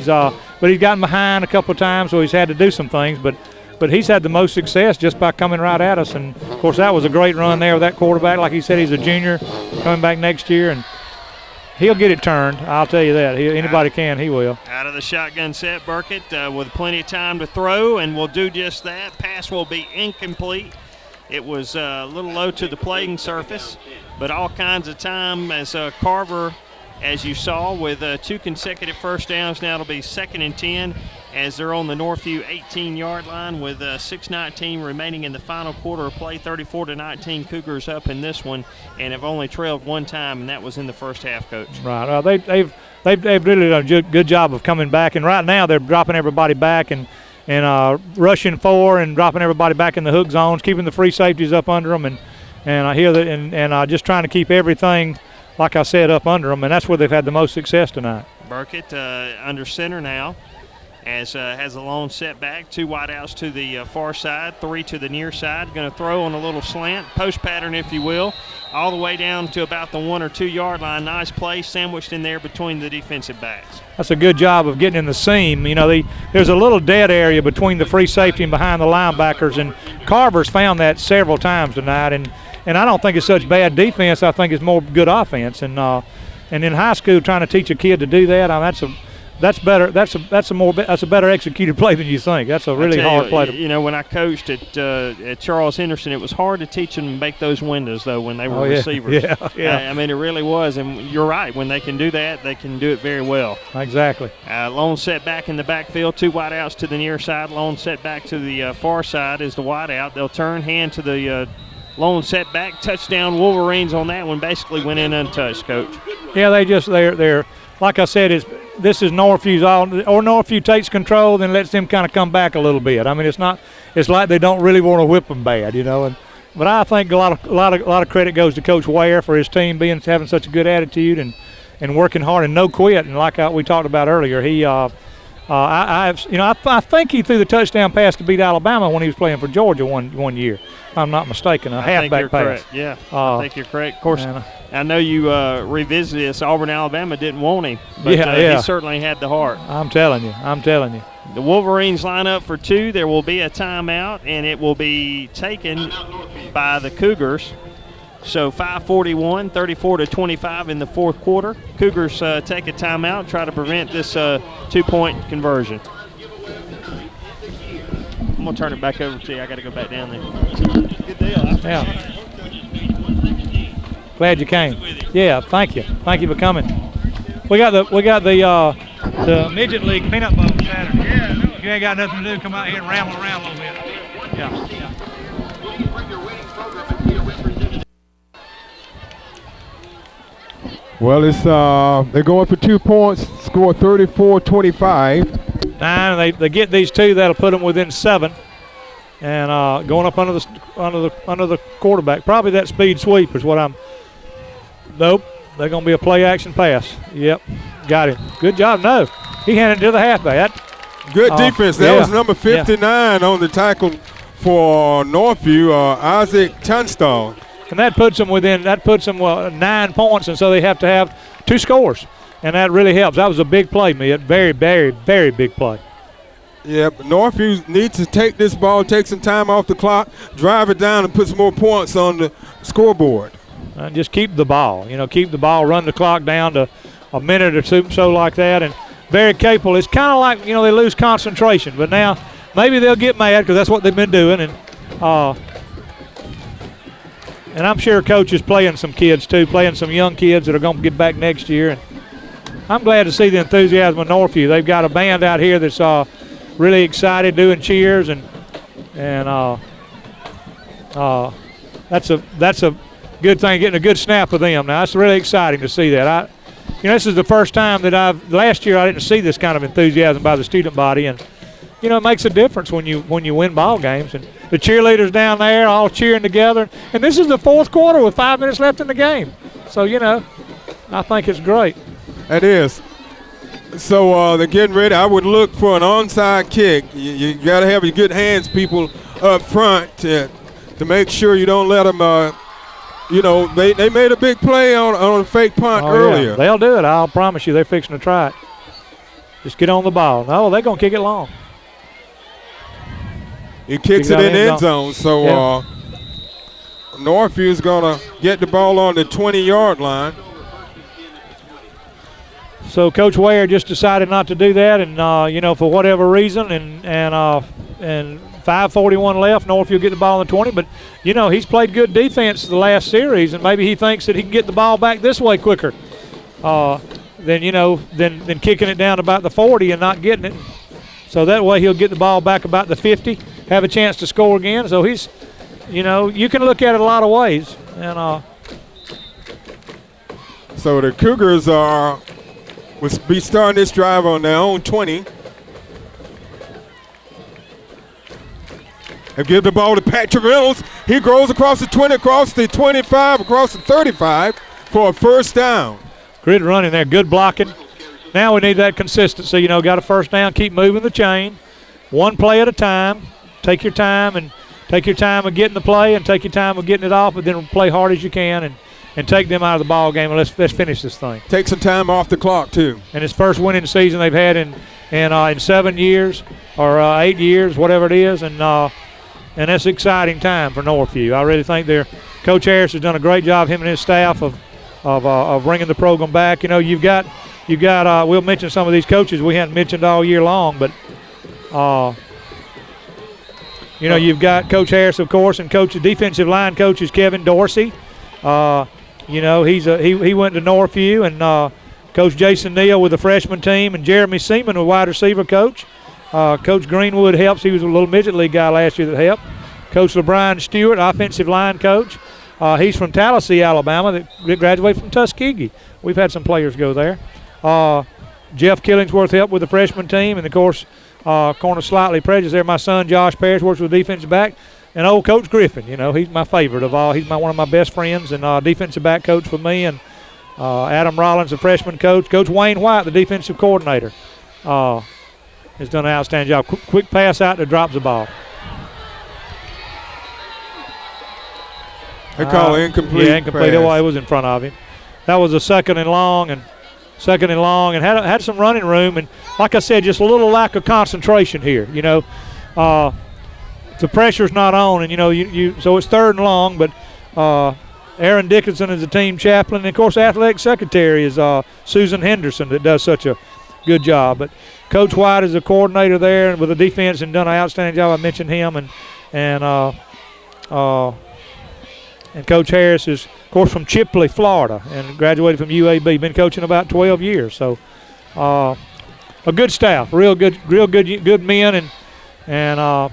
gotten behind a couple of times, so he's had to do some things, but he's had the most success just by coming right at us. And of course, that was a great run there with that quarterback. Like he said, he's a junior coming back next year, and he'll get it turned. I'll tell you that. Anybody can, he will. Out of the shotgun set, Burkett with plenty of time to throw, and will do just that. Pass will be incomplete. It was a little low to the playing surface, but all kinds of time as Carver, as you saw, with 2 consecutive first downs. Now it'll be 2nd and 10 as they're on the Northview 18-yard line with 6:19 remaining in the final quarter of play. 34-19 Cougars up in this one, and have only trailed one time, and that was in the first half, Coach. Right. They've really done a good job of coming back, and right now they're dropping everybody back and rushing 4 and dropping everybody back in the hook zones, keeping the free safeties up under them, and I hear that, and just trying to keep everything, like I said, up under them, and that's where they've had the most success tonight. Burkett under center now, as has a long setback, 2 wideouts to the far side, 3 to the near side. Going to throw on a little slant, post pattern, if you will, all the way down to about the 1 or 2 yard line. Nice play, sandwiched in there between the defensive backs. That's a good job of getting in the seam. There's a little dead area between the free safety and behind the linebackers, and Carver's found that several times tonight. And I don't think it's such bad defense. I think it's more good offense. And in high school, trying to teach a kid to do that, that's better. That's a better executed play than you think. That's a really hard play. When I coached at Charles Henderson, it was hard to teach them to make those windows, though, when they were receivers. Yeah. It really was. And you're right. When they can do that, they can do it very well. Exactly. Lone setback in the backfield, 2 wideouts to the near side. Lone setback to the far side is the wideout. They'll turn, hand to the lone setback. Touchdown Wolverines on that one. Basically went in untouched, Coach. Yeah, they're like I said, this is Northview's or Northview takes control, then lets them kind of come back a little bit. It's like they don't really want to whip them bad, and But I think a lot of credit goes to Coach Ware for his team having such a good attitude and working hard and no quit. And like we talked about earlier, he I think he threw the touchdown pass to beat Alabama when he was playing for Georgia one year, if I'm not mistaken, a halfback pass. Correct. Yeah, I think you're correct. Of course, I know you revisited this. Auburn, Alabama didn't want him, but he certainly had the heart. I'm telling you. The Wolverines line up for 2. There will be a timeout, and it will be taken by the Cougars. So 5:41, 34-25 in the fourth quarter. Cougars take a timeout, try to prevent this 2-point conversion. I'm going to turn it back over to you. I got to go back down there. Good deal. Yeah. Glad you came. Yeah, thank you. Thank you for coming. We got the midget league peanut bowl Saturday. Yeah, if you ain't got nothing to do, come out here and ramble around a little bit. Yeah. Well, it's they're going for 2 points. Score 34-25. And they get these 2, that'll put them within 7. And going up under the quarterback. Probably that speed sweep is what I'm. Nope. They're going to be a play action pass. Yep. Got him. Good job. No. He handed it to the halfback. Good defense. That was number 59 on the tackle for Northview, Isaac Tunstall. And that puts them 9 points, and so they have to have 2 scores. And that really helps. That was a big play, Mitt. Very, very, very big play. Yeah, but Northview needs to take this ball, take some time off the clock, drive it down, and put some more points on the scoreboard. And just keep the ball. Keep the ball, run the clock down to a minute or two, so like that. And very capable. It's kind of like, they lose concentration. But now maybe they'll get mad because that's what they've been doing. And I'm sure Coach is playing some kids too, playing some young kids that are going to get back next year. And I'm glad to see the enthusiasm of Northview. They've got a band out here that's really excited, doing cheers, and that's a good thing, getting a good snap of them. Now, that's really exciting to see that. This is the first time that last year I didn't see this kind of enthusiasm by the student body, and it makes a difference when you win ball games. And the cheerleaders down there all cheering together. And this is the fourth quarter with 5 minutes left in the game. So, I think it's great. It is. So they're getting ready. I would look for an onside kick. You got to have your good hands, people, up front to make sure you don't let them they made a big play on a fake punt earlier. Yeah. They'll do it. I'll promise you they're fixing to try it. Just get on the ball. No, they're going to kick it long. He kicks it in the end zone. So Northview is going to get the ball on the 20-yard line. So Coach Ware just decided not to do that, and for whatever reason, and 5:41 left, Northview get the ball on the 20. But he's played good defense the last series, and maybe he thinks that he can get the ball back this way quicker than kicking it down about the 40 and not getting it. So that way he'll get the ball back about the 50, have a chance to score again. So he's, you can look at it a lot of ways, and so the Cougars will be starting this drive on their own 20. They give the ball to Patrick Reynolds. He goes across the 20, across the 25, across the 35 for a first down. Good running there, good blocking. Now we need that consistency. Got a first down, keep moving the chain. One play at a time. Take your time of getting the play and take your time of getting it off, but then play hard as you can and take them out of the ball game, and let's finish this thing. Take some time off the clock too. And it's first winning season they've had in 7 years or 8 years, whatever it is, and that's an exciting time for Northview. I really think Coach Harris has done a great job, him and his staff, of bringing the program back. You've got we'll mention some of these coaches we hadn't mentioned all year long, but you've got Coach Harris, of course, and defensive line coach is Kevin Dorsey. He went to Northview, and Coach Jason Neal with the freshman team, and Jeremy Seaman, a wide receiver coach. Coach Greenwood helps. He was a little midget league guy last year that helped. Coach LeBron Stewart, offensive line coach. He's from Tallahassee, Alabama, that graduated from Tuskegee. We've had some players go there. Jeff Killingsworth helped with the freshman team, and, of course, corner slightly prejudiced there. My son, Josh Parrish, works with defensive back. And old Coach Griffin, you know, he's my favorite of all. He's one of my best friends and defensive back coach for me. And Adam Rollins, the freshman coach. Coach Wayne White, the defensive coordinator, has done an outstanding job. Quick pass out that drops the ball. They call it incomplete. Yeah, incomplete. It was in front of him. That was a second and long, and had some running room. And like I said, just a little lack of concentration here. You know, the pressure's not on, and you know so it's third and long. But Aaron Dickinson is the team chaplain, and of course, athletic secretary is Susan Henderson that does such a good job. But Coach White is the coordinator there with the defense and done an outstanding job. I mentioned him, and Coach Harris is, of course, from Chipley, Florida, and graduated from UAB. Been coaching about 12 years. So a good staff, real good men, and I'm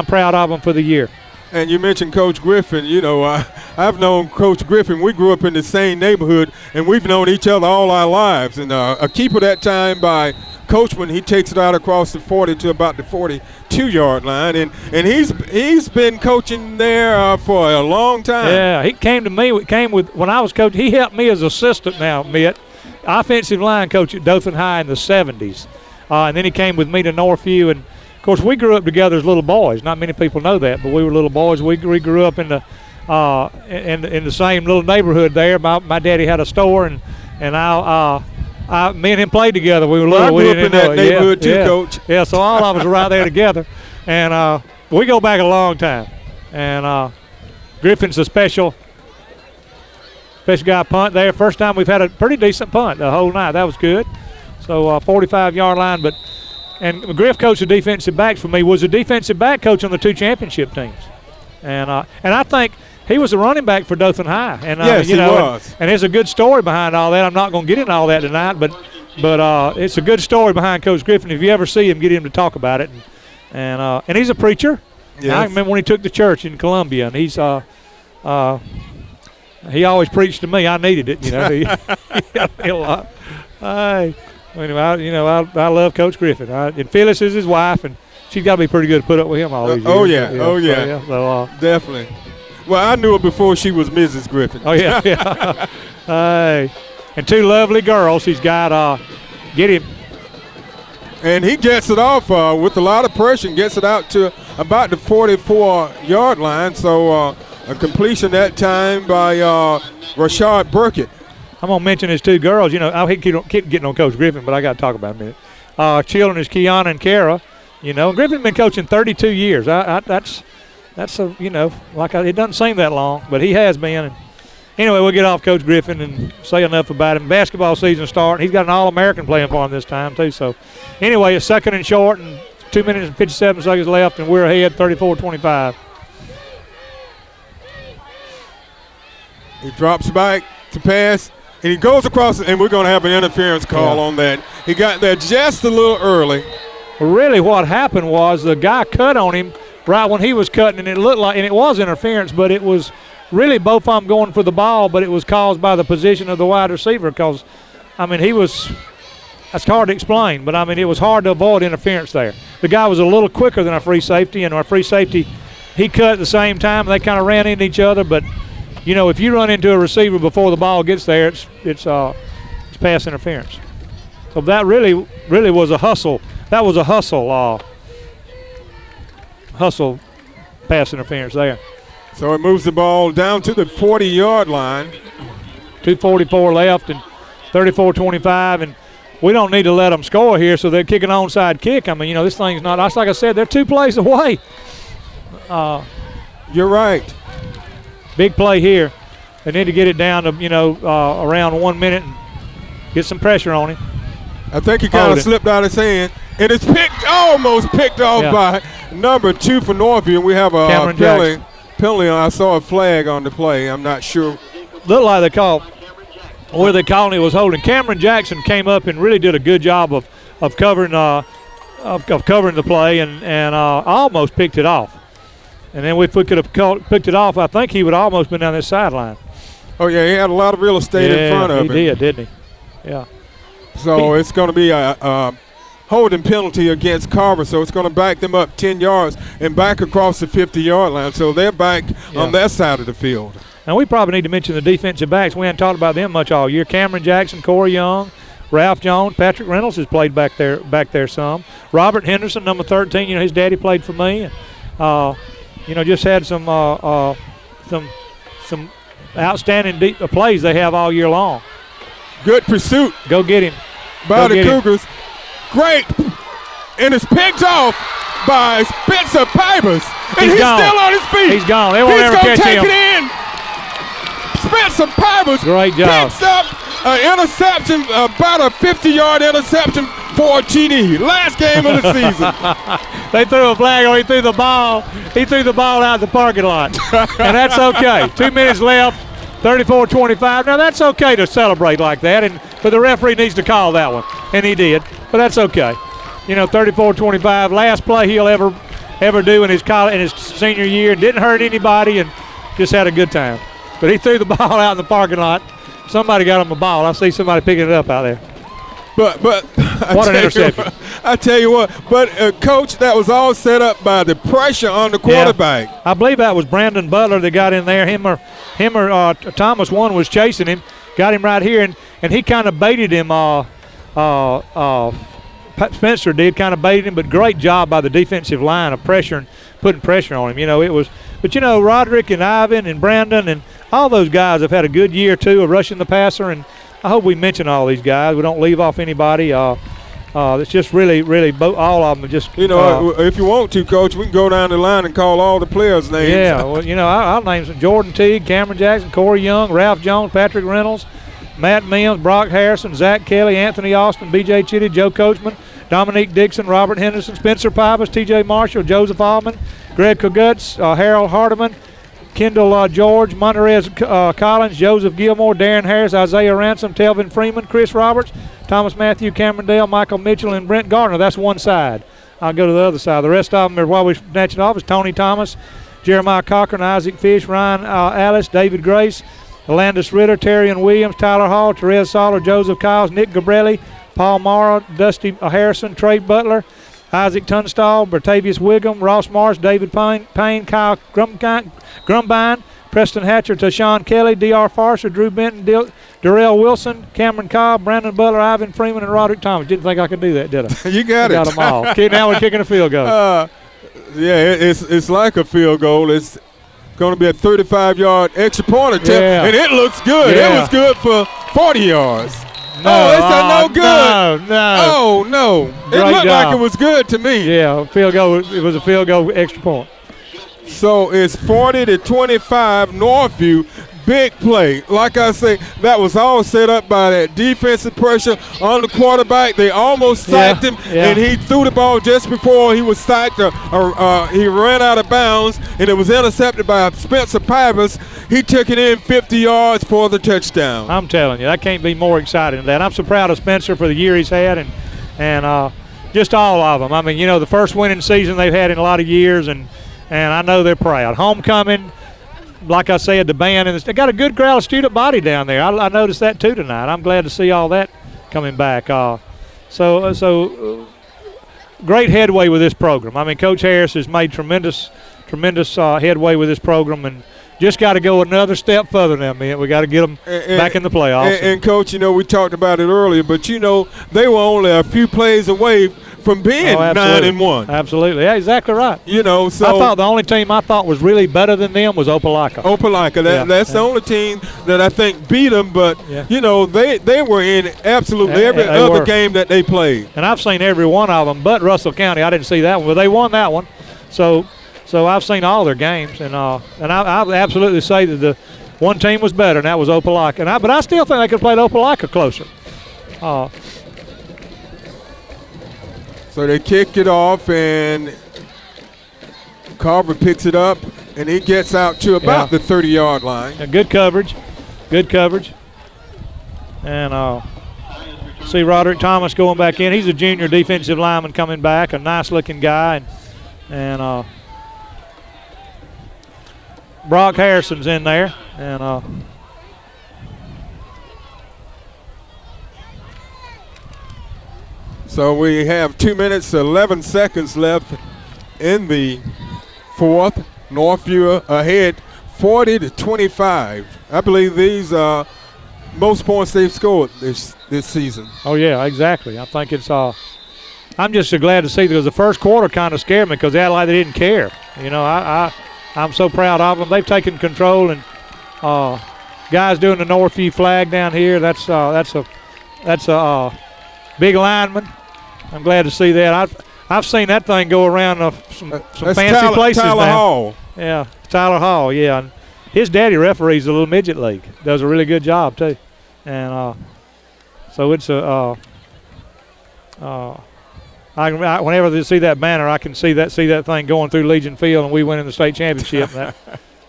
proud of them for the year. And you mentioned Coach Griffin. You know, I've known Coach Griffin. We grew up in the same neighborhood, and we've known each other all our lives. And a keeper that time by Coachman, he takes it out across the 40 to about the 42-yard line. And he's been coaching there for a long time. Yeah, he came to me. When I was coaching. He helped me as assistant now, Mitt. Offensive line coach at Dothan High in the 70s. And then he came with me to Northview. And, of course, we grew up together as little boys. Not many people know that, but we were little boys. We grew up in the same little neighborhood there. My daddy had a store, and me and him played together. We were little. I grew up in that neighborhood too, Coach. Yeah, so all of us were right there together. And we go back a long time. And Griffin's a special guy punt there. First time we've had a pretty decent punt the whole night. That was good. So 45-yard line. And Griff coached the defensive backs for me, was a defensive back coach on the 2 championship teams. And I think he was a running back for Dothan High. And, yes, he was. And there's a good story behind all that. I'm not going to get into all that tonight, but it's a good story behind Coach Griffin. If you ever see him, get him to talk about it. And he's a preacher. Yes. I remember when he took the church in Columbia, and he always preached to me. I needed it, you know. He helped me a lot. Anyway, I love Coach Griffin. And Phyllis is his wife, and she's got to be pretty good to put up with him all these years. Oh, yeah. So, definitely. Well, I knew her before she was Mrs. Griffin. Oh, yeah. And 2 lovely girls he's got. Get him. And he gets it off with a lot of pressure and gets it out to about the 44-yard line. So a completion that time by Rashad Burkett. I'm going to mention his 2 girls. You know, I hate keep getting on Coach Griffin, but I got to talk about him a minute. Children is Kiana and Kara. You know, Griffin's been coaching 32 years. That's a, you know, it doesn't seem that long, but he has been. And anyway, we'll get off Coach Griffin and say enough about him. Basketball season starting. He's got an All-American playing for him this time, too. So, anyway, it's second and short, and 2 minutes and 57 seconds left, and we're ahead 34-25. He drops back to pass, and he goes across, and we're going to have an interference call on that. He got there just a little early. Really what happened was the guy cut on him right when he was cutting, and it looked like, and it was interference, but it was really both of them going for the ball, but it was caused by the position of the wide receiver because, I mean, that's hard to explain, but, I mean, it was hard to avoid interference there. The guy was a little quicker than our free safety, and our free safety, he cut at the same time. They kind of ran into each other, but, you know, if you run into a receiver before the ball gets there, it's pass interference. So that really was a hustle. That was a hustle pass interference there. So it moves the ball down to the 40-yard line. 2:44 left and 34-25, and we don't need to let them score here, so they're kicking onside kick. I mean, you know, this thing's not – like I said, they're 2 plays away. You're right. Big play here. They need to get it down to, you know, around 1 minute and get some pressure on him. I think he kind of slipped out his hand, and it's almost picked off by number 2 for Northview. We have a penalty. I saw a flag on the play. I'm not sure. Looked like they called where they called it was holding. Cameron Jackson came up and really did a good job of covering covering the play and almost picked it off. And then if we could have picked it off, I think he would have almost been down this sideline. Oh, yeah, he had a lot of real estate in front of him. He did, didn't he? Yeah. So it's going to be a holding penalty against Carver, so it's going to back them up 10 yards and back across the 50-yard line. So they're back on that side of the field. Now, we probably need to mention the defensive backs. We haven't talked about them much all year. Cameron Jackson, Corey Young, Ralph Jones, Patrick Reynolds has played back there some. Robert Henderson, number 13, his daddy played for me. Just had some outstanding plays they have all year long. Good pursuit. Go get him. By the Cougars. Great. And it's picked off by Spencer Pybus. And he's still on his feet. He's gone. They won't ever catch him. He's going to take it in. Spencer Pybus great job. Picks up an interception, about a 50-yard interception for a TD. Last game of the season. They threw a flag on. He threw the ball. He threw the ball out the parking lot. And that's okay. 2 minutes left, 34-25. Now, that's okay to celebrate like that, but the referee needs to call that one, and he did. But that's okay. 34-25, last play he'll ever do in his senior year. Didn't hurt anybody and just had a good time. But he threw the ball out in the parking lot. Somebody got him the ball. I see somebody picking it up out there. But what an interception. I tell you what, but Coach, that was all set up by the pressure on the quarterback. Yeah. I believe that was Brandon Butler that got in there. Him or Thomas one was chasing him, got him right here, and he kind of baited him. Spencer did kind of baited him, but great job by the defensive line of putting pressure on him. But Roderick and Ivan and Brandon and all those guys have had a good year too of rushing the passer, and I hope we mention all these guys. We don't leave off anybody. It's just really, all of them just. If you want to, Coach, we can go down the line and call all the players' names. Yeah, well, I'll name some: Jordan Teague, Cameron Jackson, Corey Young, Ralph Jones, Patrick Reynolds, Matt Mims, Brock Harrison, Zach Kelly, Anthony Austin, B.J. Chitty, Joe Coachman, Dominique Dixon, Robert Henderson, Spencer Pybus, T.J. Marshall, Joseph Allman, Greg Kogutz, Harold Hardiman, Kendall George, Monterez Collins, Joseph Gilmore, Darren Harris, Isaiah Ransom, Telvin Freeman, Chris Roberts, Thomas Matthew, Cameron Dale, Michael Mitchell, and Brent Gardner. That's one side. I'll go to the other side. The rest of them are while we're snatching off is Tony Thomas, Jeremiah Cochran, Isaac Fish, Ryan Alice, David Grace, Landis Ritter, Terrian Williams, Tyler Hall, Therese Soller, Joseph Kyles, Nick Gabrelli, Paul Morrow, Dusty Harrison, Trey Butler, Isaac Tunstall, Bertavius Wiggum, Ross Morris, David Payne, Kyle Grumbine, Preston Hatcher, Tashawn Kelly, D.R. Farser, Drew Benton, Darrell Wilson, Cameron Cobb, Brandon Butler, Ivan Freeman, and Roderick Thomas. Didn't think I could do that, did I? You got it. Got them all. Okay, now we're kicking a field goal. It's like a field goal. It's going to be a 35-yard extra point attempt, and it looks good. Yeah. It was good for 40 yards. No, it's no good. No. Oh, no. It looked like it was good to me. Yeah, field goal. It was a field goal extra point. So it's 40-25 Northview. Big play. Like I say, that was all set up by that defensive pressure on the quarterback. They almost sacked him, and he threw the ball just before he was sacked. He ran out of bounds, and it was intercepted by Spencer Pybus. He took it in 50 yards for the touchdown. I'm telling you, that can't be more exciting than that. I'm so proud of Spencer for the year he's had, and just all of them. I mean, the first winning season they've had in a lot of years, and I know they're proud. Homecoming. Like I said, the band, and they got a good crowd of student body down there. I noticed that too tonight. I'm glad to see all that coming back. So great headway with this program. I mean, Coach Harris has made tremendous headway with this program, and just got to go another step further now, man. We got to get them back in the playoffs. And Coach, we talked about it earlier, but they were only a few plays away from being 9-1. Absolutely. Yeah, exactly right. So I thought the only team I thought was really better than them was Opelika. That's the only team that I think beat them, but they were in absolutely every other game that they played. And I've seen every one of them, but Russell County. I didn't see that one, but they won that one. So I've seen all their games, and I absolutely say that the one team was better, and that was Opelika. But I still think they could have played Opelika closer. So they kicked it off, and Carver picks it up, and he gets out to about the 30-yard line. Good coverage. And see Roderick Thomas going back in. He's a junior defensive lineman coming back, a nice-looking guy. And Brock Harrison's in there. And So we have 2 minutes, 11 seconds left in the fourth. Northview ahead 40-25. I believe these are most points they've scored this season. Oh, yeah, exactly. I think it's I'm just so glad to see, because the first quarter kind of scared me because they acted like they didn't care. You know, I'm so proud of them. They've taken control, and guys doing the Northview flag down here, that's a big lineman. I'm glad to see that. I've seen that thing go around some fancy places Tyler now. Hall. Yeah, Tyler Hall, yeah. And his daddy referees the little midget league. Does a really good job, too. And so it's whenever they see that banner, I can see that thing going through Legion Field, and we win in the state championship.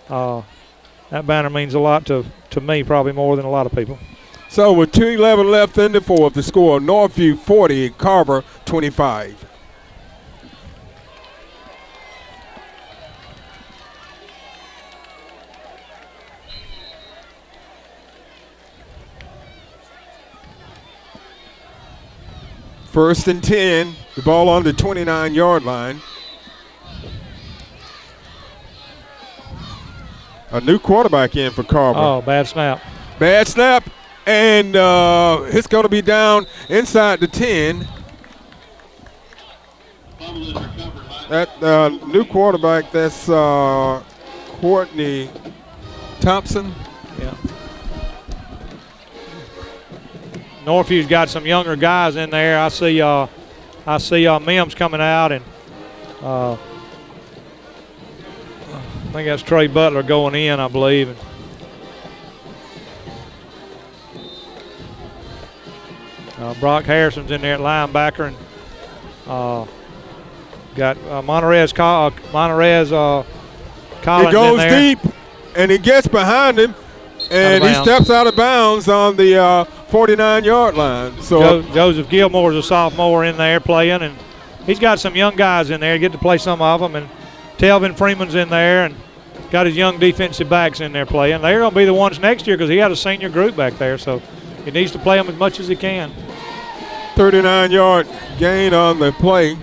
That banner means a lot to me, probably more than a lot of people. So with 2:11 left in the fourth, the score: Northview 40, Carver 25. First and 10, the ball on the 29-yard line. A new quarterback in for Carver. Oh, bad snap. Bad snap, and it's going to be down inside the 10. That new quarterback, that's Courtney Thompson. Yeah. Northview's got some younger guys in there. I see Mims coming out, and I think that's Trey Butler going in, I believe. And Brock Harrison's in there at linebacker, and got Monterez Collins He goes in there. deep, and he gets behind him, and he steps out of bounds on the 49-yard line. So Joseph Gilmore's a sophomore in there playing, and he's got some young guys in there. Get to play some of them, and Telvin Freeman's in there, and got his young defensive backs in there playing. They're going to be the ones next year because he had a senior group back there, so he needs to play them as much as he can. 39-yard gain on the play.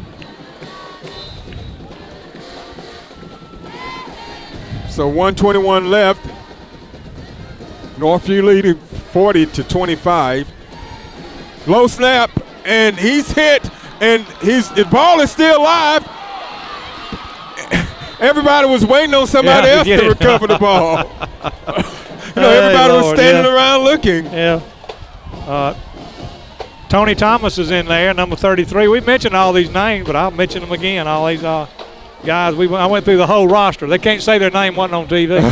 So 1:21 left. Northview leading 40-25. Low snap, and he's hit, and the ball is still alive. Everybody was waiting on somebody else to recover the ball. Everybody was standing around looking. Yeah. Tony Thomas is in there, number 33. We mentioned all these names, but I'll mention them again. All these guys, I went through the whole roster. They can't say their name wasn't on TV.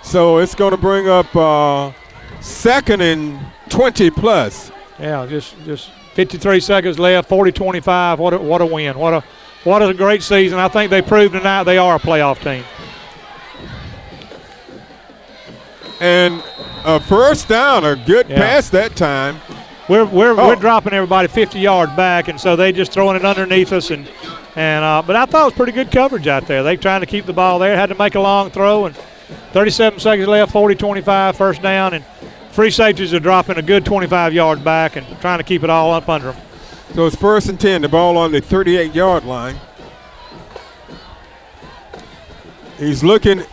So it's going to bring up second and 20 plus. Yeah, just 53 seconds left, 40-25. What a win. What a great season. I think they proved tonight they are a playoff team. And a first down, a good pass that time. We're dropping everybody 50 yards back, and so they just throwing it underneath us. But I thought it was pretty good coverage out there. They trying to keep the ball there. Had to make a long throw, and 37 seconds left, 40-25, first down, and free safeties are dropping a good 25 yards back and trying to keep it all up under them. So it's first and 10, the ball on the 38-yard line. He's looking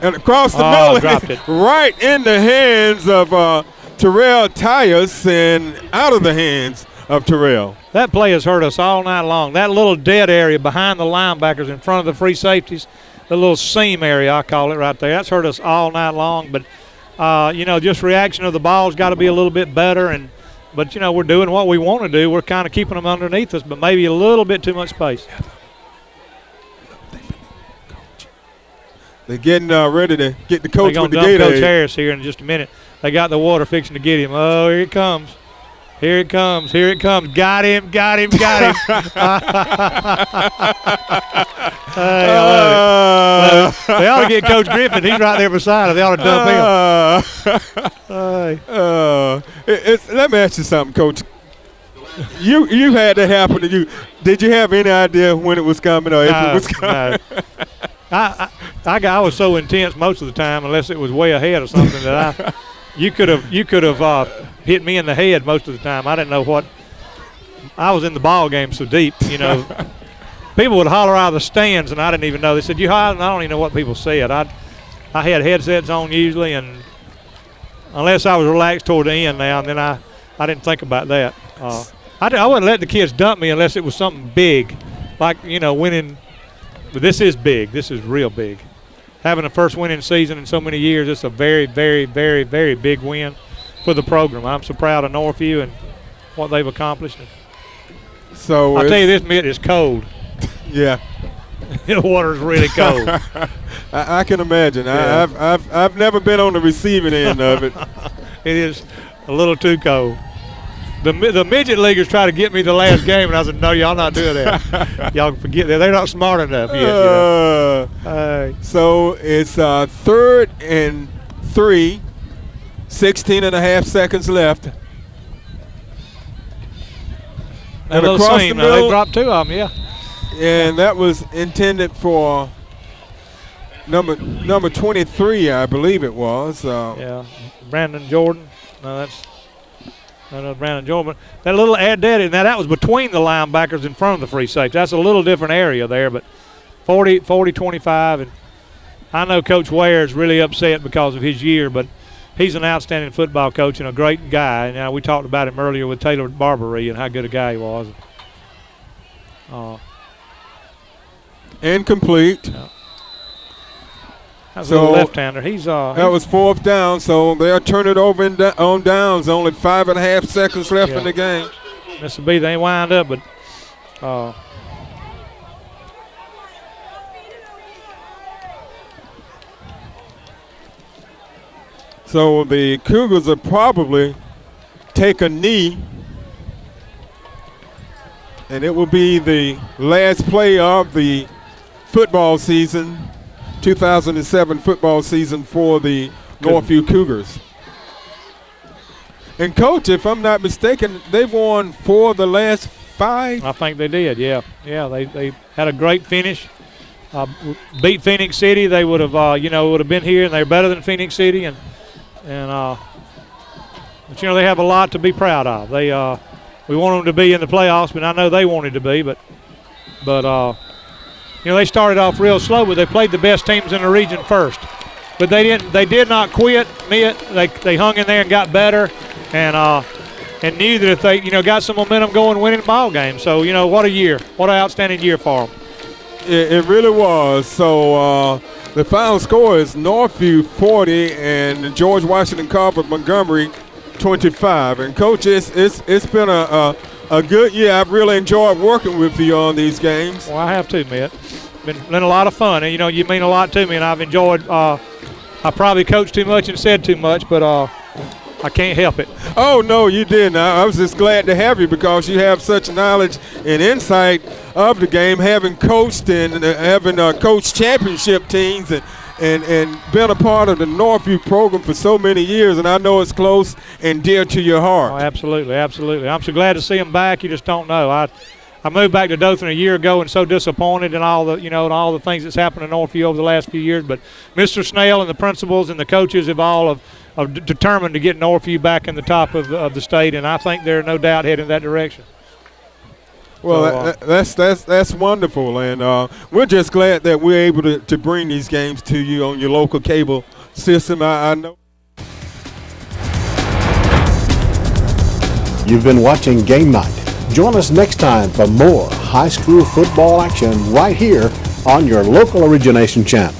and across the middle, dropped it. Right in the hands of Terrell Tyus and out of the hands of Terrell. That play has hurt us all night long. That little dead area behind the linebackers in front of the free safeties, the little seam area, I call it right there, that's hurt us all night long. But, just reaction of the ball's got to be a little bit better. But we're doing what we want to do. We're kind of keeping them underneath us, but maybe a little bit too much space. They're getting ready to get the coach with the gate. Coach Harris here in just a minute. They got the water fixing to get him. Oh, here it comes. Here it comes. Here it comes. Got him. Got him. Got him. Hey, I love it. They ought to get Coach Griffin. He's right there beside him. They ought to dump him. Let me ask you something, Coach. You had that happen to you. Did you have any idea when it was coming or if it was coming? No. I was so intense most of the time, unless it was way ahead or something, that you could have hit me in the head most of the time. I didn't know what I was in the ball game so deep, you know. People would holler out of the stands, and I didn't even know. They said, "You hollering?" I don't even know what people said. I had headsets on usually, and unless I was relaxed toward the end now, and then I didn't think about that. I wouldn't let the kids dump me unless it was something big, like, you know, winning. But this is big. This is real big. Having a first winning season in so many years, it's a very, very, very, very big win for the program. I'm so proud of Northview and what they've accomplished. So I'll tell you this, Mitt, it's cold. Yeah. The water's really cold. I can imagine. Yeah. I've never been on the receiving end of it. It is a little too cold. The midget leaguers try to get me the last game, and I said, "No, y'all not doing that. Y'all forget that. They're not smart enough yet." You know? So it's 3rd and 3, 16 and a half seconds left. And across the middle, they dropped 2 of them, yeah. And that was intended for number 23, I believe it was. Yeah, Brandon Jordan. No, that's Brandon Jordan. That little now that was between the linebackers in front of the free safety. That's a little different area there, but 40-25. And I know Coach Ware is really upset because of his year, but he's an outstanding football coach and a great guy. And we talked about him earlier with Taylor Barbary and how good a guy he was. Incomplete. Yeah. That's a little left-hander. That was 4th down, so they'll turn it over on downs. Only 5.5 seconds left in the game. This will be, they ain't wind up, but so the Cougars will probably take a knee, and it will be the last play of the football season, 2007 football season for the Northview Cougars. And, Coach, if I'm not mistaken, they've won 4 of the last 5. I think they did, yeah. Yeah, they had a great finish. Beat Phoenix City. They would have, would have been here, and they're better than Phoenix City. But, they have a lot to be proud of. We want them to be in the playoffs, but I know they wanted to be. But they started off real slow, but they played the best teams in the region first. But they did not quit. They hung in there and got better, and knew that if they got some momentum going, winning ball games. So what a year, what an outstanding year for them. It really was. So the final score is Northview 40 and George Washington Carver Montgomery 25. And Coach, it's been a good year. I've really enjoyed working with you on these games. Well, I have too, Mitt. Been a lot of fun. And, you mean a lot to me, and I've enjoyed. I probably coached too much and said too much, but I can't help it. Oh, no, you didn't. I was just glad to have you because you have such knowledge and insight of the game, having coached and having coached championship teams and been a part of the Northview program for so many years, and I know it's close and dear to your heart. Oh, absolutely, absolutely. I'm so glad to see them back. You just don't know. I moved back to Dothan a year ago and so disappointed in all the things that's happened in Northview over the last few years. But Mr. Snell and the principals and the coaches have all determined to get Northview back in the top of the state, and I think they're no doubt heading in that direction. Well, that's wonderful, and we're just glad that we're able to bring these games to you on your local cable system. I know. You've been watching Game Night. Join us next time for more high school football action right here on your local origination channel.